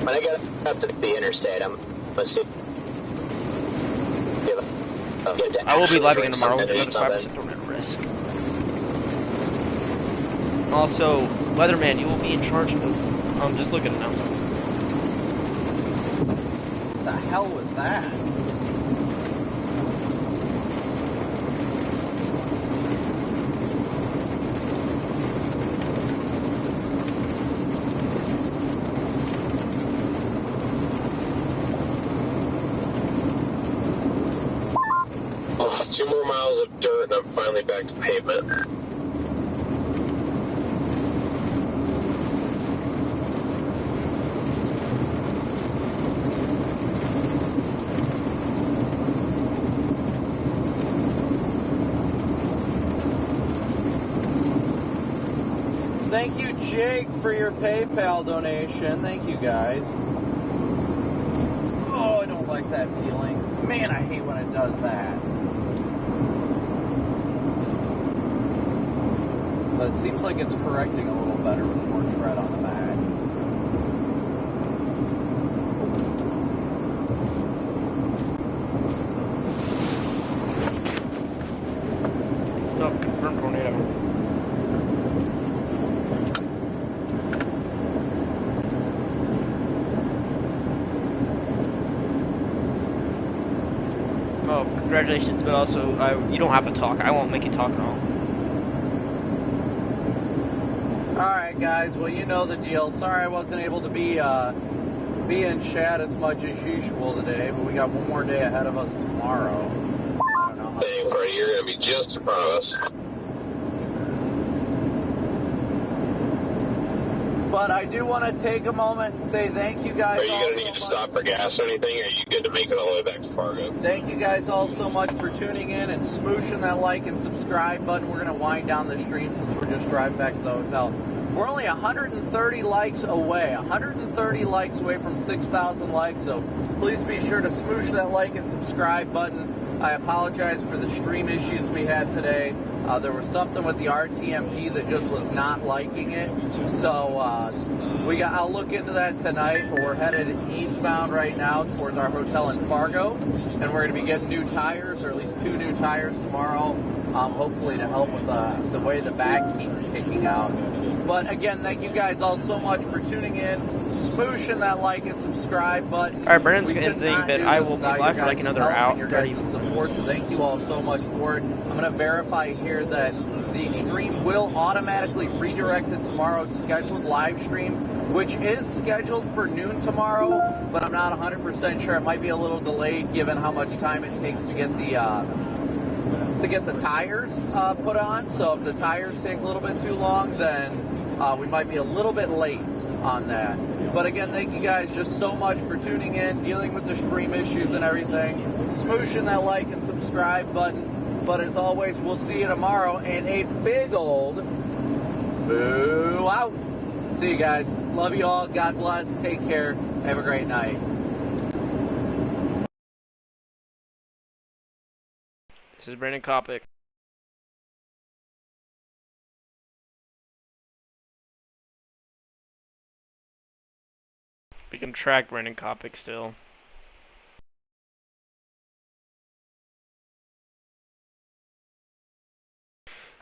When I get up to the interstate, I'm gonna see. I will be live again tomorrow with another 5% donut risk. Also, Weatherman, you will be in charge of just look at announcements. What the hell was that? Oh, 2 more miles of dirt and I'm finally back to pavement. Thank you, Jake, for your PayPal donation. Thank you, guys. Oh, I don't like that feeling. Man, I hate when it does that. But it seems like it's correcting a little better with more tread on the back. Stop, confirmed tornado. Oh, congratulations, but also, you don't have to talk. I won't make you talk at all. Alright, guys, well, you know the deal. Sorry I wasn't able to be in chat as much as usual today, but we got one more day ahead of us tomorrow. I don't know how. Hey, Freddie, you're going to be just in front of us. But I do want to take a moment and say thank you guys. Are you going to need to stop for gas or anything, or are you good to make it all the way back to Fargo? Thank you guys all so much for tuning in and smooshing that like and subscribe button. We're going to wind down the stream since we're just driving back to the hotel. We're only 130 likes away. 130 likes away from 6,000 likes, so please be sure to smoosh that like and subscribe button. I apologize for the stream issues we had today. There was something with the RTMP that just was not liking it. So I'll look into that tonight, but we're headed eastbound right now towards our hotel in Fargo. And we're going to be getting new tires, or at least 2 new tires tomorrow, hopefully to help with the way the back keeps kicking out. But again, thank you guys all so much for tuning in, smooshing that like and subscribe button. Alright, Brandon's ending, but I will be live for like another hour. Your guys' support, so thank you all so much for it. I'm going to verify here that the stream will automatically redirect to tomorrow's scheduled live stream, which is scheduled for noon tomorrow, but I'm not 100% sure. It might be a little delayed given how much time it takes to get the tires put on. So if the tires take a little bit too long, then we might be a little bit late on that. But again, thank you guys just so much for tuning in, dealing with the stream issues and everything, smooshing that like and subscribe button. But as always, we'll see you tomorrow, and a big old boo out. See you guys. Love you all. God bless. Take care. Have a great night. This is Brandon Copicc. We can track Brandon Copicc still.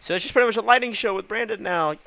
So it's just pretty much a lighting show with Brandon now. Yay!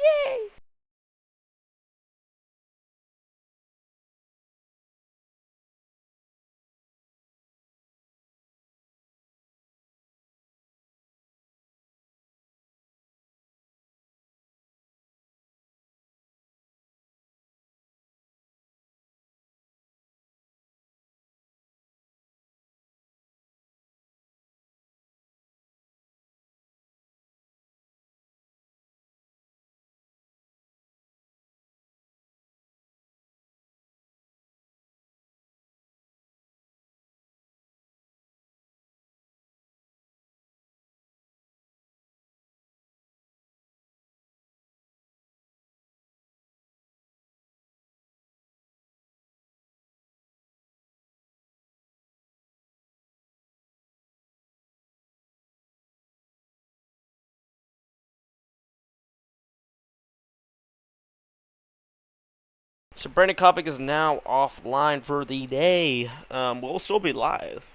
So Brandon Copicc is now offline for the day. We'll still be live.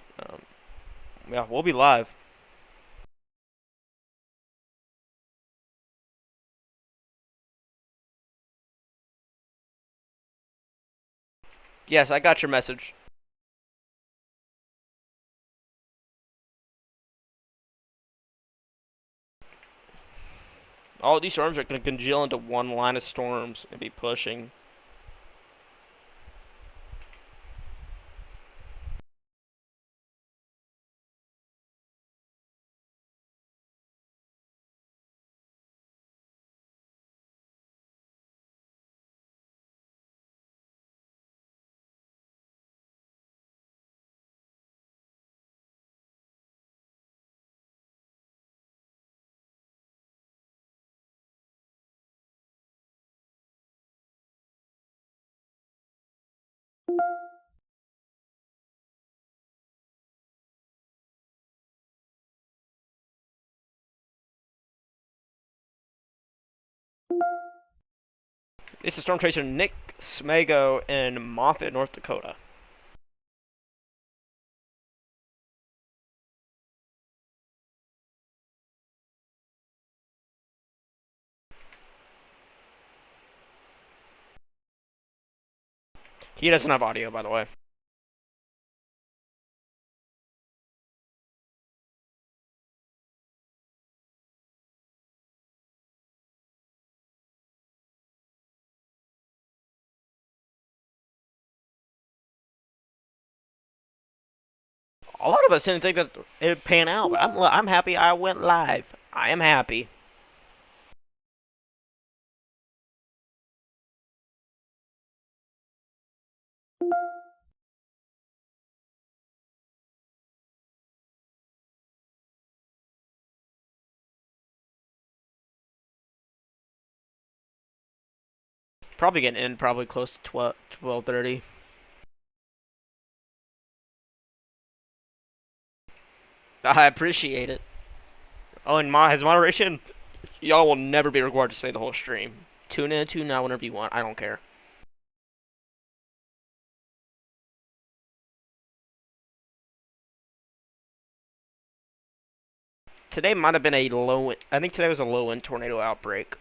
Yeah, we'll be live. Yes, I got your message. All these storms are going to congeal into one line of storms and be pushing. It's a storm tracer Nick Smago in Moffett, North Dakota. He doesn't have audio, by the way. A lot of us didn't think that it would pan out, but I'm happy I went live. I am happy. Probably getting in probably close to 12:30. I appreciate it. Oh, and his moderation, y'all will never be required to say the whole stream. Tune in, tune out whenever you want. I don't care. Today might have been a low. I think today was a low-end tornado outbreak.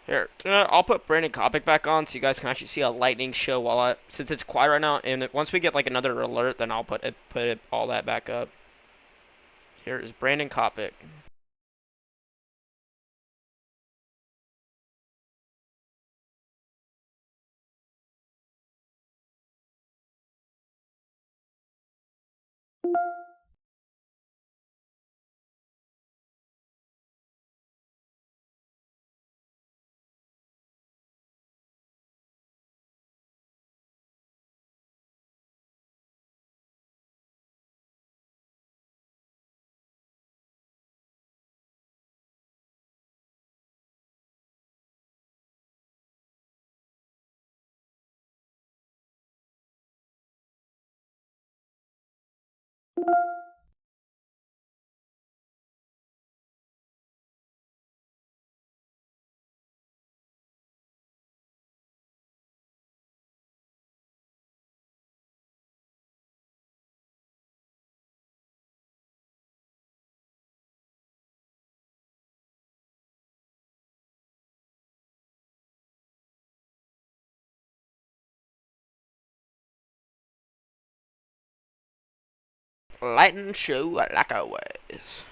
Here, I'll put Brandon Copicc back on so you guys can actually see a lightning show since it's quiet right now. And once we get like another alert, then I'll put all that back up. Here is Brandon Copicc. Lightning show like always.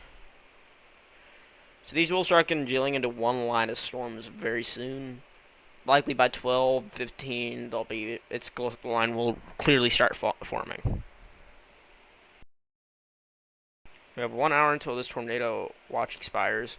So these will start congealing into one line of storms very soon. Likely by 12, 15, the line will clearly start forming. We have 1 hour until this tornado watch expires.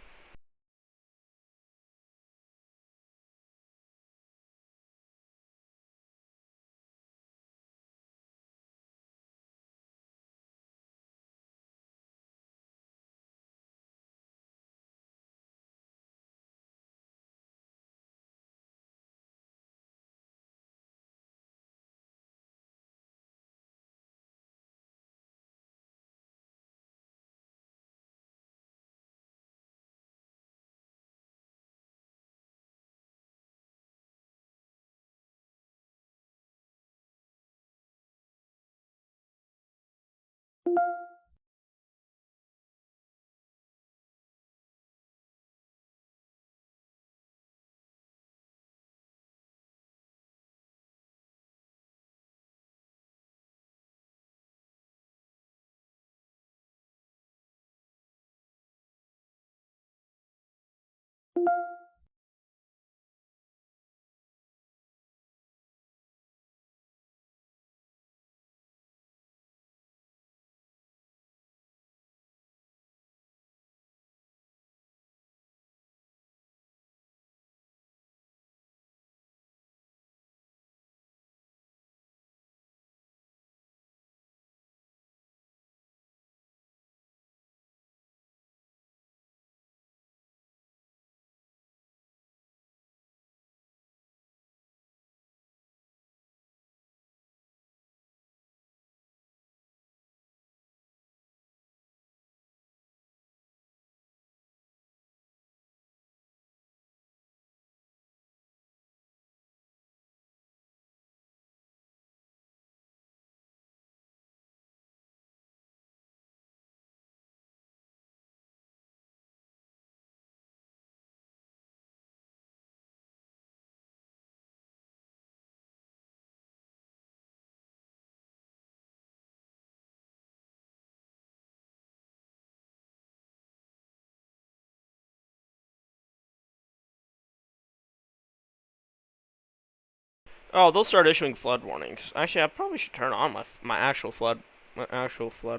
Oh, they'll start issuing flood warnings. Actually, I probably should turn on my actual flood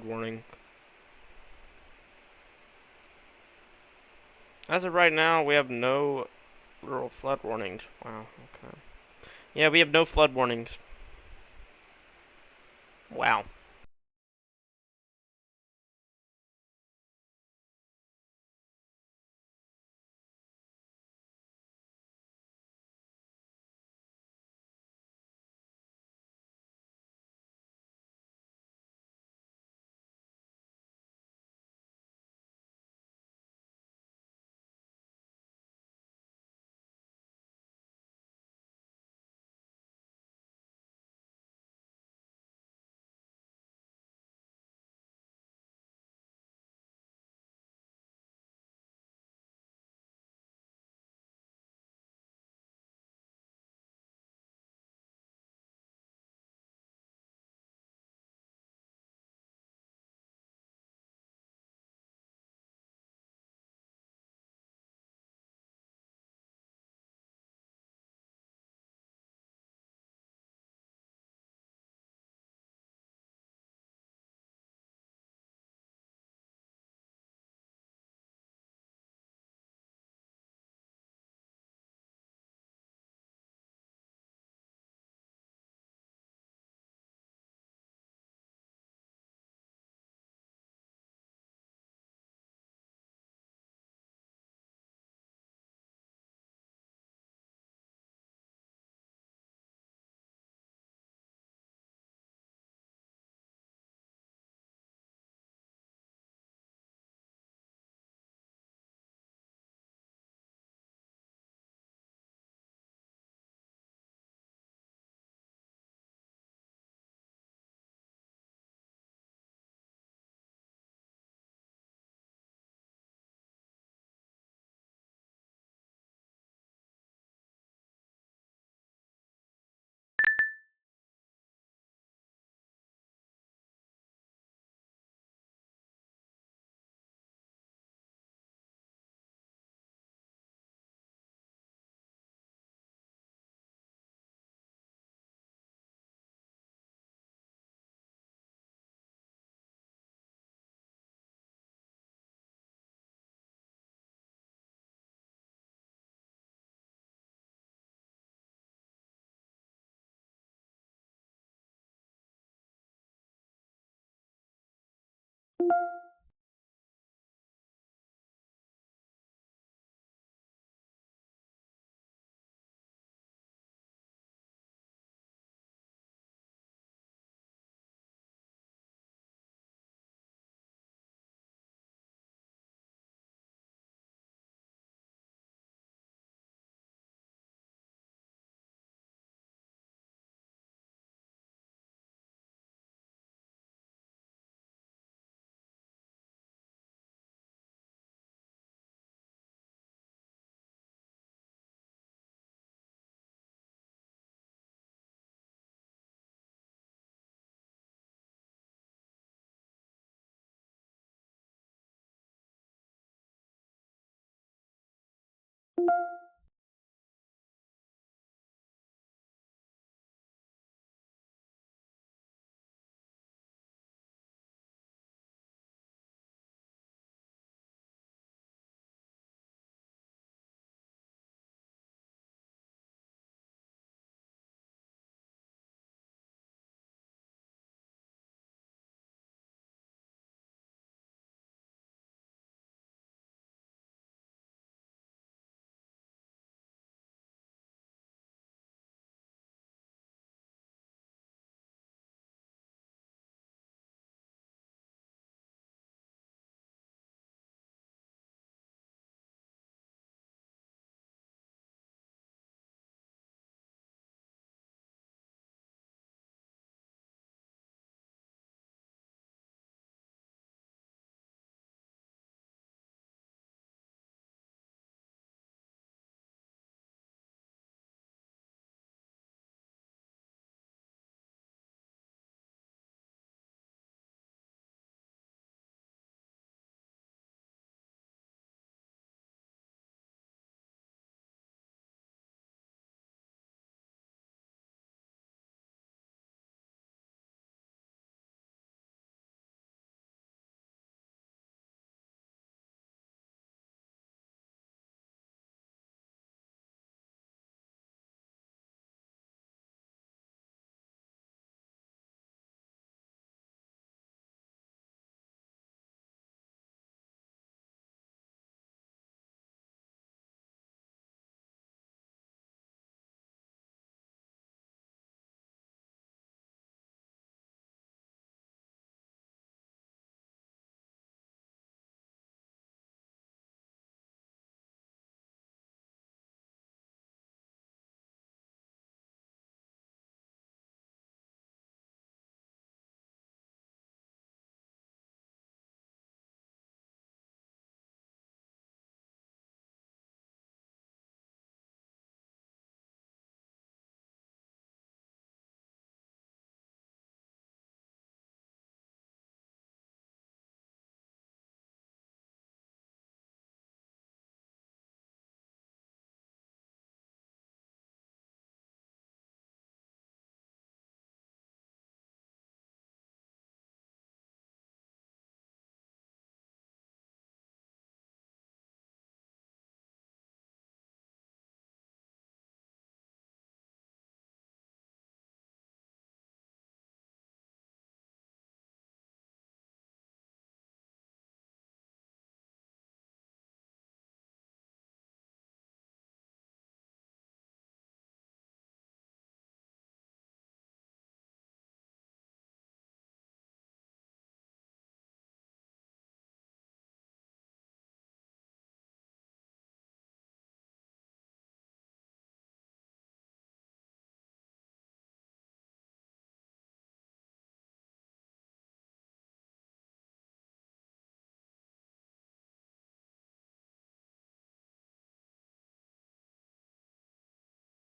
warning. As of right now, we have no rural flood warnings. Wow. Okay. Yeah, we have no flood warnings. Wow. you.